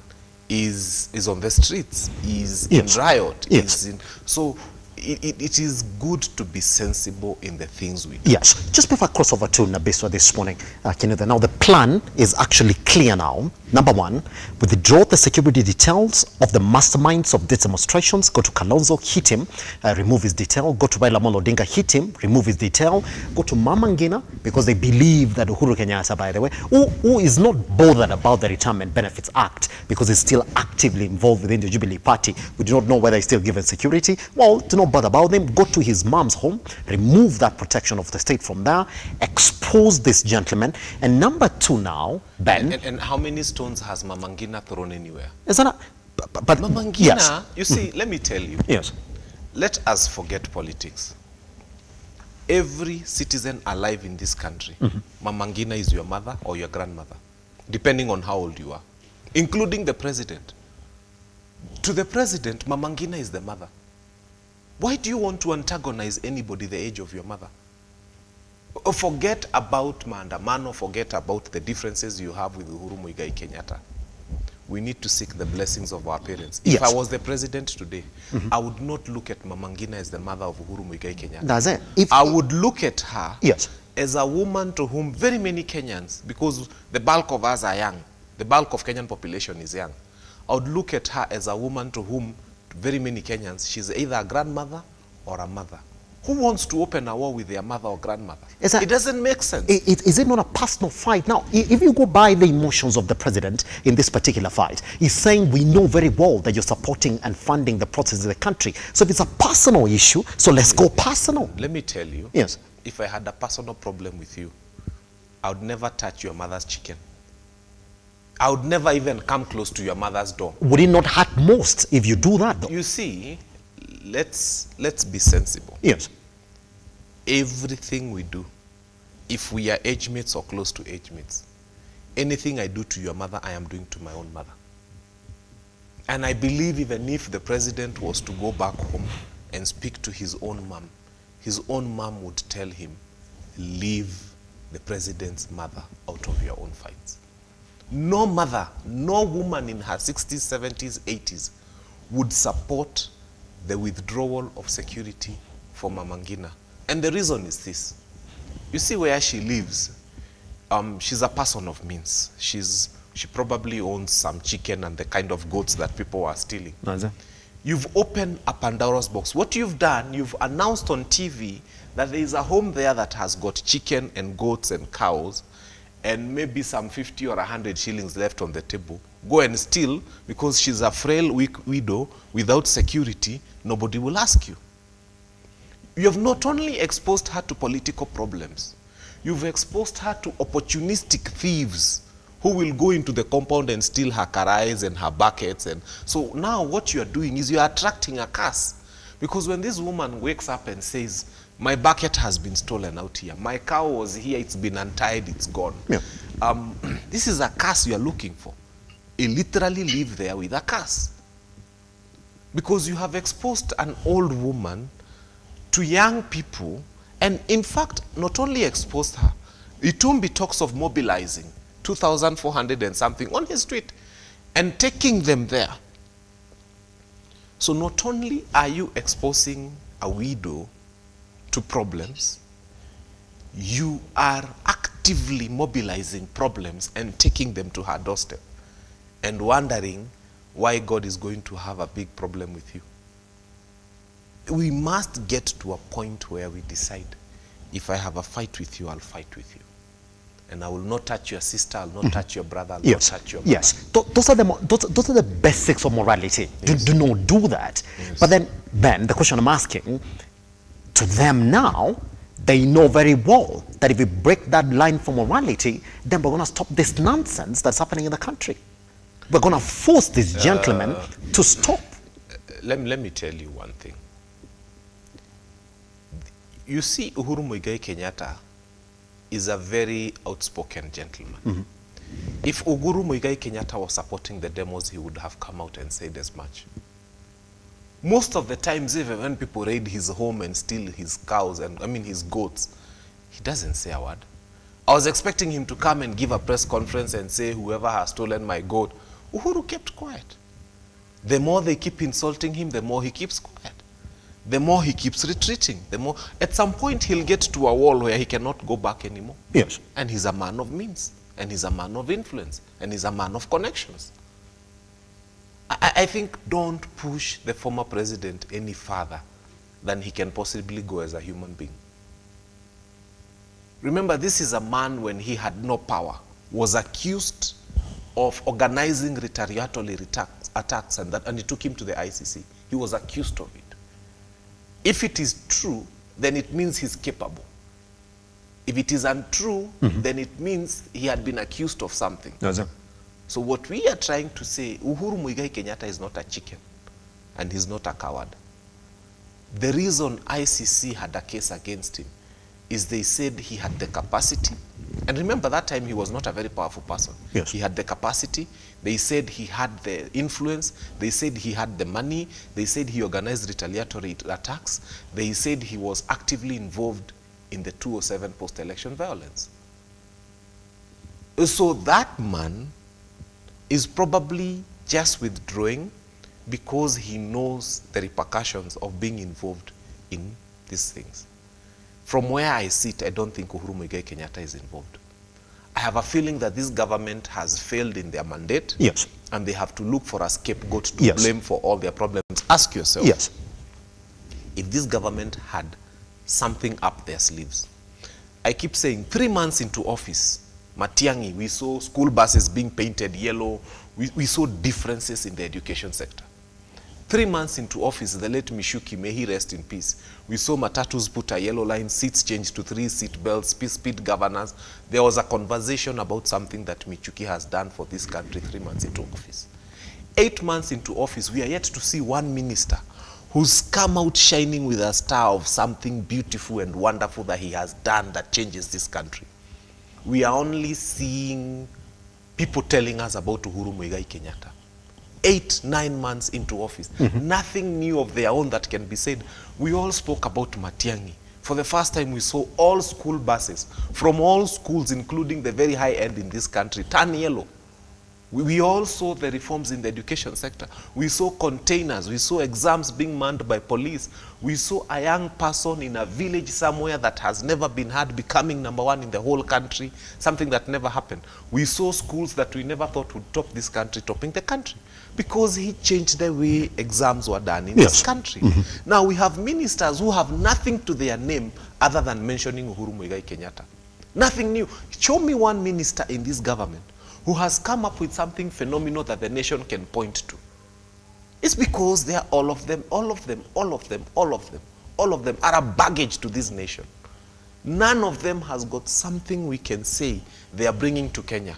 is on the streets, is in riot. Yes. So it is good to be sensible in the things we do. Yes. Just before I cross over to Nabiswa this morning, now the plan is actually clear now. Number one, withdraw the security details of the masterminds of these demonstrations. Go to Kalonzo, hit him, remove his detail. Go to Raila Amolo Odinga, hit him, remove his detail. Go to Mama Ngina, because they believe that Uhuru Kenyatta, by the way, who is not bothered about the Retirement Benefits Act, because he's still actively involved within the Jubilee Party. We do not know whether he's still given security. Well, do not bother about them. Go to his mom's home, remove that protection of the state from there, expose this gentleman. And number two now, Ben. And how many stones has Mama Ngina thrown anywhere? Is that but Mama Ngina, yes. You see, let me tell you. Yes. Let us forget politics. Every citizen alive in this country, Mama Ngina is your mother or your grandmother, depending on how old you are, including the president. To the president, Mama Ngina is the mother. Why do you want to antagonize anybody the age of your mother? Forget about maandamano, forget about the differences you have with Uhuru Muigai Kenyatta. We need to seek the blessings of our parents. If I was the president today, I would not look at Mama Ngina as the mother of Uhuru Muigai Kenyatta. That's it. I would look at her as a woman to whom very many Kenyans, because the bulk of us are young, the bulk of Kenyan population is young, I would look at her as a woman to whom very many Kenyans, she's either a grandmother or a mother. Who wants to open a war with their mother or grandmother? It doesn't make sense. Is it not a personal fight? Now, if you go by the emotions of the president in this particular fight, he's saying we know very well that you're supporting and funding the process in the country. So if it's a personal issue, so let's go personal. Let me tell you, yes, if I had a personal problem with you, I would never touch your mother's chicken. I would never even come close to your mother's door. Would it not hurt most if you do that, though? You see, let's be sensible. Yes. Everything we do, if we are age mates or close to age mates, anything I do to your mother, I am doing to my own mother. And I believe even if the president was to go back home and speak to his own mom would tell him, leave the president's mother out of your own fights. No mother, no woman in her 60s, 70s, 80s would support the withdrawal of security for Mama Ngina. And the reason is this. You see where she lives, she's a person of means. She probably owns some chicken and the kind of goats that people are stealing. You've opened a Pandora's box. What you've done, you've announced on TV that there is a home there that has got chicken and goats and cows and maybe some 50 or 100 shillings left on the table. Go and steal because she's a frail, weak widow without security. Nobody will ask you. You have not only exposed her to political problems, you've exposed her to opportunistic thieves who will go into the compound and steal her karais and her buckets. And so now what you are doing is you are attracting a curse. Because when this woman wakes up and says, my bucket has been stolen out here, my cow was here, it's been untied, it's gone. Yeah. This is a curse you are looking for. You literally live there with a curse. Because you have exposed an old woman to young people, and in fact, not only exposed her, Itumbi talks of mobilizing 2,400 and something on the street and taking them there. So not only are you exposing a widow to problems, you are actively mobilizing problems and taking them to her doorstep and wondering why God is going to have a big problem with you. We must get to a point where we decide, if I have a fight with you, I'll fight with you. And I will not touch your sister, I'll not touch your brother, I'll not touch your brother. Yes, those are the basics of morality. Yes. Do not do that. Yes. But then, Ben, the question I'm asking, to them now, they know very well that if we break that line for morality, then we're going to stop this nonsense that's happening in the country. We're going to force these gentlemen to stop. Let me tell you one thing. You see, Uhuru Muigai Kenyatta is a very outspoken gentleman. Mm-hmm. If Uhuru Muigai Kenyatta was supporting the demos, he would have come out and said as much. Most of the times, even when people raid his home and steal his cows and his goats, he doesn't say a word. I was expecting him to come and give a press conference and say, whoever has stolen my goat. Uhuru kept quiet. The more they keep insulting him, the more he keeps quiet. The more he keeps retreating, the more, at some point he'll get to a wall where he cannot go back anymore. Yes. And he's a man of means, and he's a man of influence, and he's a man of connections. I think don't push the former president any further than he can possibly go as a human being. Remember, this is a man, when he had no power, was accused of organizing retaliatory attacks and he took him to the ICC. He was accused of it. If it is true, then it means he's capable. If it is untrue, then it means he had been accused of something. Yes, so what we are trying to say, Uhuru Muigai Kenyatta is not a chicken, and he's not a coward. The reason ICC had a case against him is they said he had the capacity. And remember, that time he was not a very powerful person. Yes. He had the capacity. They said he had the influence. They said he had the money. They said he organized retaliatory attacks. They said he was actively involved in the 2007 post-election violence. So that man is probably just withdrawing because he knows the repercussions of being involved in these things. From where I sit, I don't think Uhuru Muigai Kenyatta is involved. I have a feeling that this government has failed in their mandate. Yes. And they have to look for a scapegoat to blame for all their problems. Ask yourself, yes, if this government had something up their sleeves. I keep saying 3 months into office, Matiang'i, we saw school buses being painted yellow. We saw differences in the education sector. 3 months into office, the late Mishuki, may he rest in peace, we saw matatus put a yellow line, seats changed to 3 seat belts, speed governors. There was a conversation about something that Michuki has done for this country 3 months into office. 8 months into office, we are yet to see one minister who's come out shining with a star of something beautiful and wonderful that he has done that changes this country. We are only seeing people telling us about Uhuru Muigai Kenyatta. 8-9 months into office. Nothing new of their own that can be said. We all spoke about Matiang'i. For the first time, we saw all school buses from all schools, including the very high end in this country, turn yellow. We all saw the reforms in the education sector. We saw containers. We saw exams being manned by police. We saw a young person in a village somewhere that has never been had becoming #1 in the whole country, something that never happened. We saw schools that we never thought would top this country, topping the country, because he changed the way exams were done in this country. Now we have ministers who have nothing to their name other than mentioning Uhuru Muigai Kenyatta. Nothing new. Show me one minister in this government who has come up with something phenomenal that the nation can point to. It's because they are all of them are a baggage to this nation. None of them has got something we can say they are bringing to Kenya.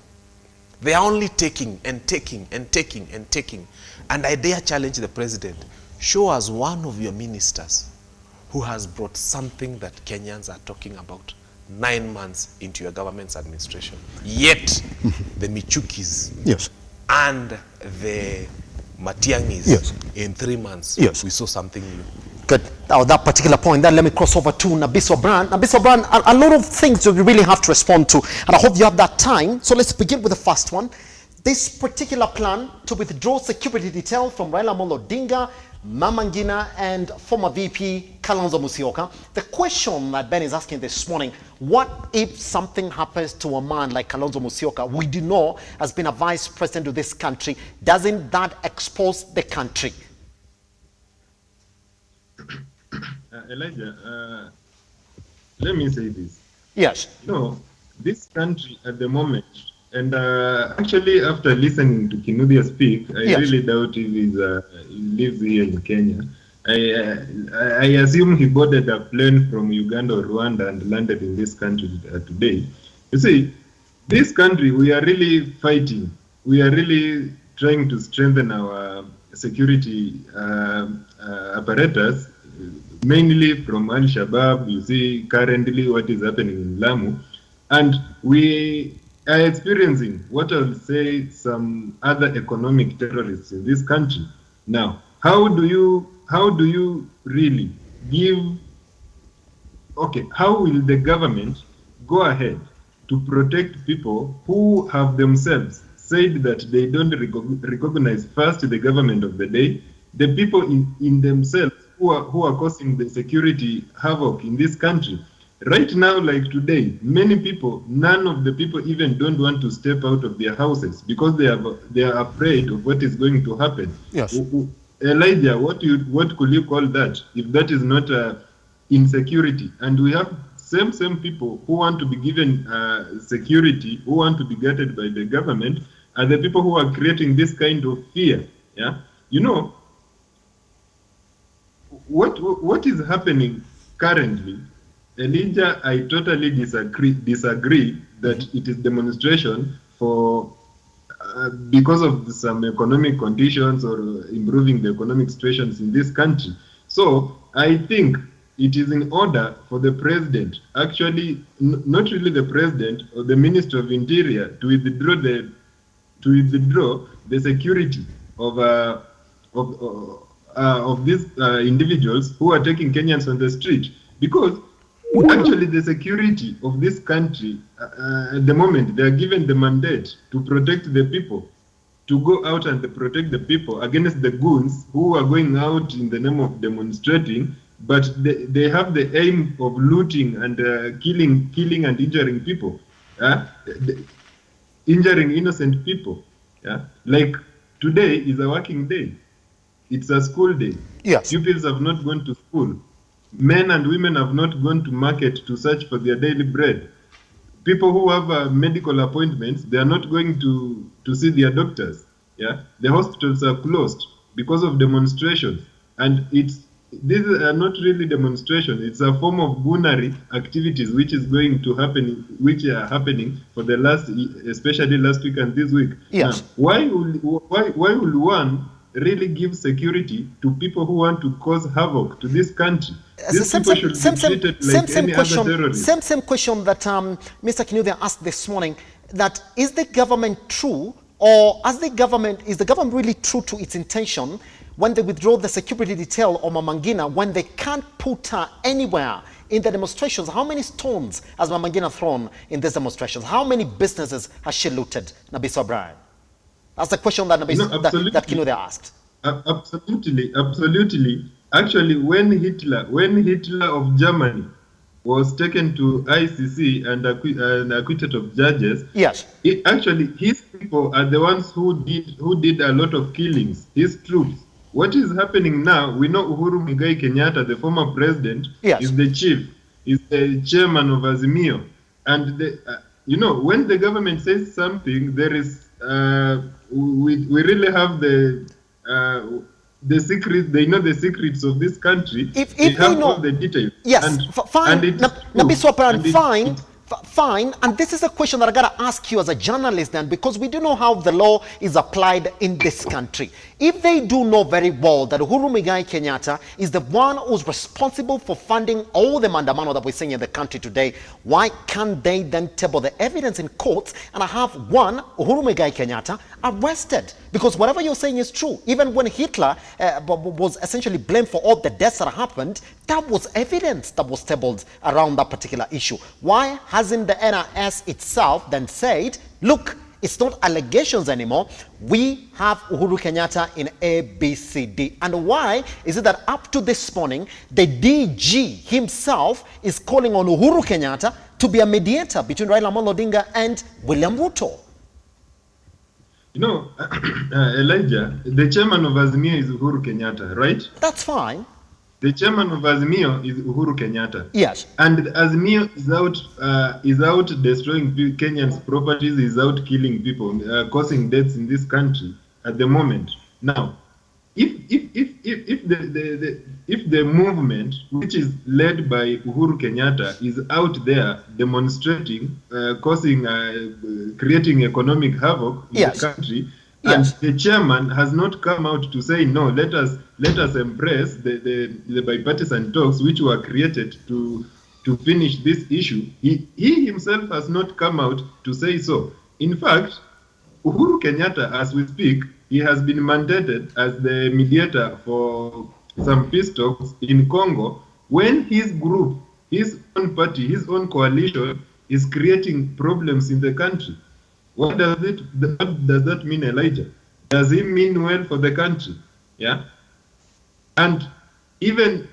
They are only taking and taking and taking and taking. And I dare challenge the president, show us one of your ministers who has brought something that Kenyans are talking about 9 months into your government's administration. Yet, the Michukis and the Matiangis in 3 months, we saw something new. Good. Now, that particular point, then let me cross over to Nabiso Brand. Nabiso Brand, a lot of things you really have to respond to, and I hope you have that time. So let's begin with the first one. This particular plan to withdraw security detail from Raila Amolo Odinga, Mama Ngina, and former VP Kalonzo Musyoka. The question that Ben is asking this morning, what if something happens to a man like Kalonzo Musyoka, we do know has been a vice president of this country? Doesn't that expose the country? Elijah, let me say this. Yes. No, this country at the moment, and actually after listening to Kinuthia speak, I really doubt if he lives here in Kenya. I assume he boarded a plane from Uganda or Rwanda and landed in this country today. You see, this country, we are really fighting. We are really trying to strengthen our security apparatus, mainly from Al-Shabaab. You see currently what is happening in Lamu. And we are experiencing what I would say some other economic terrorists in this country. Now, how do you really give, how will the government go ahead to protect people who have themselves said that they don't recognize first the government of the day, the people in themselves who are causing the security havoc in this country? Right now, like today, many people, none of the people even don't want to step out of their houses because they are afraid of what is going to happen. Yes. Elijah, what could you call that if that is not insecurity? And we have same people who want to be given security, who want to be guarded by the government, are the people who are creating this kind of fear. Yeah, you know what is happening currently. Elijah, I totally disagree that it is demonstration for because of some economic conditions or improving the economic situations in this country. So I think it is in order for the president, actually not really the president or the Minister of Interior, to withdraw the security of these individuals who are taking Kenyans on the street, because actually the security of this country at the moment, they are given the mandate to protect the people, to go out and protect the people against the goons who are going out in the name of demonstrating, but they have the aim of looting and killing and injuring people, injuring innocent people. Like today is a working day. It's a school day. Yes. Pupils have not gone to school. Men and women have not gone to market to search for their daily bread. People who have medical appointments, they are not going to see their doctors. Yeah, the hospitals are closed because of demonstrations, and these are not really demonstrations. It's a form of gunnery activities which are happening for the especially last week and this week. Yes. Now, why will one really give security to people who want to cause havoc to this country? These people should be treated like any other terrorist. Same question that Mr. Kinuthia asked this morning, that is the government true, or is the government really true to its intention when they withdraw the security detail on Mama Ngina, when they can't put her anywhere in the demonstrations? How many stones has Mama Ngina thrown in these demonstrations? How many businesses has she looted, Nabiso Brian? That's the question that Kinude asked. Absolutely. Actually, when Hitler of Germany was taken to ICC and acquitted of judges, yes, actually his people are the ones who did a lot of killings. His troops. What is happening now? We know Uhuru Muigai Kenyatta, the former president, yes, is the chief, is the chairman of Azimio, and when the government says something, there is we really have the secret. They know the secrets of this country. If they they know all the details. Yes, fine. Fine. And this is a question that I gotta ask you as a journalist then, because we do know how the law is applied in this country. If they do know very well that Uhuru Muigai Kenyatta is the one who's responsible for funding all the mandamano that we're seeing in the country today, why can't they then table the evidence in court and have Uhuru Muigai Kenyatta arrested? Because whatever you're saying is true. Even when Hitler was essentially blamed for all the deaths that happened, that was evidence that was tabled around that particular issue. Why hasn't the NRS itself then said, look, it's not allegations anymore, we have Uhuru Kenyatta in ABCD? And why is it that up to this morning, the DG himself is calling on Uhuru Kenyatta to be a mediator between Raila Amolo Odinga and William Ruto? Elijah, the chairman of Azimio is Uhuru Kenyatta, right? That's fine. The chairman of Azimio is Uhuru Kenyatta. Yes. And Azimio is out destroying Kenyans' properties, is out killing people, causing deaths in this country at the moment. Now, if the movement, which is led by Uhuru Kenyatta, is out there demonstrating, creating economic havoc in the country, and the chairman has not come out to say no, let us embrace the bipartisan talks which were created to finish this issue. He himself has not come out to say so. In fact, Uhuru Kenyatta, as we speak, he has been mandated as the mediator for some peace talks in Congo, when his group, his own party, his own coalition is creating problems in the country. What does that mean, Elijah? Does it mean well for the country? Yeah. And even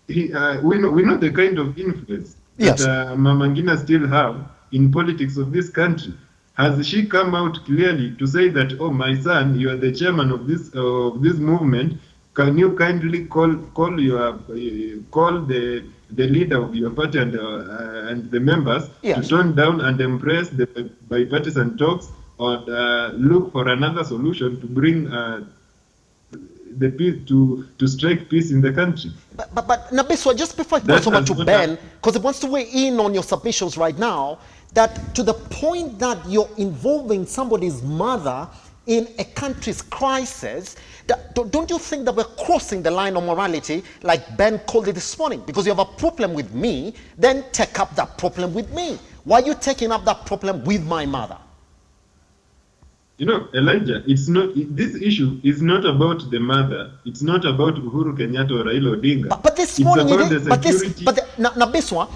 we know the kind of influence that Mama Ngina still have in politics of this country. Has she come out clearly to say that, oh, my son, you are the chairman of this movement? Can you kindly call the leader of your party and the members to turn down and embrace the bipartisan talks, or look for another solution to bring the peace to strike peace in the country? But Nabiswa, just before I pass over to Ben, because he wants to weigh in on your submissions right now, that to the point that you're involving somebody's mother in a country's crisis, don't you think that we're crossing the line of morality, like Ben called it this morning? Because you have a problem with me, then take up that problem with me. Why are you taking up that problem with my mother? Elijah, it's not. This issue is not about the mother. It's not about Uhuru Kenyatta or Raila Odinga. But this morning, Nabiswa,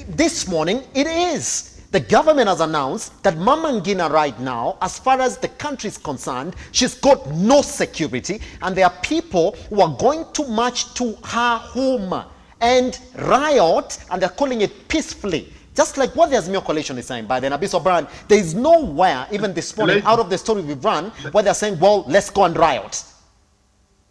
this morning it is. The government has announced that Mama Ngina right now, as far as the country is concerned, she's got no security, and there are people who are going to march to her home and riot, and they're calling it peacefully. Just like what the Azimio coalition is saying by the Nabiso Brand. There is nowhere, even this morning, out of the story we've run, where they're saying, well, let's go and riot.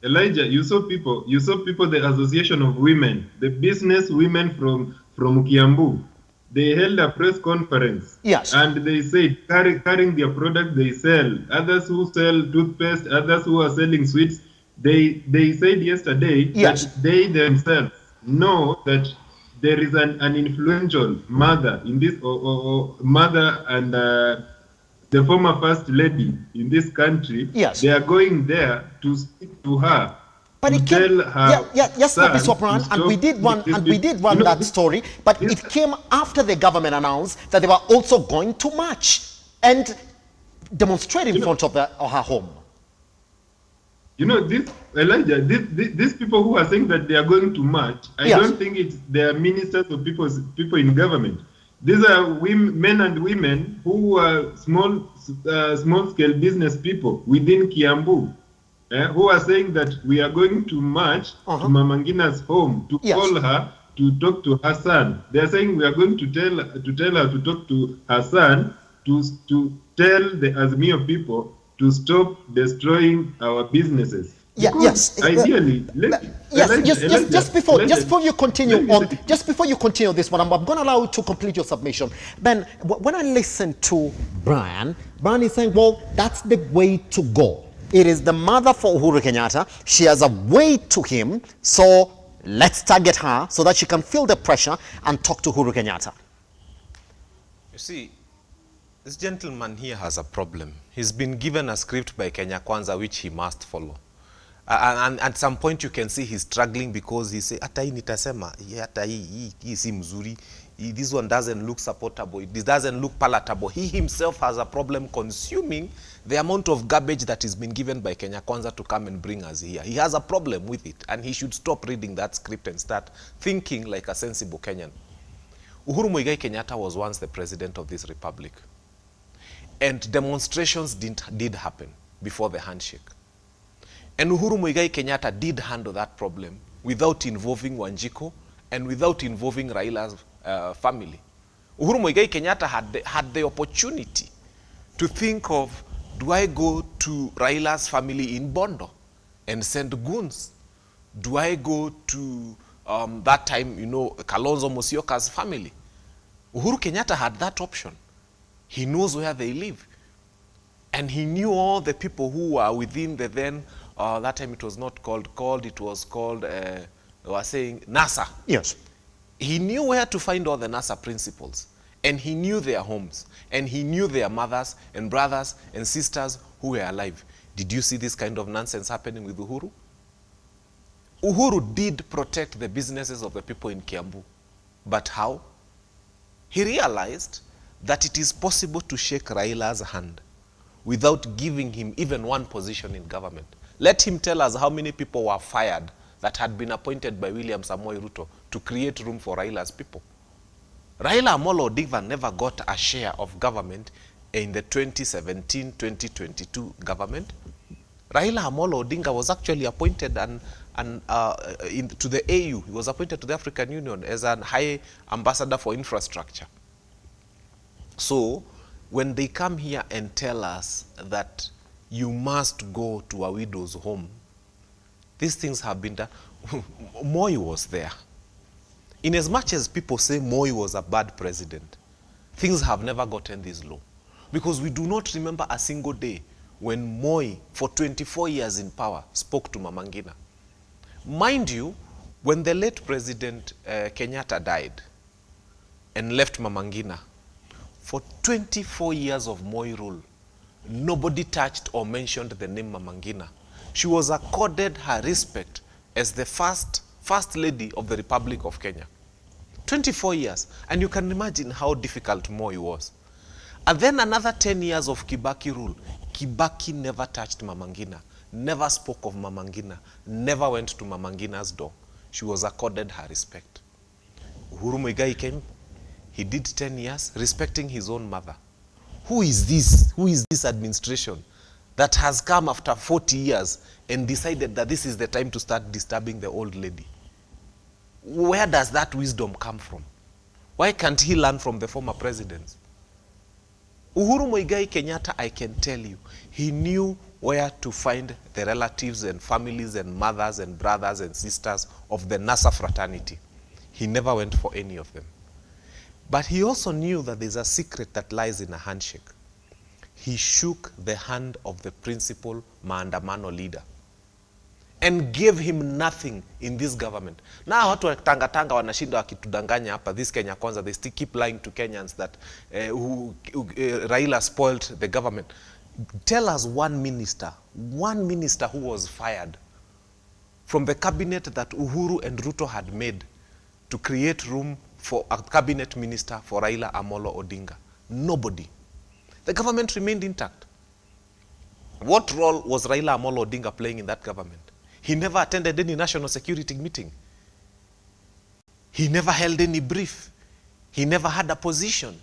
Elijah, you saw people, the Association of Women, the business women from Kiambu. They held a press conference, and they said, carrying their product they sell. Others who sell toothpaste, others who are selling sweets, they said yesterday that they themselves know that there is an influential mother in this, or mother and the former first lady in this country. They are going there to speak to her. But it came, and we did run that story, but it came after the government announced that they were also going to march and demonstrate in front of her home. Elijah, these people who are saying that they are going to march, I don't think they are ministers or people in government. These are men and women who are small-scale business people within Kiambu, who are saying that we are going to march to Mama Ngina's home to call her to talk to her son. They are saying we are going to tell her to talk to her son to tell the Azimio people to stop destroying our businesses. Ideally, just before you continue this one, I'm going to allow you to complete your submission. Ben, when I listen to Brian is saying, well, that's the way to go. It is the mother for Uhuru Kenyatta. She has a way to him, so let's target her so that she can feel the pressure and talk to Uhuru Kenyatta. You see, this gentleman here has a problem. He's been given a script by Kenya Kwanza which he must follow. And at some point you can see he's struggling because he say, hata hii nitasema, hata hii si mzuri, this one doesn't look supportable, this doesn't look palatable. He himself has a problem consuming the amount of garbage that has been given by Kenya Kwanza to come and bring us here. He has a problem with it, and he should stop reading that script and start thinking like a sensible Kenyan. Uhuru Muigai Kenyatta was once the president of this republic, and demonstrations did happen before the handshake. And Uhuru Muigai Kenyatta did handle that problem without involving Wanjiko and without involving Raila's family. Uhuru Muigai Kenyatta had the opportunity to think of, do I go to Raila's family in Bondo and send goons? Do I go to, that time, you know, Kalonzo Musyoka's family? Uhuru Kenyatta had that option. He knows where they live. And he knew all the people who were within the then, that time it was not it was called, they were saying NASA. Yes. He knew where to find all the NASA principals. And he knew their homes. And he knew their mothers and brothers and sisters who were alive. Did you see this kind of nonsense happening with Uhuru? Uhuru did protect the businesses of the people in Kiambu. But how? He realized that it is possible to shake Raila's hand without giving him even one position in government. Let him tell us how many people were fired that had been appointed by William Samoei Ruto to create room for Raila's people. Raila Amolo Odinga never got a share of government in the 2017-2022 government. Raila Amolo Odinga was actually appointed to the AU. He was appointed to the African Union as a high ambassador for infrastructure. So, when they come here and tell us that you must go to a widow's home, these things have been done. Moi was there. In as much as people say Moi was a bad president, things have never gotten this low. Because we do not remember a single day when Moi, for 24 years in power, spoke to Mama Ngina. Mind you, when the late President Kenyatta died and left Mama Ngina, for 24 years of Moi rule, nobody touched or mentioned the name Mama Ngina. She was accorded her respect as the first lady of the Republic of Kenya. 24 years. And you can imagine how difficult Moi was. And then another 10 years of Kibaki rule. Kibaki never touched Mama Ngina, never spoke of Mama Ngina, never went to Mama Ngina's door. She was accorded her respect. Uhuru Muigai came. He did 10 years respecting his own mother. Who is this? Who is this administration that has come after 40 years and decided that this is the time to start disturbing the old lady? Where does that wisdom come from? Why can't he learn from the former presidents? Uhuru Muigai Kenyatta, I can tell you, he knew where to find the relatives and families and mothers and brothers and sisters of the NASA fraternity. He never went for any of them. But he also knew that there's a secret that lies in a handshake. He shook the hand of the principal maandamano leader and gave him nothing in this government. Now watu wa tanga wanashinda wakitudanganya hapa, this Kenya Kwanza, they still keep lying to Kenyans that Raila spoiled the government. Tell us one minister who was fired from the cabinet that Uhuru and Ruto had made to create room for a cabinet minister for Raila Amolo Odinga. Nobody. The government remained intact. What role was Raila Amolo Odinga playing in that government? He never attended any national security meeting. He never held any brief. He never had a position.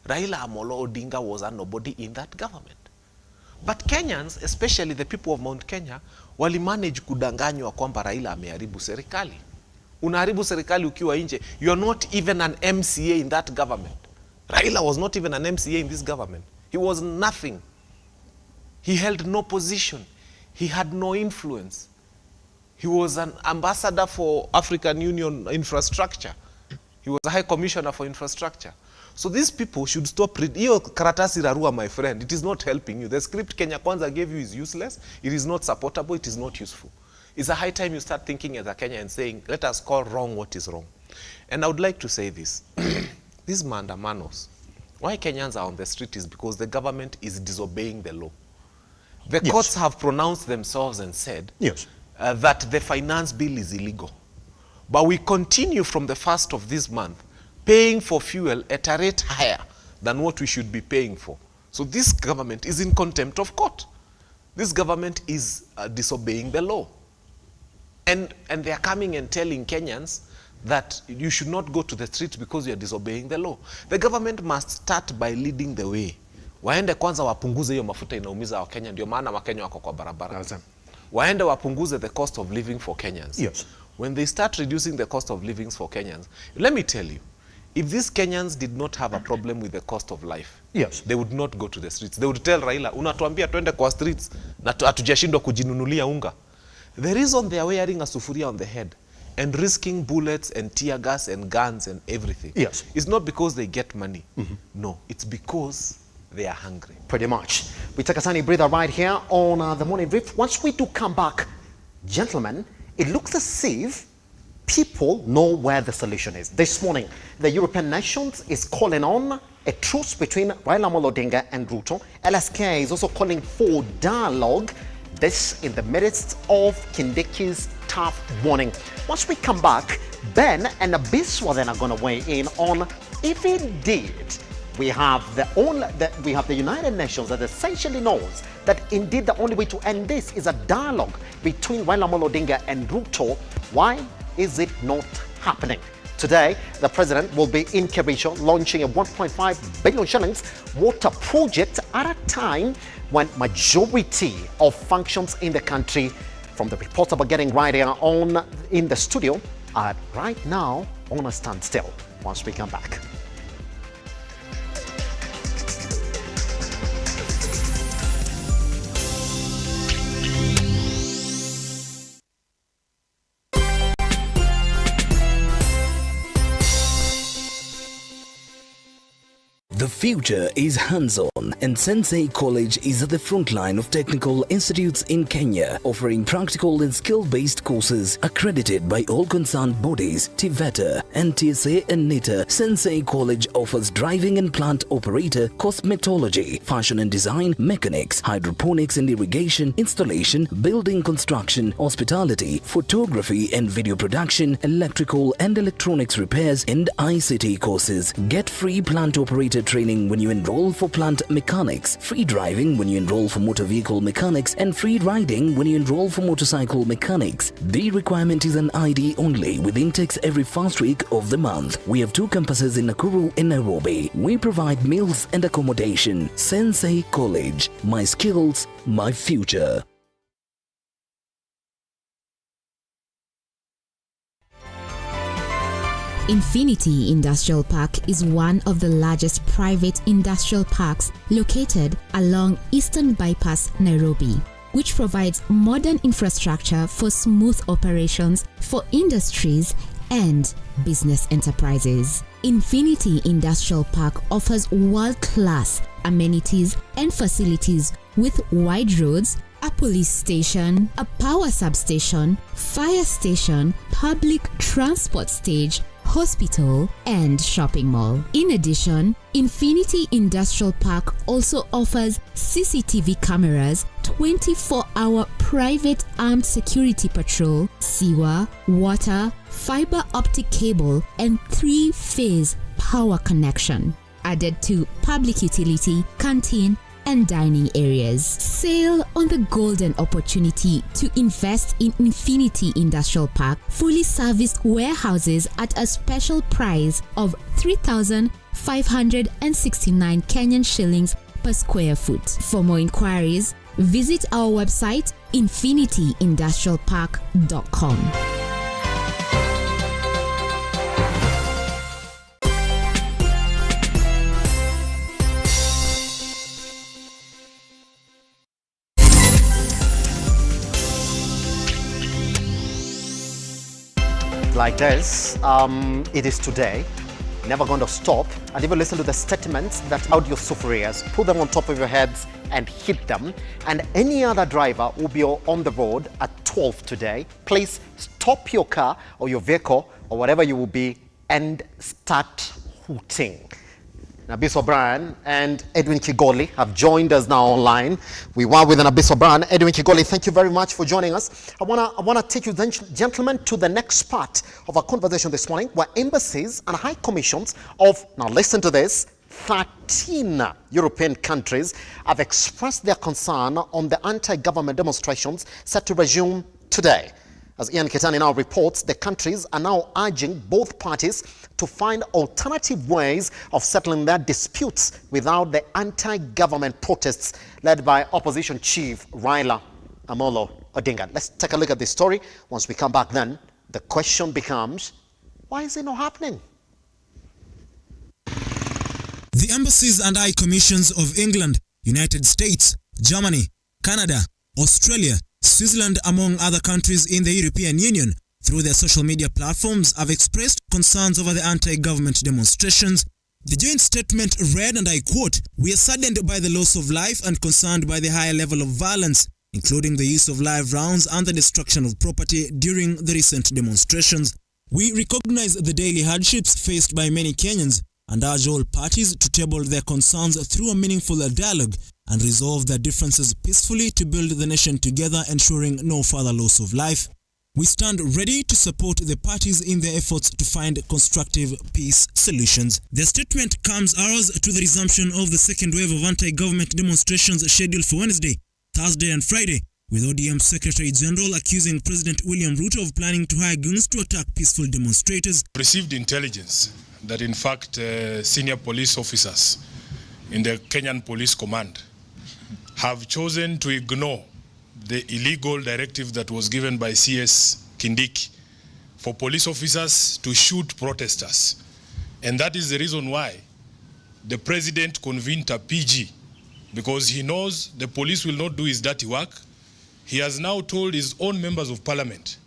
Raila Amolo Odinga was a nobody in that government. But Kenyans, especially the people of Mount Kenya, wali manage kudanganywa kwamba Raila ameharibu serikali. Unaharibu serikali ukiwa nje. You are not even an MCA in that government. Raila was not even an MCA in this government. He was nothing. He held no position. He had no influence. He was an ambassador for African Union infrastructure. He was a high commissioner for infrastructure. So these people should stop reading. Iyo karatasi rarua, my friend, it is not helping you. The script Kenya Kwanza gave you is useless. It is not supportable. It is not useful. It's a high time you start thinking as a Kenyan and saying, let us call wrong what is wrong. And I would like to say this. These mandamanos, why Kenyans are on the street is because the government is disobeying the law. The courts have pronounced themselves and said that the finance bill is illegal. But we continue from the 1st of this month paying for fuel at a rate higher than what we should be paying for. So this government is in contempt of court. This government is disobeying the law. And they are coming and telling Kenyans that you should not go to the street because you are disobeying the law. The government must start by leading the way. Waende kwanza wapunguze hiyo mafuta inaumiza wa Kenya, ndio maana Wakenya wako kwa barabara. Waende wapunguze the cost of living for Kenyans. When they start reducing the cost of living for Kenyans, let me tell you, if these Kenyans did not have a problem with the cost of life, they would not go to the streets. They would tell Raila, unatuambia twende kwa streets na hatujashindwa kujinunulia unga. The reason they are wearing a sufuria on the head and risking bullets and tear gas and guns and everything is not because they get money. No, it's because they are hungry. Pretty much. We take a tiny breather right here on the morning brief. Once we do come back, gentlemen, it looks as if people know where the solution is. This morning, the European nations is calling on a truce between Raila Amolo Odinga and RUTO. LSK is also calling for dialogue. This in the midst of Kindeki's tough warning. Once we come back, Ben and Abiswa then are going to weigh in on if indeed we have the United Nations that essentially knows that indeed the only way to end this is a dialogue between Raila Amolo Odinga and RUTO. Why is it not happening? Today, the president will be in Kericho launching a 1.5 billion shillings water project at a time when majority of functions in the country, from the reports about getting right here on in the studio, are right now on a standstill. Once we come back. The future is hands-on, and Sensei College is at the front line of technical institutes in Kenya, offering practical and skill-based courses accredited by all concerned bodies, TVETA, NTSA and NITA. Sensei College offers driving and plant operator, cosmetology, fashion and design, mechanics, hydroponics and irrigation, installation, building construction, hospitality, photography and video production, electrical and electronics repairs, and ICT courses. Get free plant operator training when you enroll for plant mechanics, free driving when you enroll for motor vehicle mechanics, and free riding when you enroll for motorcycle mechanics. The requirement is an ID only, with intakes every first week of the month. We have 2 campuses in Nakuru and Nairobi. We provide meals and accommodation. Sensei College. My skills, my future. Infinity Industrial Park is one of the largest private industrial parks located along Eastern Bypass, Nairobi, which provides modern infrastructure for smooth operations for industries and business enterprises. Infinity Industrial Park offers world-class amenities and facilities with wide roads, a police station, a power substation, fire station, public transport stage, hospital, and shopping mall. In addition, Infinity Industrial Park also offers CCTV cameras, 24-hour private armed security patrol, sewer, water, fiber optic cable, and 3-phase power connection. Added to public utility, canteen, and dining areas. Sail on the golden opportunity to invest in Infinity Industrial Park, fully serviced warehouses at a special price of 3,569 Kenyan shillings per square foot. For more inquiries, visit our website infinityindustrialpark.com. Like this, it is today, never going to stop. And even listen to the statements that audio sufferers, put them on top of your heads and hit them. And any other driver will be on the road at 12 today. Please stop your car or your vehicle or whatever you will be and start hooting. Nabis O'Brien and Edwin Kigoli have joined us now online. We were with Nabis O'Brien. Edwin Kigoli, thank you very much for joining us. I wanna take you, gentlemen, to the next part of our conversation this morning, where embassies and high commissions of, now listen to this, 13 European countries have expressed their concern on the anti-government demonstrations set to resume today. As Ian Ketani now reports, the countries are now urging both parties to find alternative ways of settling their disputes without the anti-government protests led by opposition chief Raila Amolo Odinga. Let's take a look at this story. Once we come back, then the question becomes, why is it not happening? The embassies and high commissions of England, United States, Germany, Canada, Australia, Switzerland, among other countries in the European Union, through their social media platforms, have expressed concerns over the anti-government demonstrations. The joint statement read, and I quote, "We are saddened by the loss of life and concerned by the higher level of violence, including the use of live rounds and the destruction of property during the recent demonstrations. We recognize the daily hardships faced by many Kenyans and urge all parties to table their concerns through a meaningful dialogue and resolve their differences peacefully to build the nation together, ensuring no further loss of life. We stand ready to support the parties in their efforts to find constructive peace solutions." The statement comes hours to the resumption of the second wave of anti-government demonstrations scheduled for Wednesday, Thursday and Friday, with ODM Secretary General accusing President William Ruto of planning to hire goons to attack peaceful demonstrators. Received intelligence that in fact senior police officers in the Kenyan Police Command have chosen to ignore the illegal directive that was given by CS Kindiki for police officers to shoot protesters. And that is the reason why the president convened a PG, because he knows the police will not do his dirty work. He has now told his own members of parliament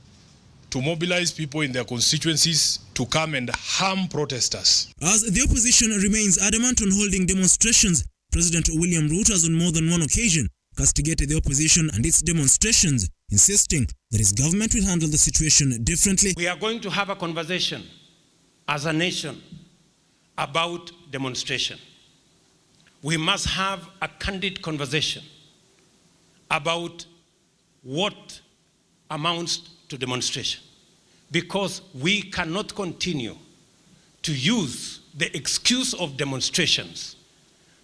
to mobilize people in their constituencies to come and harm protesters. As the opposition remains adamant on holding demonstrations, President William Ruto has on more than one occasion castigated the opposition and its demonstrations, insisting that his government will handle the situation differently. We are going to have a conversation as a nation about demonstration. We must have a candid conversation about what amounts to demonstration, because we cannot continue to use the excuse of demonstrations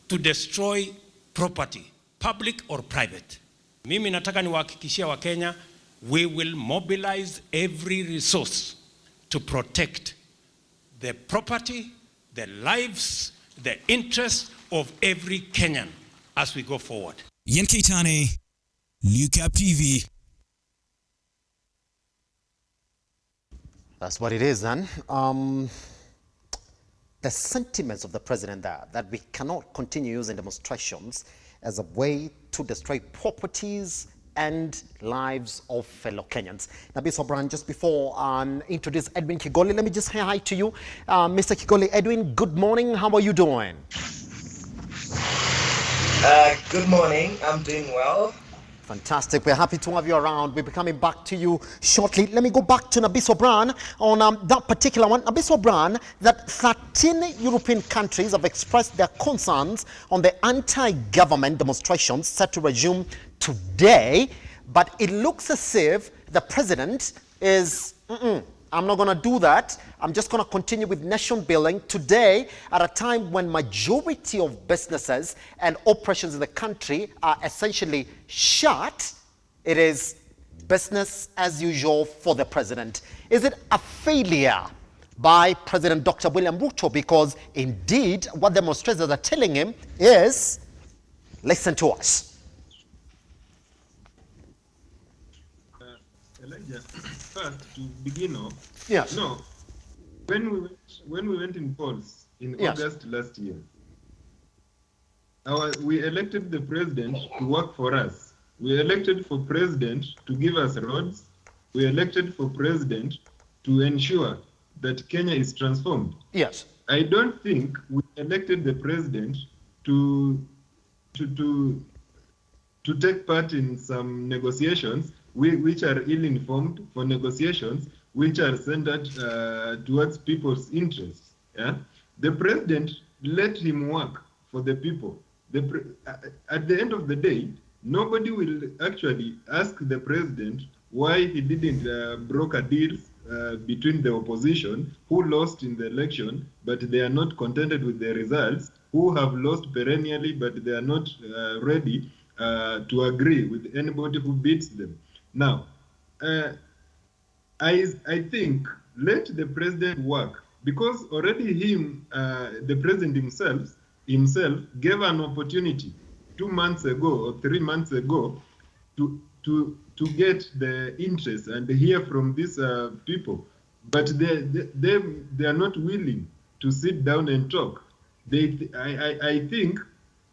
to destroy property, public or private. Mimi nataka niwahakikishia Wakenya, we will mobilize every resource to protect the property, the lives, the interests of every Kenyan as we go forward. Ian Keitane, Lookuptv. That's what it is, then. The sentiments of the president there, that we cannot continue using demonstrations as a way to destroy properties and lives of fellow Kenyans. Nabis O'Brien, just before introduce Edwin Kigoli, let me just say hi to you. Mr. Kigoli, Edwin, good morning. How are you doing? Good morning. I'm doing well. Fantastic. We're happy to have you around. We'll be coming back to you shortly. Let me go back to Nabis O'Brien on that particular one. Nabis O'Brien, that 13 European countries have expressed their concerns on the anti-government demonstrations set to resume today, but it looks as if the president is I'm not going to do that. I'm just going to continue with nation building. Today, at a time when majority of businesses and operations in the country are essentially shut, it is business as usual for the president. Is it a failure by President Dr. William Ruto? Because indeed, what demonstrators are telling him is, listen to us. Elijah, first, to begin off, yes. No, when we went in polls in August last year, we elected the president to work for us. We elected for president to give us roads. We elected for president to ensure that Kenya is transformed. Yes. I don't think we elected the president to take part in some negotiations which are ill-informed, for negotiations which are centered towards people's interests. Yeah? The president let him work for the people. At the end of the day, nobody will actually ask the president why he didn't broker deals between the opposition who lost in the election, but they are not contented with the results, who have lost perennially, but they are not ready to agree with anybody who beats them. Now, I think let the president work, because already the president himself gave an opportunity 2 months ago or 3 months ago to get the interest and hear from these people, but they are not willing to sit down and talk. I think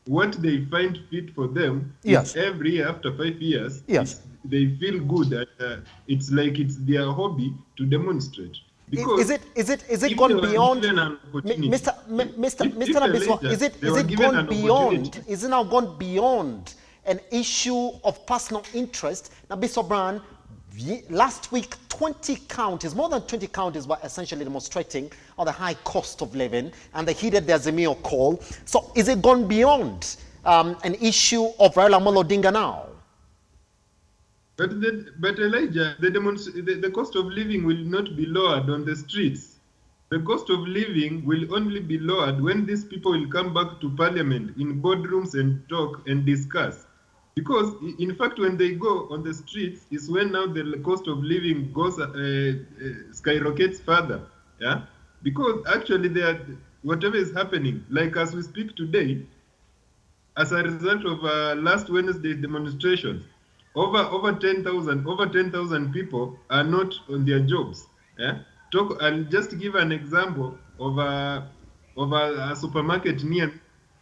what they find fit for them is every year after 5 years, they feel good, and it's like it's their hobby to demonstrate. Because is it gone beyond, Mr. Nabiswa? Is it gone beyond? Is it now gone beyond an issue of personal interest? Nabiswa Brown, last week 20 counties, more than 20 counties were essentially demonstrating on the high cost of living, and they heeded the azimio call. So is it gone beyond an issue of Raila Amolo Odinga now? But Elijah, the cost of living will not be lowered on the streets. The cost of living will only be lowered when these people will come back to parliament in boardrooms and talk and discuss. Because in fact, when they go on the streets is when now the cost of living goes skyrockets further. Yeah, because actually whatever is happening, like as we speak today, as a result of last Wednesday's demonstrations, over 10,000 people are not on their jobs. Yeah, I'll just give an example of a supermarket near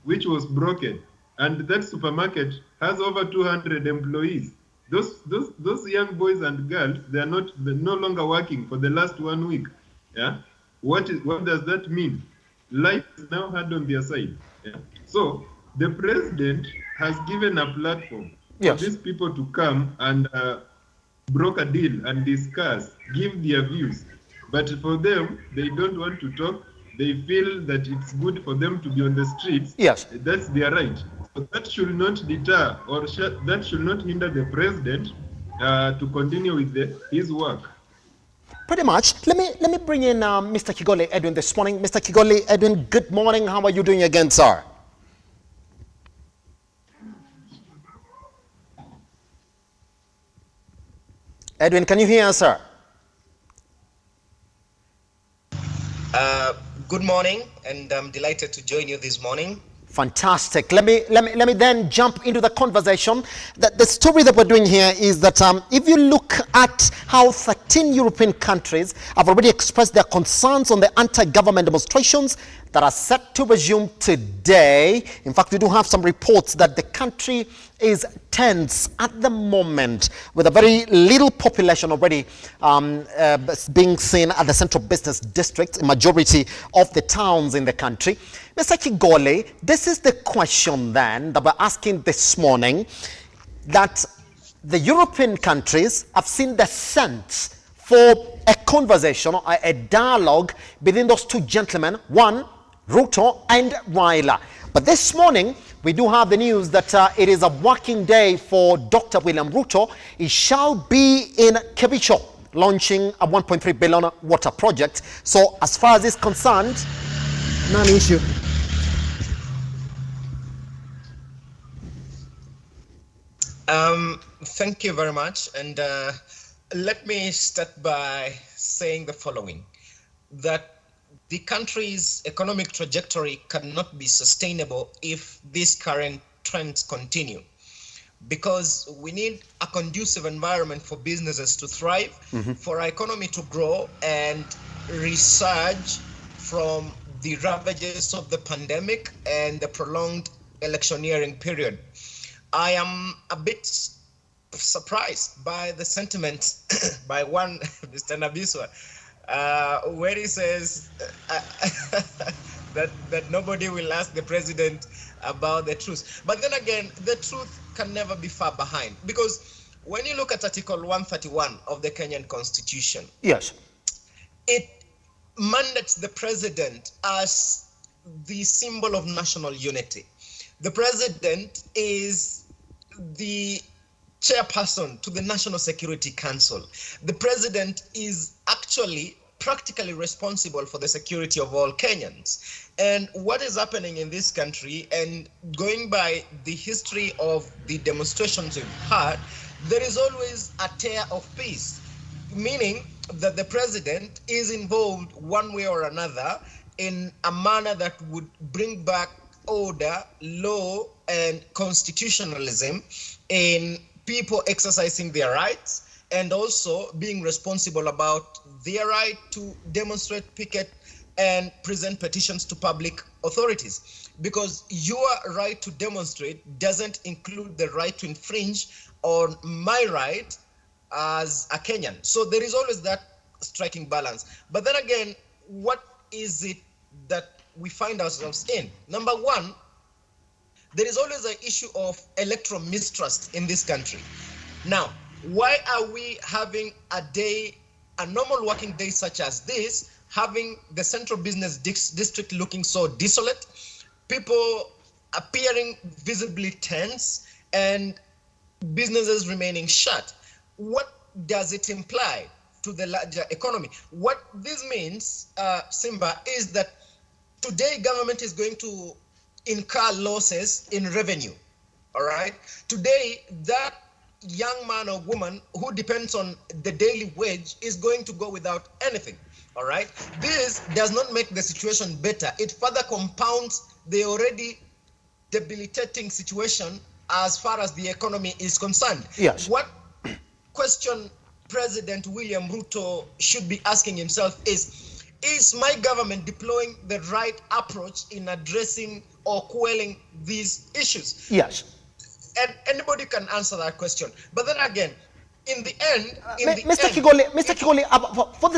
which was broken, and that supermarket has over 200 employees. Those young boys and girls, they're no longer working for the last 1 week. Yeah, what does that mean? Life is now hard on their side. Yeah? So the president has given a platform for these people to come and broker a deal and discuss, give their views. But for them, they don't want to talk. They feel that it's good for them to be on the streets. Yes. That's their right. So that should not deter or that should not hinder the president to continue with his work. Pretty much. Let me bring in Mr. Kigole Edwin this morning. Mr. Kigole Edwin, good morning. How are you doing again, sir? Edwin, can you hear us, sir? Good morning, and I'm delighted to join you this morning. Fantastic. Let me then jump into the conversation. The story that we're doing here is that if you look at how 13 European countries have already expressed their concerns on the anti-government demonstrations that are set to resume today. In fact, we do have some reports that the country is tense at the moment, with a very little population already being seen at the central business district, a majority of the towns in the country. Mr. Kigole, this is the question then that we're asking this morning, that the European countries have seen the sense for a conversation, a dialogue between those two gentlemen, one, Ruto and Raila. But this morning, we do have the news that it is a working day for Dr. William Ruto. He shall be in Kabete launching a 1.3 billion water project. So as far as this is concerned, non-issue. Thank you very much. And let me start by saying the following, that the country's economic trajectory cannot be sustainable if these current trends continue, because we need a conducive environment for businesses to thrive, for our economy to grow and resurge from the ravages of the pandemic and the prolonged electioneering period. I am a bit surprised by the sentiments by one Mr. Nabiswa, where he says that nobody will ask the president about the truth. But then again, the truth can never be far behind, because when you look at Article 131 of the Kenyan Constitution, yes, it mandates the president as the symbol of national unity. The president is the chairperson to the National Security Council. The president is actually practically responsible for the security of all Kenyans. And what is happening in this country, and going by the history of the demonstrations we've had, there is always a tear of peace, meaning that the president is involved one way or another in a manner that would bring back order, law, and constitutionalism in people exercising their rights, and also being responsible about their right to demonstrate, picket, and present petitions to public authorities. Because your right to demonstrate doesn't include the right to infringe on my right as a Kenyan. So there is always that striking balance. But then again, what is it that we find ourselves in? Number one, there is always an issue of electoral mistrust in this country. Now, why are we having a normal working day such as this, having the central business district looking so desolate, people appearing visibly tense, and businesses remaining shut? What does it imply to the larger economy? What this means, Simba, is that today government is going to incur losses in revenue, all right? Today, that young man or woman who depends on the daily wage is going to go without anything, all right? This does not make the situation better. It further compounds the already debilitating situation as far as the economy is concerned. Yes. What question President William Ruto should be asking himself is my government deploying the right approach in addressing or quelling these issues? Yes. And anybody can answer that question. But then again, in the end, Mr. Kigoli, for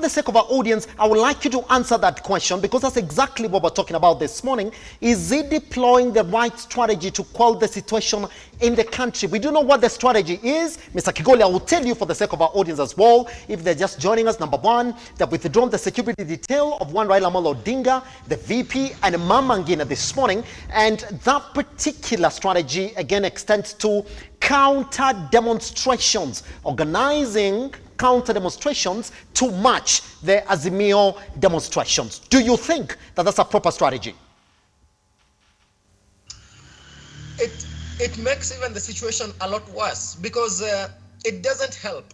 the sake of our audience, I would like you to answer that question, because that's exactly what we're talking about this morning. Is he deploying the right strategy to quell the situation in the country? We do know what the strategy is. Mr. Kigoli, I will tell you for the sake of our audience as well, if they're just joining us. Number one, they've withdrawn the security detail of one Raila Amolo Odinga, the VP, and Mama Ngina this morning. And that particular strategy, again, extends to counter demonstrations, organizing counter demonstrations to match the Azimio demonstrations. Do you think that that's a proper strategy? It makes even the situation a lot worse, because it doesn't help.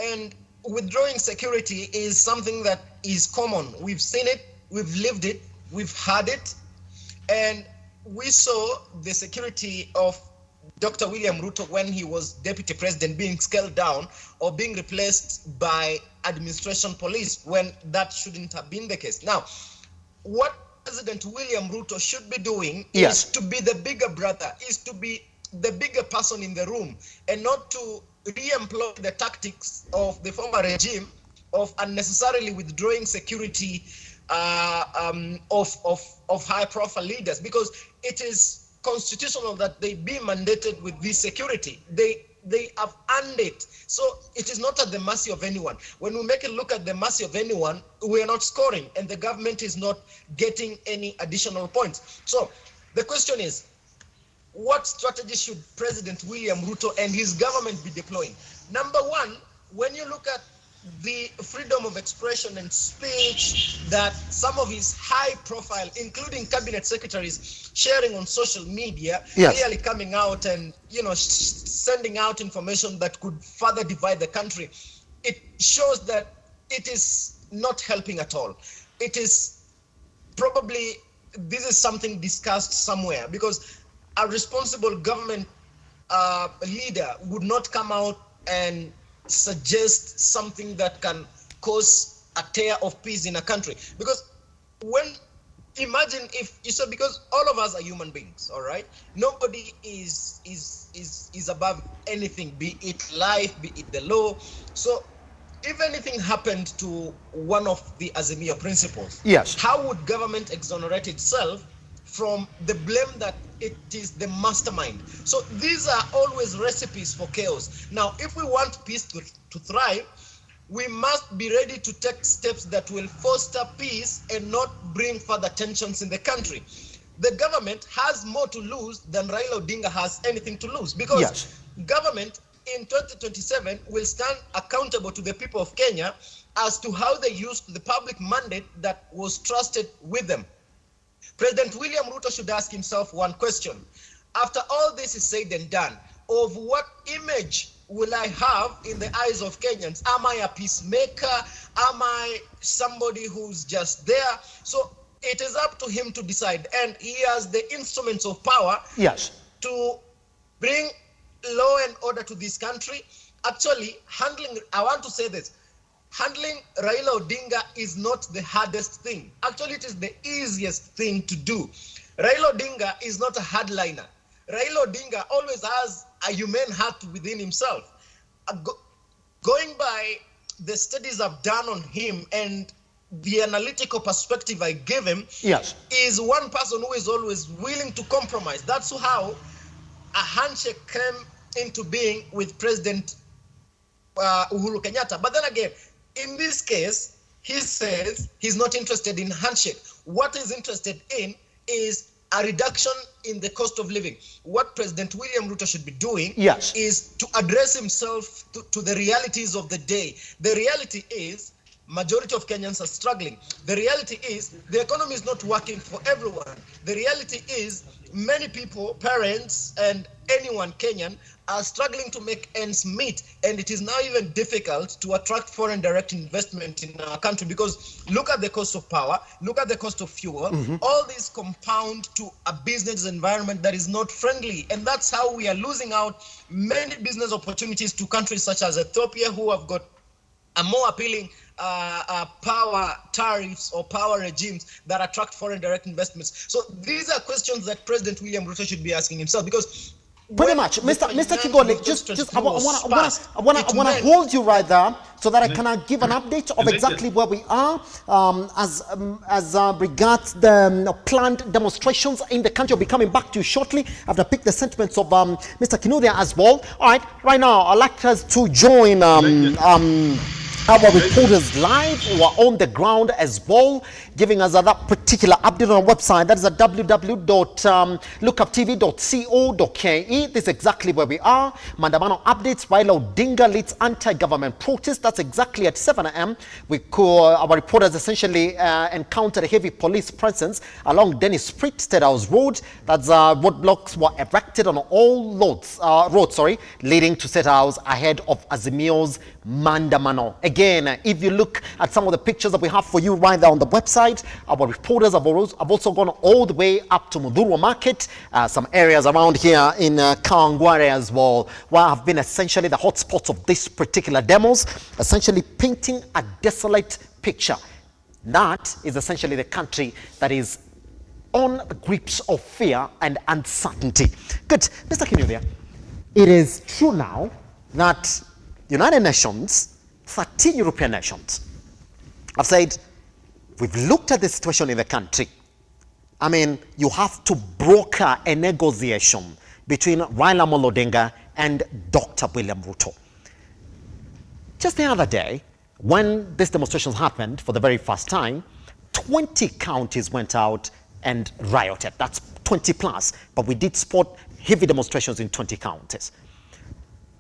And withdrawing security is something that is common. We've seen it, we've lived it, we've had it, and we saw the security of Dr. William Ruto when he was deputy president being scaled down or being replaced by administration police when that shouldn't have been the case. Now, what President William Ruto should be doing is to be the bigger brother, is to be the bigger person in the room, and not to re-employ the tactics of the former regime of unnecessarily withdrawing security of high-profile leaders, because it is constitutional that they be mandated with this security. They have earned it. So it is not at the mercy of anyone. When we make a look at the mercy of anyone, we are not scoring, and the government is not getting any additional points. So the question is, what strategy should President William Ruto and his government be deploying? Number one, when you look at the freedom of expression and speech that some of his high profile, including cabinet secretaries, sharing on social media, clearly coming out and, sending out information that could further divide the country, it shows that it is not helping at all. It is probably, this is something discussed somewhere, because a responsible government leader would not come out and suggest something that can cause a tear of peace in a country. Because imagine if you said, because all of us are human beings, all right? Nobody is above anything, be it life, be it the law. So if anything happened to one of the azimio principles, how would government exonerate itself from the blame that it is the mastermind? So these are always recipes for chaos. Now, if we want peace to thrive, we must be ready to take steps that will foster peace and not bring further tensions in the country. The government has more to lose than Raila Odinga has anything to lose, because government in 2027 will stand accountable to the people of Kenya as to how they used the public mandate that was trusted with them. President William Ruto should ask himself one question. After all this is said and done, of what image will I have in the eyes of Kenyans? Am I a peacemaker? Am I somebody who's just there? So it is up to him to decide. And he has the instruments of power to bring law and order to this country. Actually, I want to say this, handling Raila Odinga is not the hardest thing. Actually, it is the easiest thing to do. Raila Odinga is not a hardliner. Raila Odinga always has a human heart within himself. Going by the studies I've done on him and the analytical perspective I give him, is one person who is always willing to compromise. That's how a handshake came into being with President Uhuru Kenyatta. But then again, in this case, he says he's not interested in handshake. What he's interested in is a reduction in the cost of living. What President William Ruto should be doing is to address himself to the realities of the day. The reality is majority of Kenyans are struggling. The reality is the economy is not working for everyone. The reality is many people, parents and anyone Kenyan, are struggling to make ends meet, and it is now even difficult to attract foreign direct investment in our country, because look at the cost of power, look at the cost of fuel, all these compound to a business environment that is not friendly, and that's how we are losing out many business opportunities to countries such as Ethiopia, who have got a more appealing power tariffs or power regimes that attract foreign direct investments. So these are questions that President William Ruto should be asking himself, because pretty much, Mr. Kigole, just I want to hold you right there so that I can give an update of exactly where we are as regards the planned demonstrations in the country. I'll be coming back to you shortly after I pick the sentiments of Mr. Kinuthia as well. All right, right now I'd like us to join our reporters live who are on the ground as well, giving us that particular update on our website. That is at www.lookuptv.co.ke. This is exactly where we are. Mandamano updates. Raila Odinga leads anti-government protest. That's exactly at 7 a.m. Our reporters essentially encountered a heavy police presence along Dennis Street, State House Road. That's roadblocks were erected on all roads, leading to State House ahead of Azimio's Mandamano. Again, if you look at some of the pictures that we have for you right there on the website, our reporters have also gone all the way up to Mudhurwa Market, some areas around here in Kawangware as well, where have been essentially the hotspots of this particular demos, essentially painting a desolate picture. That is essentially the country that is on the grips of fear and uncertainty. Good. Mr. Kinuthia, it is true now that United Nations, 13 European nations, have said, we've looked at the situation in the country. I mean, you have to broker a negotiation between Raila Odinga and Dr. William Ruto. Just the other day, when these demonstrations happened for the very first time, 20 counties went out and rioted. That's 20 plus, but we did spot heavy demonstrations in 20 counties.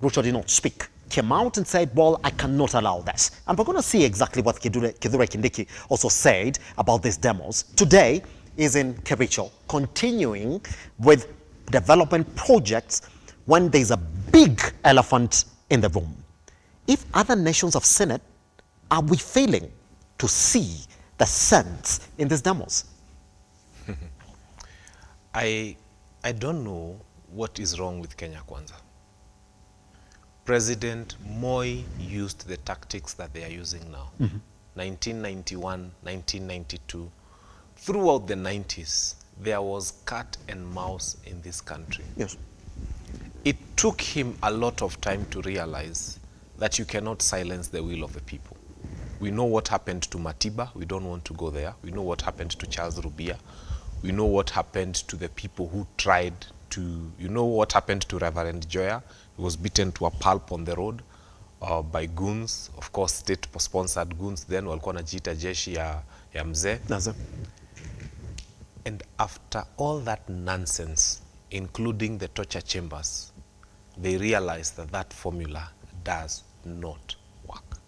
Ruto did not speak. came out and said, well, I cannot allow this. And we're going to see exactly what Kithure Kindiki also said about these demos. Today is in Kericho, continuing with development projects when there's a big elephant in the room. If other nations have seen it, are we failing to see the sense in these demos? I don't know what is wrong with Kenya Kwanza. President Moi used the tactics that they are using now. 1991, 1992, throughout the 90s, there was cat and mouse in this country. Yes. It took him a lot of time to realize that you cannot silence the will of the people. We know what happened to Matiba. We don't want to go there. We know what happened to Charles Rubia. We know what happened to the people who tried to, you know what happened to Reverend Joya. He was beaten to a pulp on the road by goons, of course state-sponsored goons then, walikuwa wanajiita jeshi ya mzee. And after all that nonsense, including the torture chambers, they realized that that formula does not work.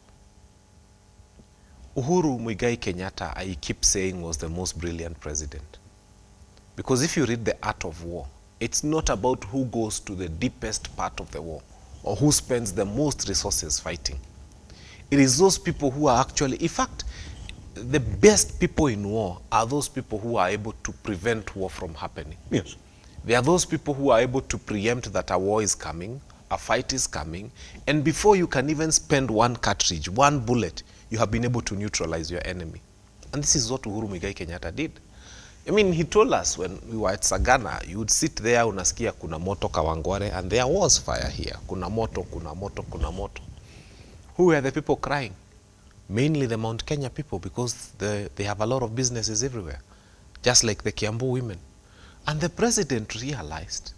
Uhuru Muigai Kenyatta, I keep saying, was the most brilliant president. Because if you read The Art of War, it's not about who goes to the deepest part of the war or who spends the most resources fighting. It is those people who are actually, in fact, the best people in war are those people who are able to prevent war from happening. Yes. They are those people who are able to preempt that a war is coming, a fight is coming, and before you can even spend one cartridge, one bullet, you have been able to neutralize your enemy. And this is what Uhuru Muigai Kenyatta did. I mean, he told us when we were at Sagana, you would sit there, unasikia kuna moto Kawangware, and there was fire here. Kuna moto, kuna moto, kuna moto. Who were the people crying? Mainly the Mount Kenya people, because they have a lot of businesses everywhere, just like the Kiambu women. And the president realized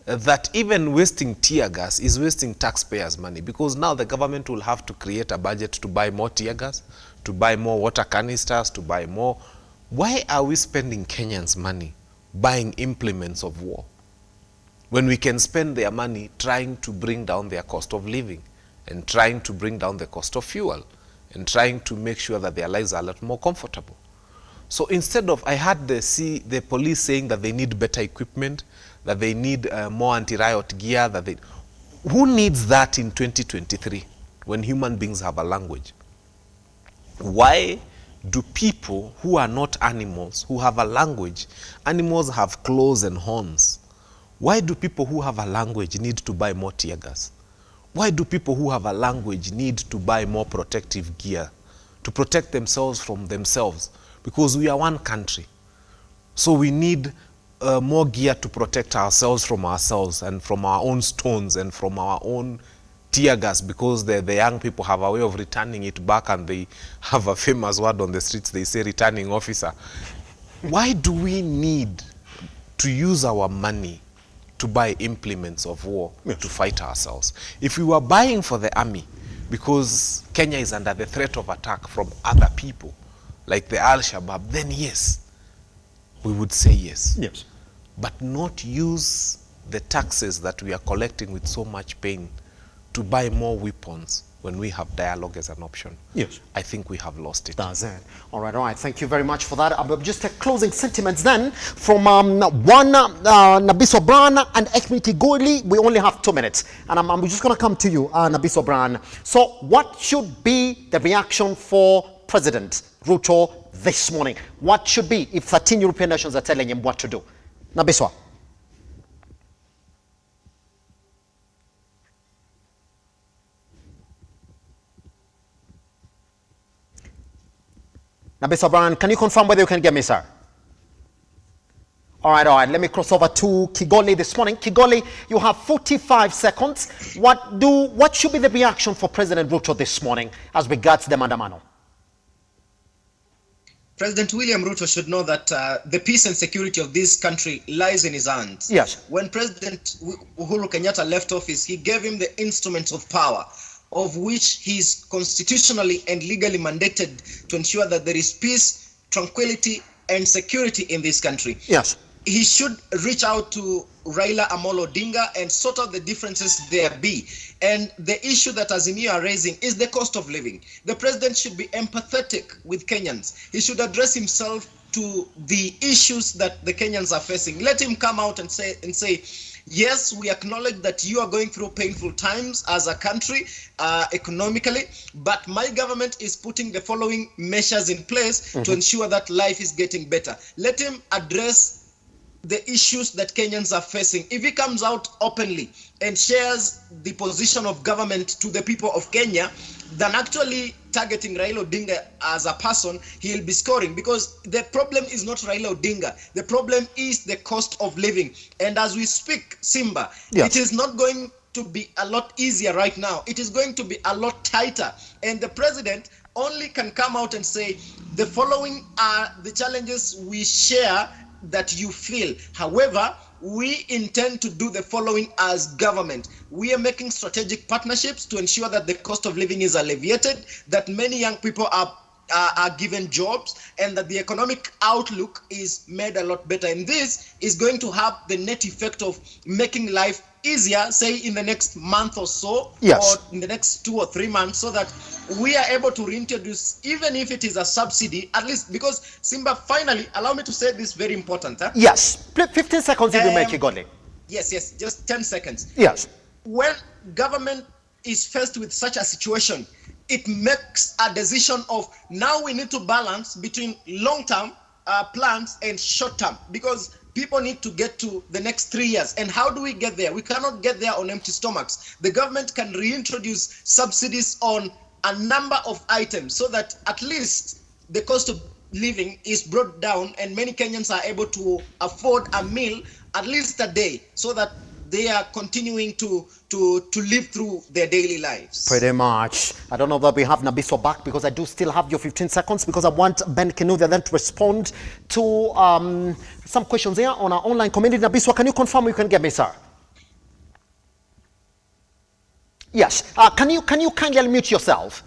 that even wasting tear gas is wasting taxpayers' money, because now the government will have to create a budget to buy more tear gas, to buy more water canisters, to buy more. Why are we spending Kenyans' money buying implements of war when we can spend their money trying to bring down their cost of living and trying to bring down the cost of fuel and trying to make sure that their lives are a lot more comfortable? So instead of, I heard the police saying that they need better equipment, that they need more anti-riot gear, who needs that in 2023 when human beings have a language? Why do people who are not animals, who have a language, animals have claws and horns, why do people who have a language need to buy more tear gas? Why do people who have a language need to buy more protective gear to protect themselves from themselves? Because we are one country. So we need more gear to protect ourselves from ourselves and from our own stones and from our own tear gas, because the young people have a way of returning it back, and they have a famous word on the streets, they say returning officer. Why do we need to use our money to buy implements of war to fight ourselves? If we were buying for the army because Kenya is under the threat of attack from other people, like the Al-Shabaab, then yes, we would say yes. Yes. But not use the taxes that we are collecting with so much pain to buy more weapons when we have dialogue as an option. Yes. I think we have lost it. That's it. All right. Thank you very much for that. Just a closing sentiments then from one Nabiso Bran and Ekmi Tigoli. We only have 2 minutes. And I'm just going to come to you, Nabiso Bran. So what should be the reaction for President Ruto this morning? What should be if 13 European nations are telling him what to do? Nabiso. Nabiso Bran, can you confirm whether you can get me, sir? All right. Let me cross over to Kigoli this morning. Kigoli, you have 45 seconds. What should be the reaction for President Ruto this morning as regards the Mandamano? President William Ruto should know that the peace and security of this country lies in his hands. Yes. When President Uhuru Kenyatta left office, he gave him the instruments of power, of which he is constitutionally and legally mandated to ensure that there is peace, tranquility, and security in this country. Yes. he should reach out to Raila Amolo Odinga and sort out the differences there be. And the issue that Azimio are raising is the cost of living. The president should be empathetic with Kenyans. He should address himself to the issues that the Kenyans are facing. Let him come out and say, yes, we acknowledge that you are going through painful times as a country economically, but my government is putting the following measures in place to ensure that life is getting better. Let him address the issues that Kenyans are facing. If he comes out openly and shares the position of government to the people of Kenya, than actually targeting Raila Odinga as a person, he'll be scoring, because the problem is not Raila Odinga. The problem is the cost of living. And as we speak, Simba, it is not going to be a lot easier right now. It is going to be a lot tighter. And the president only can come out and say, the following are the challenges we share that you feel. However, we intend to do the following as government. We are making strategic partnerships to ensure that the cost of living is alleviated, that many young people are given jobs, and that the economic outlook is made a lot better. And this is going to have the net effect of making life easier, say in the next month or so, or in the next 2 or 3 months, so that we are able to reintroduce, even if it is a subsidy, at least, because Simba, finally, allow me to say this very important. Yes, 15 seconds if you make it, Godly. Yes, just 10 seconds. Yes. When government is faced with such a situation, it makes a decision of, now we need to balance between long-term plans and short-term, because people need to get to the next 3 years. And how do we get there? We cannot get there on empty stomachs. The government can reintroduce subsidies on a number of items so that at least the cost of living is brought down and many Kenyans are able to afford a meal at least a day, so that they are continuing to live through their daily lives. Pretty much. I don't know that we have Nabiso back, because I do still have your 15 seconds, because I want Ben Kinuthia then to respond to some questions here on our online community. Nabiso, can you confirm you can get me, sir? Yes. Can you kindly unmute yourself?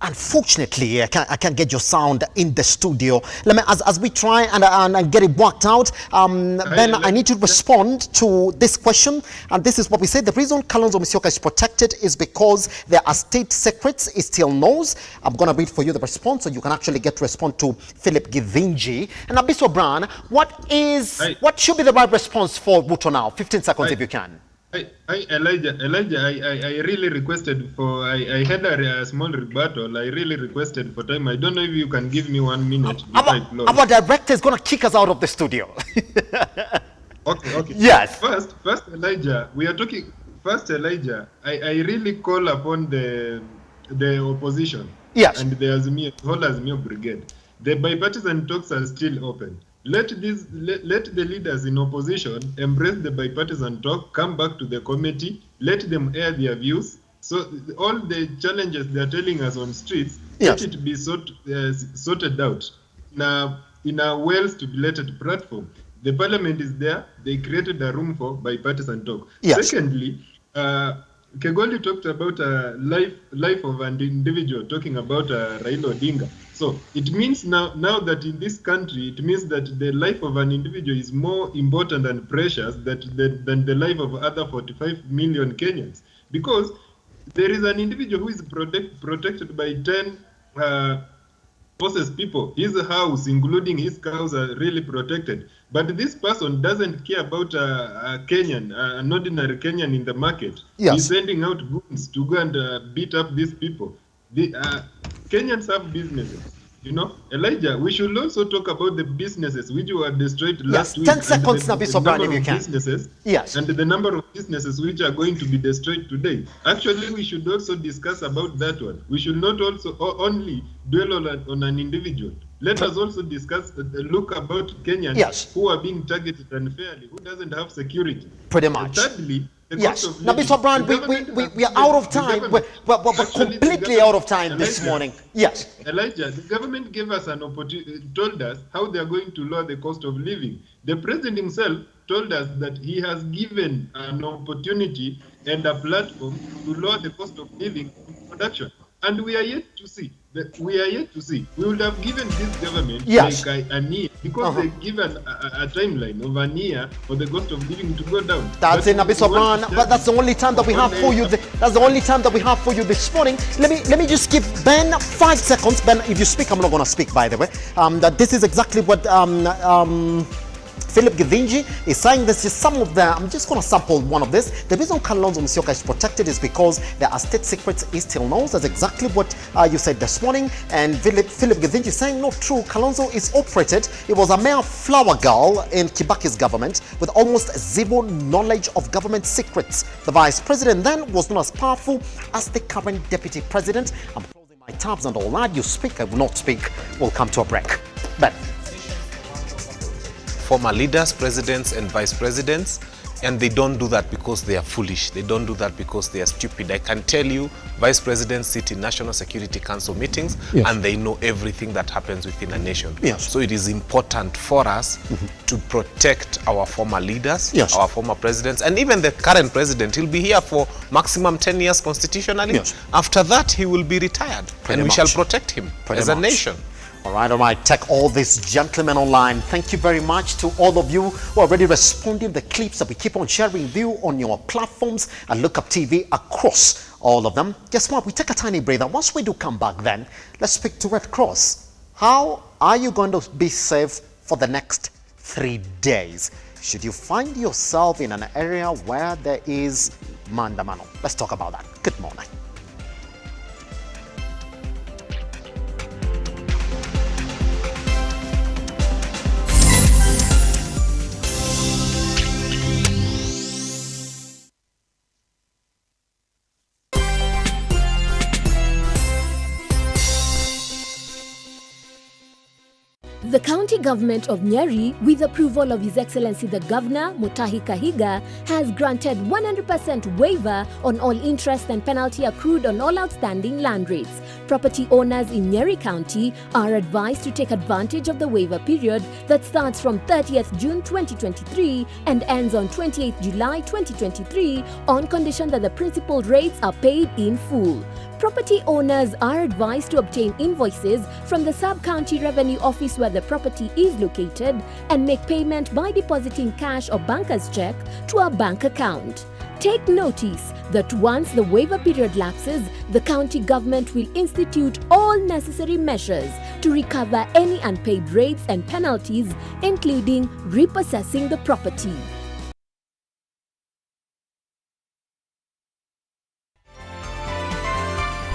Unfortunately, I can't get your sound in the studio. Let me, as we try and get it worked out, Ben, I need to respond to this question. And this is what we say. The reason Kalonzo Musyoka is protected is because there are state secrets he still knows. I'm going to read for you the response, so you can actually get to respond to Philip Githinji. And Abiso Brown, what should be the right response for RUTO now? 15 seconds if you can. Elijah, I really requested for, I had a small rebuttal. I really requested for time. I don't know if you can give me 1 minute. Our director is going to kick us out of the studio. Okay. Yes. First, Elijah, we are talking. First, Elijah, I really call upon the opposition. Yes. And the whole Azimio brigade. The bipartisan talks are still open. Let the leaders in opposition embrace the bipartisan talk, come back to the committee, let them air their views. So all the challenges they are telling us on streets, let it be sorted out in a well-stipulated platform. The parliament is there. They created a room for bipartisan talk. Yes. Secondly, Kegoli talked about life of an individual, talking about Raila Odinga. So it means now that in this country, it means that the life of an individual is more important and precious than the life of other 45 million Kenyans. Because there is an individual who is protected by 10 possessed people. His house, including his cows, are really protected. But this person doesn't care about a Kenyan, an ordinary Kenyan in the market. Yes. He's sending out goons to go and beat up these people. Kenyans have businesses. You know, Elijah, we should also talk about the businesses which were destroyed last week. 10 seconds, Nabiso Brown, if you can. Yes. And the number of businesses which are going to be destroyed today. Actually, we should also discuss about that one. We should not also only dwell on an individual. Let us also discuss, look about Kenyans who are being targeted unfairly, who doesn't have security. Pretty much. And thirdly, yes, Nabiso Brown, we are out of time. We're completely out of time this morning. Yes. Elijah, the government gave us an opportunity, told us how they are going to lower the cost of living. The president himself told us that he has given an opportunity and a platform to lower the cost of living in production. And we are yet to see. We are yet to see. We would have given this government Yes. like a year, because they given a timeline of a year for the cost of living to go down. That's in Abyss of Man, but that's the only time that we have for you. That's the only time that we have for you this morning. Let me just give Ben 5 seconds. Ben, if you speak, I'm not going to speak, by the way. That this is exactly what Philip Kiage is saying. This is some of the, I'm just going to sample one of this. The reason Kalonzo Musyoka is protected is because there are state secrets he still knows. That's exactly what you said this morning. And Philip Kiage is saying, not true. Kalonzo is operated. He was a mere flower girl in Kibaki's government with almost zero knowledge of government secrets. The vice president then was not as powerful as the current deputy president. I'm closing my tabs and all that. You speak, I will not speak. We'll come to a break. Ben. Former leaders, presidents and vice presidents, and they don't do that because they are foolish. They don't do that because they are stupid. I can tell you, vice presidents sit in National Security Council meetings, and they know everything that happens within a nation. So it is important for us to protect our former leaders, our former presidents, and even the current president. He'll be here for maximum 10 years constitutionally. After that, he will be retired, and we shall protect him as a nation. All right. Take all these gentlemen online. Thank you very much to all of you who are already responding. The clips that we keep on sharing with you on your platforms and Lookuptv across all of them. Guess what? We take a tiny breather. Once we do come back then, let's speak to Red Cross. How are you going to be safe for the next 3 days? Should you find yourself in an area where there is mandamano? Let's talk about that. Good morning. The county government of Nyeri, with approval of His Excellency the Governor, Mutahi Kahiga, has granted 100% waiver on all interest and penalty accrued on all outstanding land rates. Property owners in Nyeri County are advised to take advantage of the waiver period that starts from 30th June 2023 and ends on 28th July 2023 on condition that the principal rates are paid in full. Property owners are advised to obtain invoices from the Sub-County Revenue Office where the property is located and make payment by depositing cash or banker's check to a bank account. Take notice that once the waiver period lapses, the county government will institute all necessary measures to recover any unpaid rates and penalties, including repossessing the property.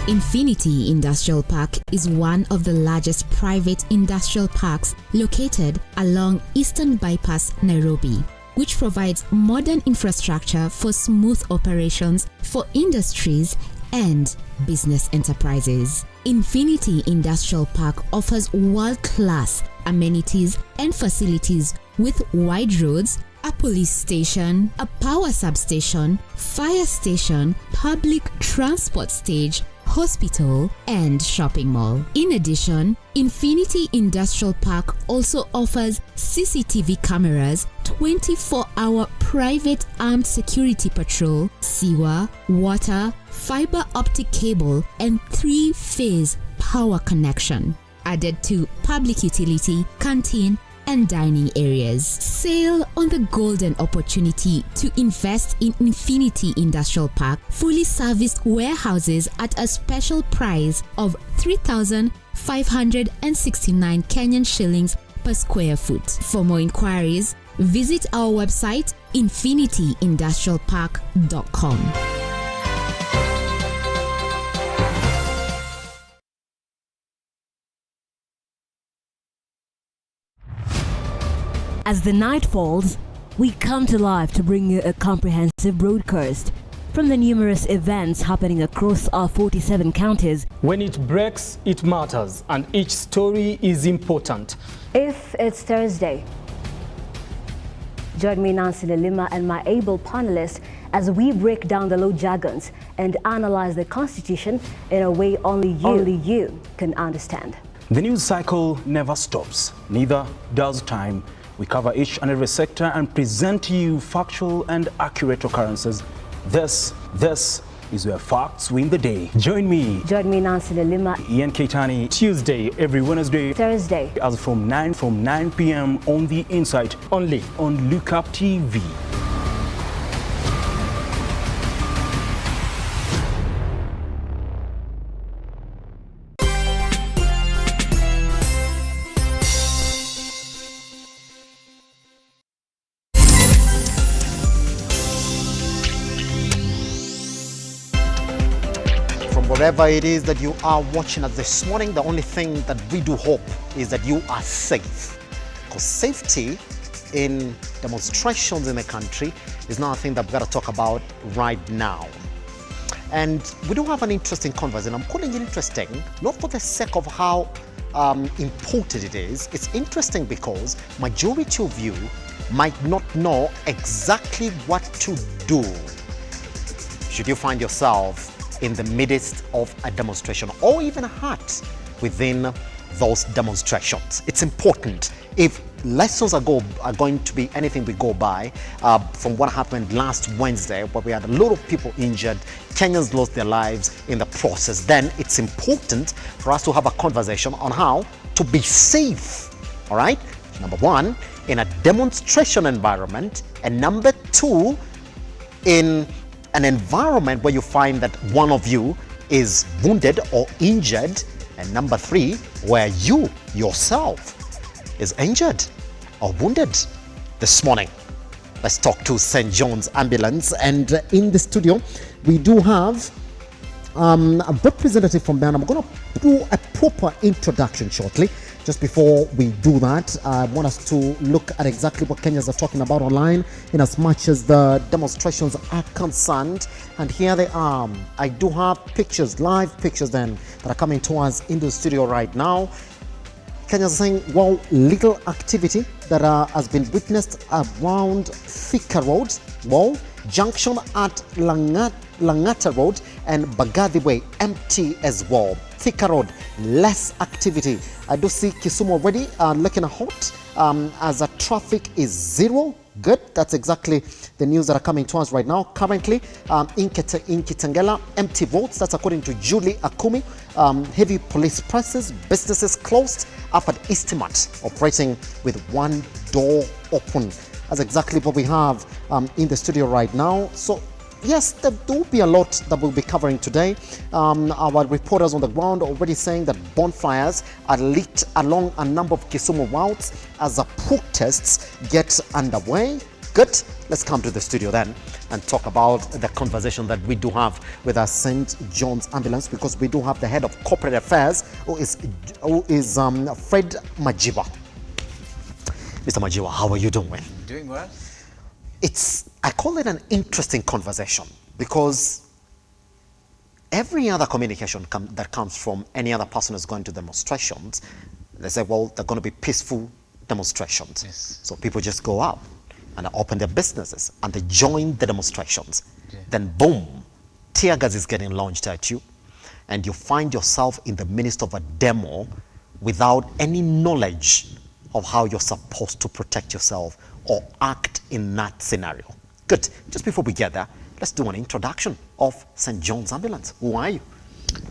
Infinity Industrial Park is one of the largest private industrial parks located along Eastern Bypass, Nairobi, which provides modern infrastructure for smooth operations for industries and business enterprises. Infinity Industrial Park offers world-class amenities and facilities with wide roads, a police station, a power substation, fire station, public transport stage, hospital, and shopping mall. In addition, Infinity Industrial Park also offers CCTV cameras, 24-hour private armed security patrol, sewer, water, fiber optic cable, and 3-phase power connection, added to public utility, canteen, and dining areas. Sail on the golden opportunity to invest in Infinity Industrial Park, fully serviced warehouses at a special price of 3,569 Kenyan shillings per square foot. For more inquiries, visit our website infinityindustrialpark.com. As the night falls, we come to life to bring you a comprehensive broadcast from the numerous events happening across our 47 counties. When it breaks, it matters, and each story is important. If it's Thursday, join me, Nancy Lelima, and my able panelists as we break down the law jargons and analyze the Constitution in a way only you can understand. The news cycle never stops, neither does time. We cover each and every sector and present to you factual and accurate occurrences. This is where facts win the day. Join me, Nancy Lima, Ian Keitani, Tuesday, every Wednesday, Thursday, as from 9 p.m. on The Insight, only on Lookuptv. Wherever it is that you are watching us this morning, the only thing that we do hope is that you are safe. Because safety in demonstrations in the country is not a thing that we've got to talk about right now. And we do have an interesting conversation. I'm calling it interesting, not for the sake of how important it is. It's interesting because majority of you might not know exactly what to do should you find yourself in the midst of a demonstration or even hurt within those demonstrations. It's important. If lessons are going to be anything we go by from what happened last Wednesday, where we had a lot of people injured, Kenyans lost their lives in the process, then it's important for us to have a conversation on how to be safe, all right? Number one, in a demonstration environment, and number two, in an environment where you find that one of you is wounded or injured, and number three, where you yourself is injured or wounded. This morning, let's talk to St. John's Ambulance, and in the studio we do have a representative from them. I'm going to do a proper introduction shortly. Just before we do that, I want us to look at exactly what Kenyans are talking about online in as much as the demonstrations are concerned. And here they are. I do have pictures, live pictures then, that are coming to us in the studio right now. Kenyans are saying, well, legal activity that has been witnessed around Thika Road, well, junction at Langata Road and Bagathi Way, empty as well. Thika Road, less activity. I do see Kisumu already looking hot as the traffic is zero. Good, that's exactly the news that are coming to us right now. Currently, in Kitengela, empty votes. That's according to Julie Akumi. Heavy police presence, businesses closed. Up at Eastmart, operating with one door open. That's exactly what we have in the studio right now. So yes, there will be a lot that we'll be covering today. Our reporters on the ground are already saying that bonfires are lit along a number of Kisumu routes as the protests get underway. Good. Let's come to the studio then and talk about the conversation that we do have with our St. John's Ambulance, because we do have the head of corporate affairs, who is Fred Majiwa. Mr. Majiwa, how are you doing? Doing well. I call it an interesting conversation because every other communication that comes from any other person who's going to demonstrations, they say, well, they're going to be peaceful demonstrations. Yes. So people just go out and open their businesses and they join the demonstrations. Yeah. Then boom, tear gas is getting launched at you and you find yourself in the midst of a demo without any knowledge of how you're supposed to protect yourself or act in that scenario. Good. Just before we get there, let's do an introduction of St. John's Ambulance. Who are you?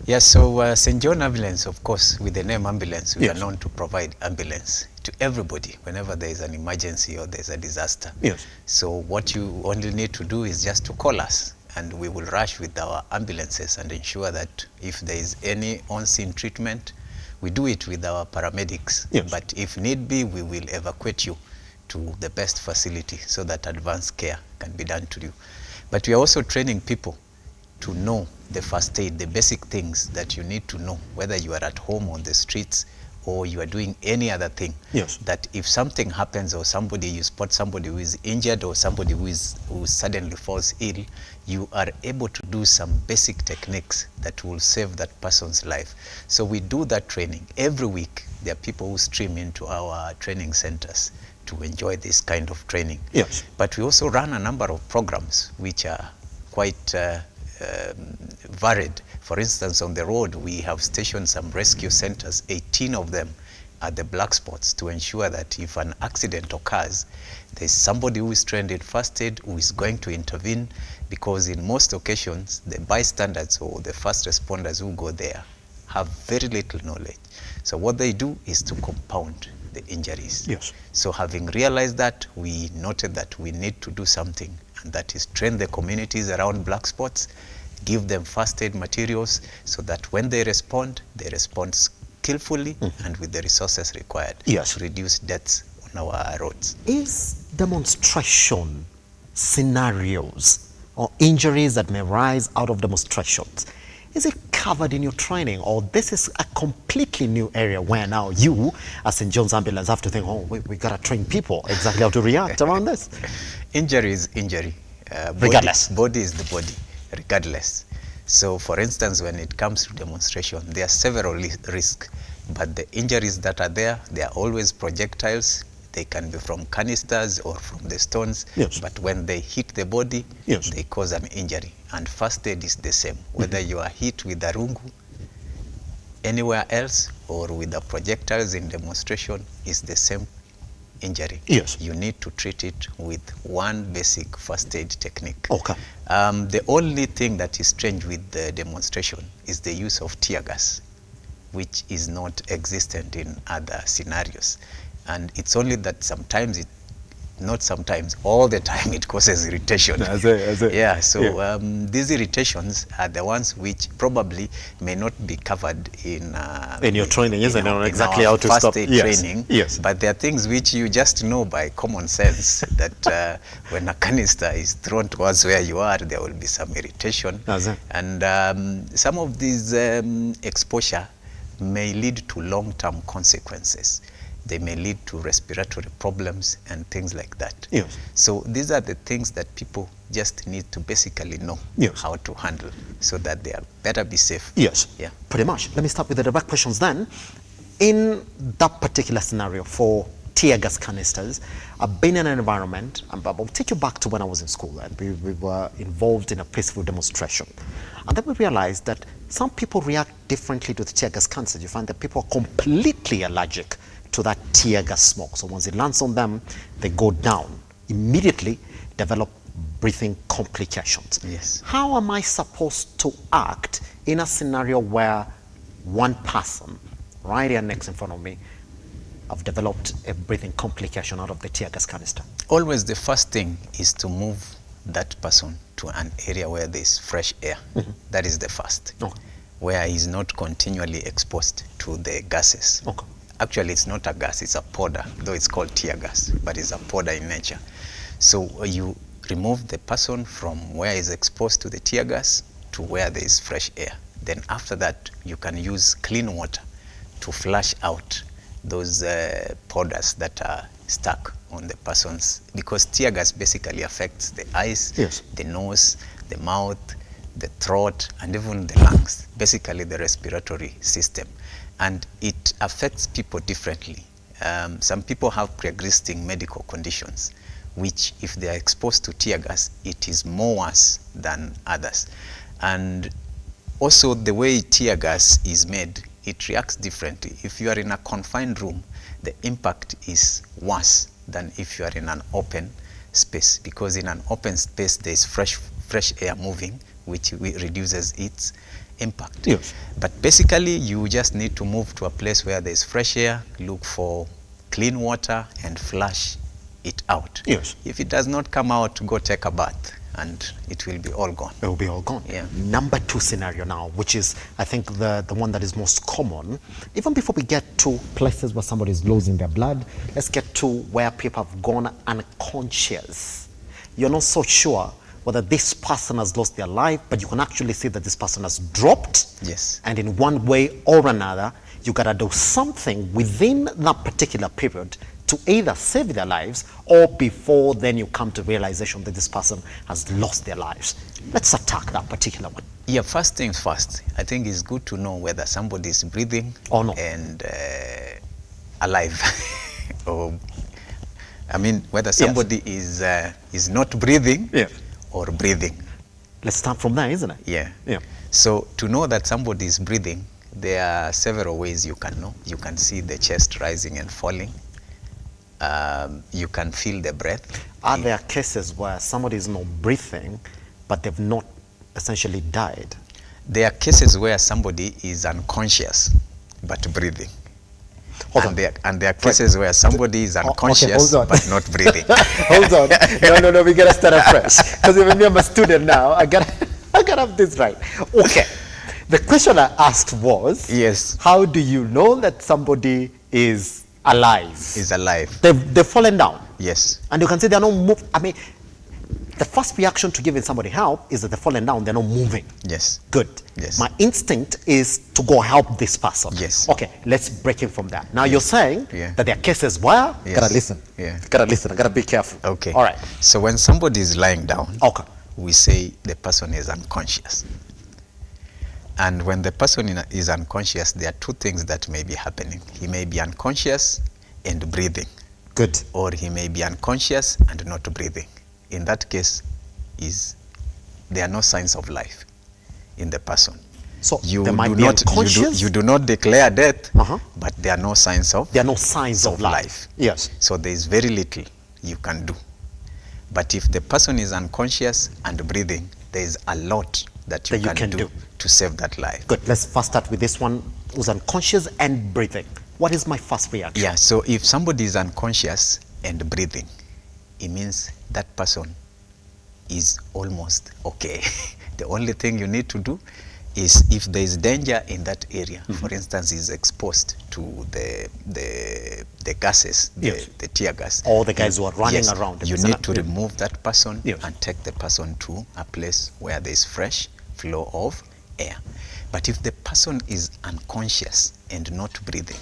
Yes, so St. John Ambulance, of course, with the name ambulance, we are known to provide ambulance to everybody whenever there is an emergency or there's a disaster. Yes. So what you only need to do is just to call us and we will rush with our ambulances and ensure that if there is any on-scene treatment, we do it with our paramedics. Yes. But if need be, we will evacuate you to the best facility so that advanced care can be done to you. But we are also training people to know the first aid, the basic things that you need to know, whether you are at home on the streets or you are doing any other thing. Yes. That if something happens or you spot somebody who is injured or somebody who suddenly falls ill, you are able to do some basic techniques that will save that person's life. So we do that training. Every week, there are people who stream into our training centers to enjoy this kind of training. Yes. But we also run a number of programs which are quite varied. For instance, on the road, we have stationed some rescue centers, 18 of them, at the black spots to ensure that if an accident occurs, there's somebody who is trained in first aid who is going to intervene, because in most occasions, the bystanders or the first responders who go there have very little knowledge. So what they do is to compound the injuries. Yes. So having realized that, we noted that we need to do something, and that is train the communities around black spots, give them first aid materials so that when they respond skillfully and with the resources required to reduce deaths on our roads. Is demonstration scenarios or injuries that may rise out of demonstrations, is it covered in your training, or this is a completely new area where now you, as St. John's Ambulance, have to think, oh, we got to train people exactly how to react around this? Injury is injury. Regardless. Body is the body, regardless. So, for instance, when it comes to demonstration, there are several risks, but the injuries that are there, they are always projectiles. They can be from canisters or from the stones, but when they hit the body, they cause an injury. And first aid is the same, whether you are hit with a rungu anywhere else or with the projectiles in demonstration, is the same injury. Yes. You need to treat it with one basic first aid technique. Okay. The only thing that is strange with the demonstration is the use of tear gas, which is not existent in other scenarios. And it's only that sometimes not sometimes, all the time it causes irritation. Yeah, so these irritations are the ones which probably may not be covered in your training, isn't it? Exactly how to stop training. Yes. But there are things which you just know by common sense that when a canister is thrown towards where you are, there will be some irritation. And some of these exposure may lead to long-term consequences. They may lead to respiratory problems and things like that. Yes. So these are the things that people just need to basically know how to handle so that they are better be safe. Yes. Yeah. Pretty much. Let me start with the direct questions then. In that particular scenario for tear gas canisters, I've been in an environment, I'll take you back to when I was in school, and we were involved in a peaceful demonstration. And then we realized that some people react differently to the tear gas canisters. You find that people are completely allergic to that tear gas smoke. So once it lands on them, they go down, immediately develop breathing complications. Yes. How am I supposed to act in a scenario where one person, right here next in front of me, have developed a breathing complication out of the tear gas canister? Always the first thing is to move that person to an area where there's fresh air. That is the first. Where he's not continually exposed to the gases. Actually, it's not a gas, it's a powder, though it's called tear gas, but it's a powder in nature. So you remove the person from where he's exposed to the tear gas to where there is fresh air. Then after that, you can use clean water to flush out those powders that are stuck on the person's, because tear gas basically affects the eyes, the nose, the mouth, the throat, and even the lungs, basically the respiratory system. And it affects people differently. Some people have pre-existing medical conditions, which if they are exposed to tear gas, it is more worse than others. And also the way tear gas is made, it reacts differently. If you are in a confined room, the impact is worse than if you are in an open space, because in an open space there is fresh air moving, which reduces its impact. Yes. But basically you just need to move to a place where there's fresh air, look for clean water and flush it out. Yes. If it does not come out, go take a bath and it will be all gone. It will be all gone. Yeah. Number 2 scenario now, which is I think the one that is most common. Even before we get to places where somebody is losing their blood, let's get to where people have gone unconscious. You're not so sure whether this person has lost their life, but you can actually see that this person has dropped. Yes. And in one way or another, you gotta do something within that particular period to either save their lives, or before then you come to realization that this person has lost their lives. Let's attack that particular one. Yeah, first things first, I think it's good to know whether somebody is breathing or not, and alive. Or, I mean, whether somebody is not breathing or breathing. Let's start from there, isn't it? Yeah. So to know that somebody is breathing, There are several ways you can know. You can see the chest rising and falling. You can feel the breath. Are there cases where somebody is not breathing, but they've not essentially died? There are cases where somebody is unconscious, but breathing. And there are cases where somebody is unconscious, but not breathing. Hold on. No, we gotta start afresh. Because even me, I'm a student now. I gotta have this right. Okay. The question I asked was, yes, how do you know that somebody is alive? Is alive. They've fallen down. Yes. And you can say they're not moving. I mean, the first reaction to giving somebody help is that they're falling down, they're not moving. Yes. Good. Yes. My instinct is to go help this person. Yes. Okay, let's break it from that. Now you're saying that there are cases where, yes. gotta listen. Yeah. Gotta listen, I gotta be careful. Okay. All right. So when somebody is lying down, okay, we say the person is unconscious. And when the person is unconscious, there are two things that may be happening. He may be unconscious and breathing. Good. Or he may be unconscious and not breathing. In that case, there are no signs of life in the person. So you they might do be not unconscious? you do not declare death, but there are no signs of life. Yes. So there is very little you can do. But if the person is unconscious and breathing, there is a lot that you can do to save that life. Good. Let's first start with this one who's unconscious and breathing. What is my first reaction? Yeah, so if somebody is unconscious and breathing, it means that person is almost okay. The only thing you need to do is, if there is danger in that area, for instance, is exposed to the gases, the tear gas. All the guys who are running around. You need to remove that person and take the person to a place where there is fresh flow of air. But if the person is unconscious and not breathing,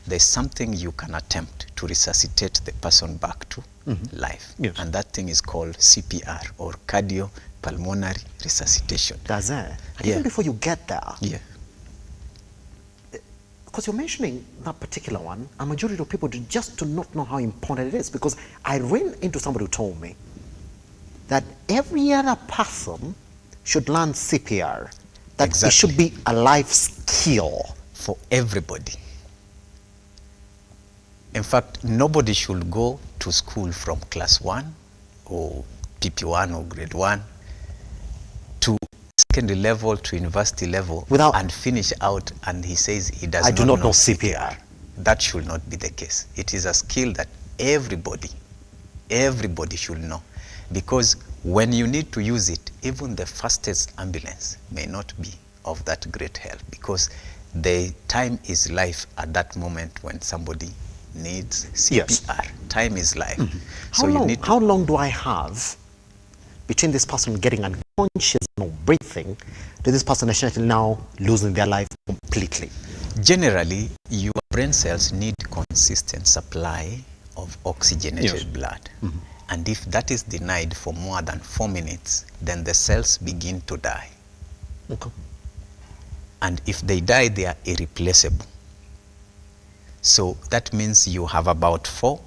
there's something you can attempt to resuscitate the person back to life. Yes. And that thing is called CPR, or cardiopulmonary resuscitation. That's it. And even before you get there, because you're mentioning that particular one, a majority of people just do not know how important it is. Because I ran into somebody who told me that every other person should learn CPR. That it should be a life skill for everybody. In fact, nobody should go to school from class 1 or PP1 or grade 1 to secondary level to university level and finish out and he says he does not know CPR. That should not be the case. It is a skill that everybody should know, because when you need to use it, even the fastest ambulance may not be of that great help, because the time is life at that moment when somebody needs CPR. Yes. Time is life. So how long do I have between this person getting unconscious and not breathing to this person essentially now losing their life completely? Generally, your brain cells need consistent supply of oxygenated blood. And if that is denied for more than 4 minutes, then the cells begin to die. Okay. And if they die, they are irreplaceable. So that means you have about 4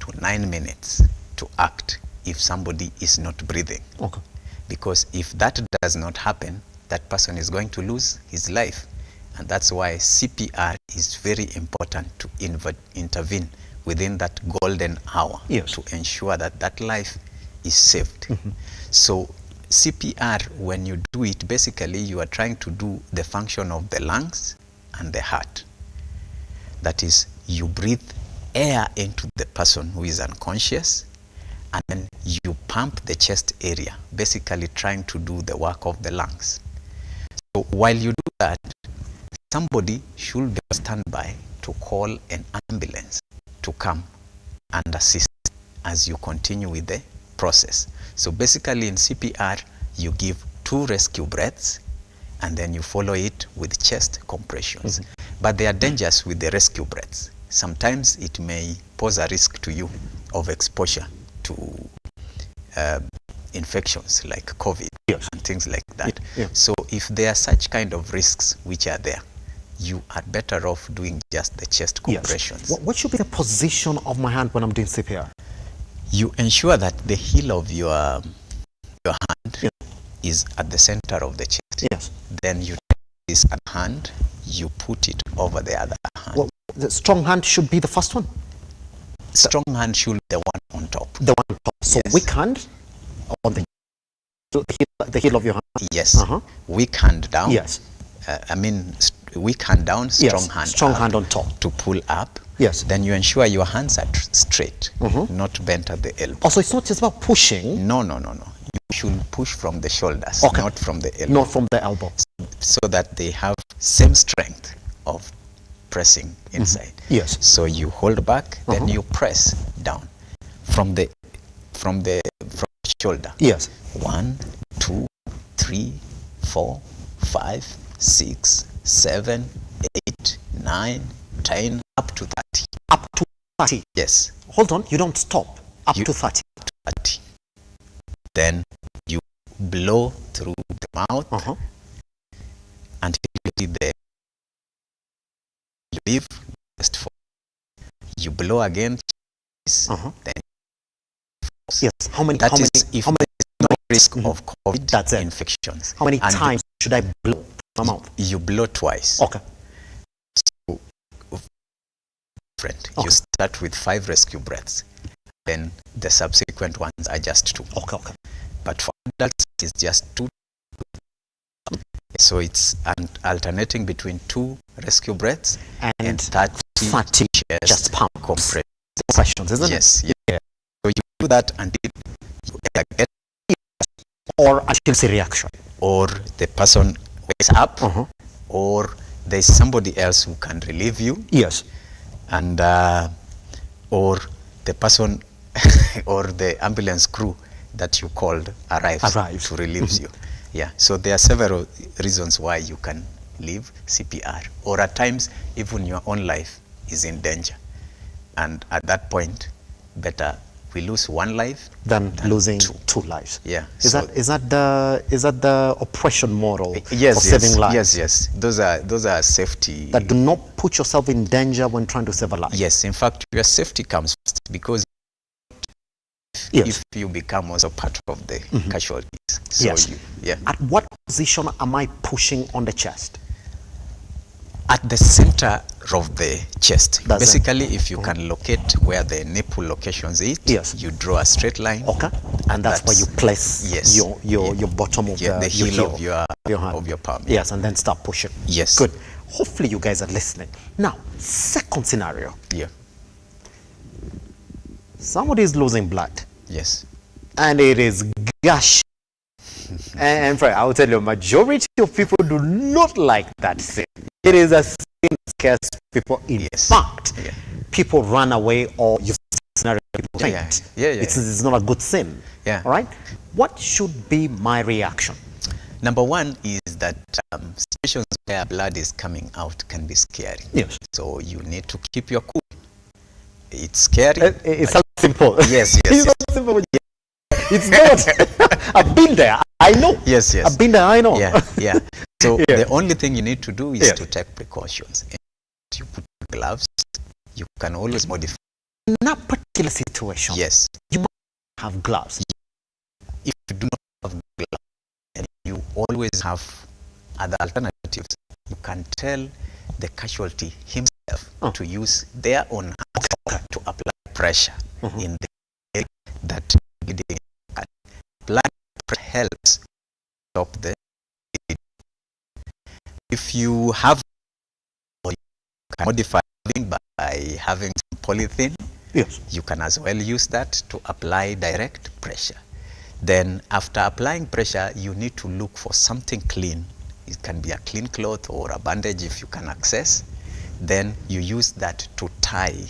to 9 minutes to act if somebody is not breathing. Okay. Because if that does not happen, that person is going to lose his life. And that's why CPR is very important to intervene within that golden hour to ensure that that life is saved. So CPR, when you do it, basically you are trying to do the function of the lungs and the heart. That is, you breathe air into the person who is unconscious, and then you pump the chest area, basically trying to do the work of the lungs. So while you do that, somebody should be on standby to call an ambulance to come and assist as you continue with the process. So basically in CPR, you give 2 rescue breaths and then you follow it with chest compressions. But there are dangers with the rescue breaths. Sometimes it may pose a risk to you of exposure to infections like COVID and things like that. So if there are such kind of risks which are there, you are better off doing just the chest compressions. What should be the position of my hand when I'm doing CPR? You ensure that the heel of your hand is at the center of the chest. Yes. Then you take this hand you put it over the other hand. Well, the strong hand should be the first one? Strong hand should be the one on top. The one on top. So yes. weak hand on the heel of your hand? Yes. Weak hand down. Yes. Weak hand down, strong yes. hand strong up hand on top. to pull up. Yes. Then you ensure your hands are straight, not bent at the elbow. Also, it's not just about pushing. No. You should push from the shoulders, not from the elbow. Not from the elbow. So that they have same strength of pressing inside. Yes. So you hold back, then you press down from the shoulder. Yes. 1, 2, 3, 4, 5, 6, 7, 8, 9, 10, up to 30. Up to 30? Yes. Hold on, you don't stop. Up to 30. Up to 30. Then you blow through the mouth until you see the you leave just for you blow again. Then yes. How many? That how is many, if how many, there is no risk of COVID infections. How many And times should I blow my mouth? You blow twice. Okay. So, friend, you start with 5 rescue breaths. Then the subsequent ones are just 2. Okay. But for adults, it's just 2. So it's alternating between 2 rescue breaths and 30 chest just pump compressions, isn't it? Yes. So you do that until you either get or until the reaction, or the person wakes up, or there's somebody else who can relieve you. Yes. And or the person or the ambulance crew that you called arrives to relieve you. Yeah, so there are several reasons why you can leave CPR, or at times even your own life is in danger, and at that point better we lose 1 life than losing 2 lives. Yeah. Is that the operation model yes, for saving lives? Yes. Those are safety. That do not put yourself in danger when trying to save a life. Yes, in fact, your safety comes first, because if you become also part of the casualties. So yes. At what position am I pushing on the chest? At the center of the chest. That's basically, if you can locate where the nipple locations is, you draw a straight line. Okay. And that's where you place your bottom of the heel of your hand. Of your palm. Yes, and then start pushing. Yes. Good. Hopefully you guys are listening. Now, second scenario. Yeah. Somebody is losing blood. Yes. And it is gushing. And I will tell you, majority of people do not like that sin. It is a sin that scares people. In fact, people run away, or you scenario people faint. It's not a good sin. Yeah. All right. What should be my reaction? Number 1 is that situations where blood is coming out can be scary. Yes. So you need to keep your cool. It's scary. It's simple. Yes. It's not simple. It's not. I've been there. I know. Yes. I've been there. I know. Yeah. So the only thing you need to do is to take precautions. You put gloves. You can always modify. In that particular situation, yes, you must have gloves. If you do not have gloves, and you always have other alternatives, you can tell the casualty himself to use their own hands to apply pressure in the area that bleeding. Applying pressure helps stop the bleeding. If you have, or you can modify by having some polythene, you can as well use that to apply direct pressure. Then after applying pressure, you need to look for something clean. It can be a clean cloth or a bandage if you can access. Then you use that to tie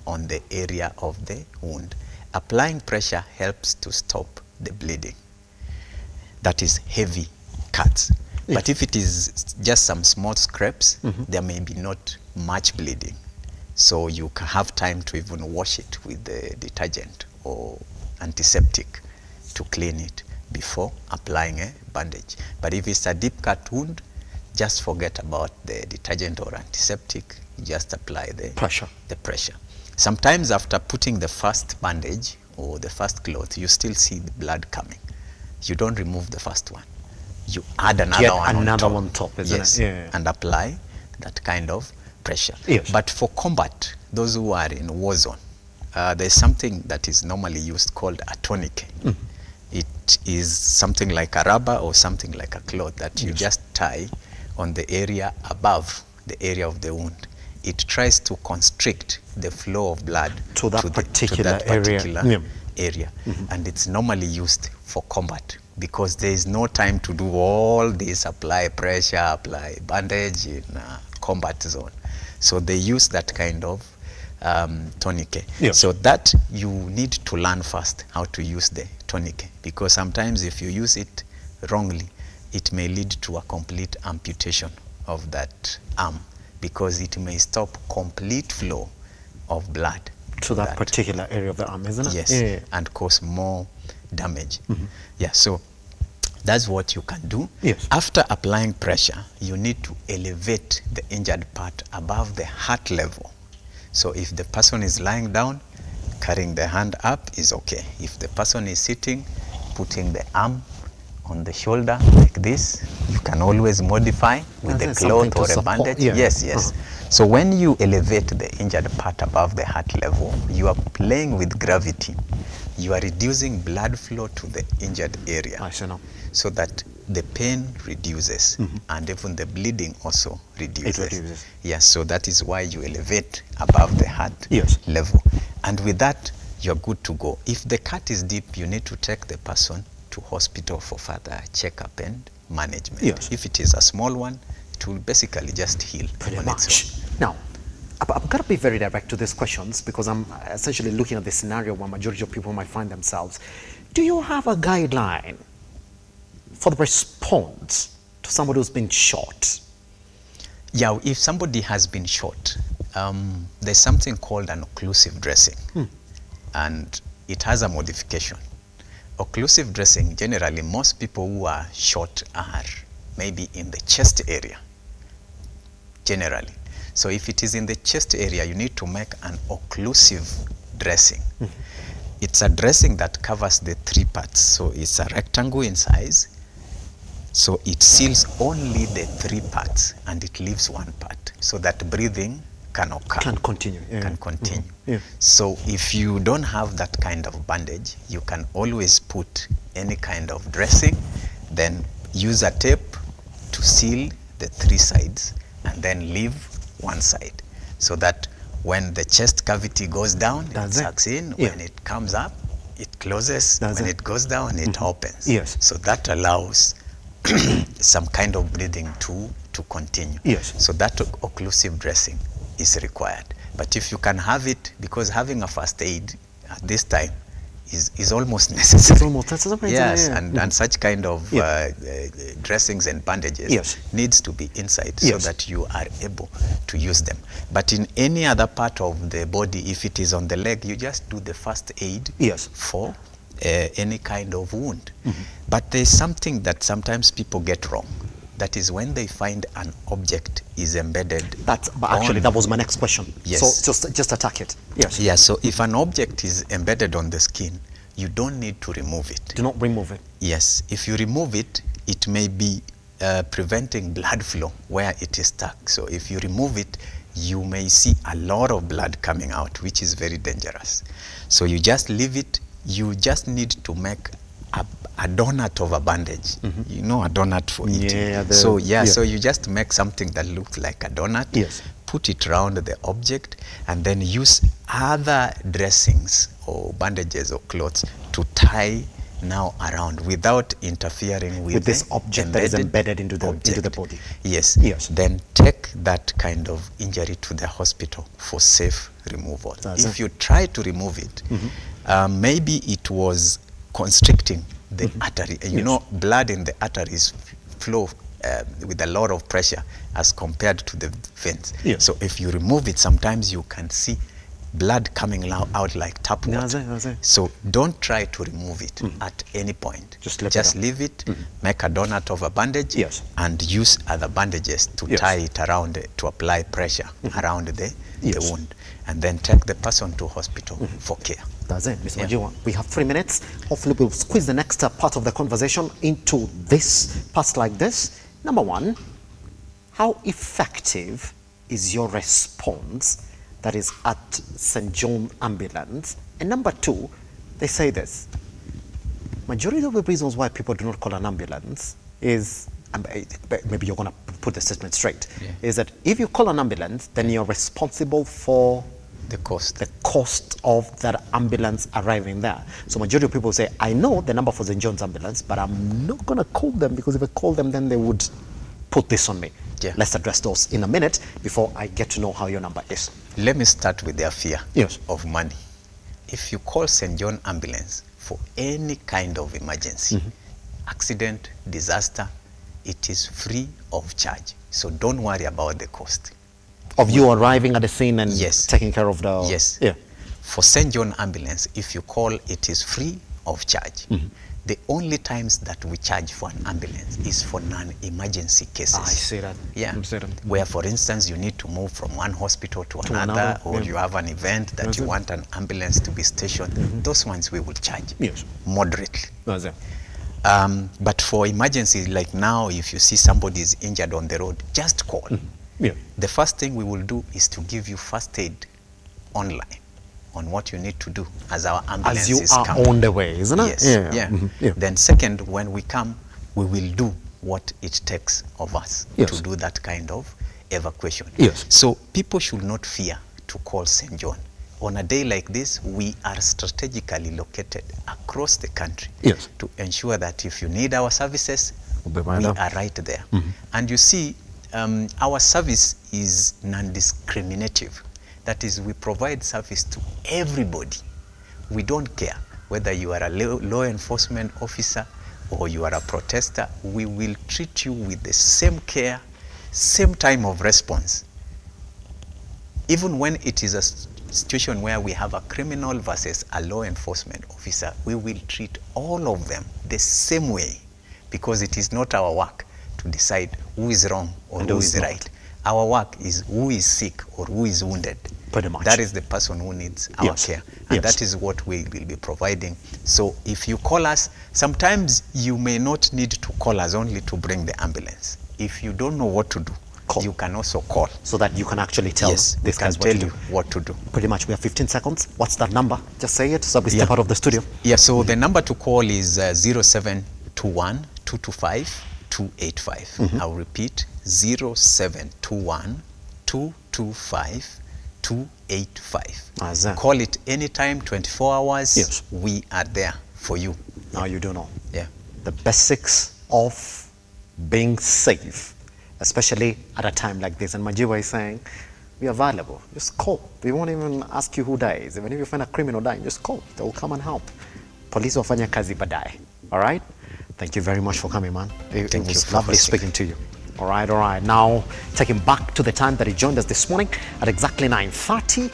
on the area of the wound. Applying pressure helps to stop the bleeding. That is heavy cuts. But if it is just some small scrapes, there may be not much bleeding. So you can have time to even wash it with the detergent or antiseptic to clean it before applying a bandage. But if it's a deep cut wound, just forget about the detergent or antiseptic. You just apply the pressure. Sometimes after putting the first bandage or the first cloth, you still see the blood coming. You don't remove the first one. You add another one on top, isn't it? And apply that kind of pressure. Yes. But for combat, those who are in war zone, there's something that is normally used called a tourniquet. It is something like a rubber or something like a cloth that you just tie on the area above the area of the wound. It tries to constrict the flow of blood to that particular area. And it's normally used for combat because there is no time to do all this, apply pressure, apply bandage in a combat zone. So they use that kind of tourniquet. So that you need to learn first how to use the tourniquet, because sometimes if you use it wrongly, it may lead to a complete amputation of that arm, because it may stop complete flow of blood to that particular area of the arm, isn't it? Yes, and cause more damage. Yeah, so that's what you can do. Yes. After applying pressure, you need to elevate the injured part above the heart level. So if the person is lying down, carrying the hand up is okay. If the person is sitting, putting the arm on the shoulder like this, you can always modify with a cloth or a bandage. Yes. So when you elevate the injured part above the heart level, you are playing with gravity. You are reducing blood flow to the injured area. I see now. So that the pain reduces and even the bleeding also reduces. It reduces. Yes, so that is why you elevate above the heart level. And with that, you're good to go. If the cut is deep, you need to take the person to hospital for further checkup and management. Yes. If it is a small one, it will basically just heal on its own. Now, I'm going to be very direct to these questions because I'm essentially looking at the scenario where majority of people might find themselves. Do you have a guideline for the response to somebody who's been shot? Yeah, if somebody has been shot, there's something called an occlusive dressing, and it has a modification. Occlusive dressing, generally, most people who are shot are maybe in the chest area, generally. So if it is in the chest area, you need to make an occlusive dressing. It's a dressing that covers the three parts. So it's a rectangle in size. So it seals only the three parts and it leaves one part so that breathing can occur. Can continue. Can continue. So if you don't have that kind of bandage, you can always put any kind of dressing, then use a tape to seal the three sides and then leave one side, so that when the chest cavity goes down, it sucks in. When it comes up, it closes. When it goes down, it opens. Yes. So that allows some kind of breathing to continue. Yes. So that occlusive dressing is required. But if you can have it, because having a first aid at this time is almost necessary. It's almost necessary. Yes, and such kind of dressings and bandages needs to be inside so that you are able to use them. But in any other part of the body, if it is on the leg, you just do the first aid for any kind of wound. But there's something that sometimes people get wrong. That is when they find an object is embedded. But actually, that was my next question. Yes. So just attack it. Yes. Yeah, so if an object is embedded on the skin, you don't need to remove it. Do not remove it. Yes. If you remove it, it may be preventing blood flow where it is stuck. So if you remove it, you may see a lot of blood coming out, which is very dangerous. So you just leave it. You just need to make a donut of a bandage. You know, a donut for eating. So you just make something that looks like a donut. Yes. Put it around the object and then use other dressings or bandages or cloths to tie now around without interfering with this object that is embedded into the body. Yes. Then take that kind of injury to the hospital for safe removal. If you try to remove it, maybe it was constricting the artery. You know, blood in the arteries flow with a lot of pressure as compared to the veins. So if you remove it, sometimes you can see blood coming out like tap water. So don't try to remove it at any point. Just leave it, make a donut of a bandage, and use other bandages to tie it around, to apply pressure around the wound. And then take the person to hospital for care. That's it, Mr. Majiwa. We have 3 minutes. Hopefully we'll squeeze the next part of the conversation into this part like this. Number one, how effective is your response that is at St. John Ambulance? And number two, they say this. Majority of the reasons why people do not call an ambulance is, maybe you're going to put the statement straight, is that if you call an ambulance, then you're responsible for the cost of that ambulance arriving there. So majority of people say, I know the number for St. John's ambulance, but I'm not going to call them, because if I call them, then they would put this on me. Yeah. Let's address those in a minute before I get to know how your number is. Let me start with their fear Yes. of money. If you call St. John Ambulance for any kind of emergency, accident, disaster, it is free of charge. So don't worry about the cost. Of you arriving at the scene and taking care of the... Yes. Yeah. For St. John Ambulance, if you call, it is free of charge. The only times that we charge for an ambulance is for non-emergency cases. I see that. Yeah. I see that. Where, for instance, you need to move from one hospital to another, or you have an event that you want an ambulance to be stationed. Those ones we will charge moderately. But for emergency, like now, if you see somebody is injured on the road, just call. The first thing we will do is to give you first aid online on what you need to do as our ambulances as you are come on the way, isn't it? Yes. Then second, when we come, we will do what it takes of us to do that kind of evacuation. So people should not fear to call St. John. On a day like this, we are strategically located across the country to ensure that if you need our services, we are right there. And you see, our service is non-discriminative. That is, we provide service to everybody. We don't care whether you are a law enforcement officer or you are a protester. We will treat you with the same care, same time of response. Even when it is a situation where we have a criminal versus a law enforcement officer, we will treat all of them the same way, because it is not our work to decide who is wrong or who is right. Our work is who is sick or who is wounded. Pretty much. That is the person who needs our care. And that is what we will be providing. So if you call us, sometimes you may not need to call us only to bring the ambulance. If you don't know what to do, you can also call. So that you can actually tell this guys what to do. Pretty much, we have 15 seconds. What's that number? Just say it so we step out of the studio. Yeah, so the number to call is 0721 225 285. I'll repeat, 0721 225 285. Call it anytime, 24 hours. We are there for you. Now you do know. Yeah. The basics of being safe, especially at a time like this. And Majiwa is saying, we are available. Just call. We won't even ask you who dies. Even if you find a criminal dying, just call. They will come and help. Police wafanya kazi badai. All right? Thank you very much for coming, man. It was lovely speaking to you. All right. Now, taking back to the time that he joined us this morning at exactly 9:30.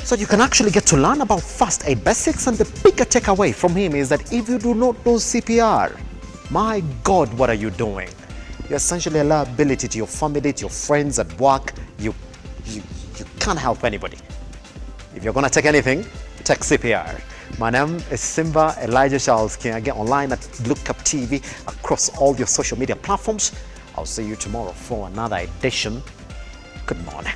So you can actually get to learn about first aid basics, and the bigger takeaway from him is that if you do not know CPR, my God, what are you doing? You're essentially a liability to your family, to your friends at work. You can't help anybody. If you're going to take anything, take CPR. My name is Simba Elijah Charles Kiage, online at Lookuptv, across all your social media platforms. I'll see you tomorrow for another edition. Good morning.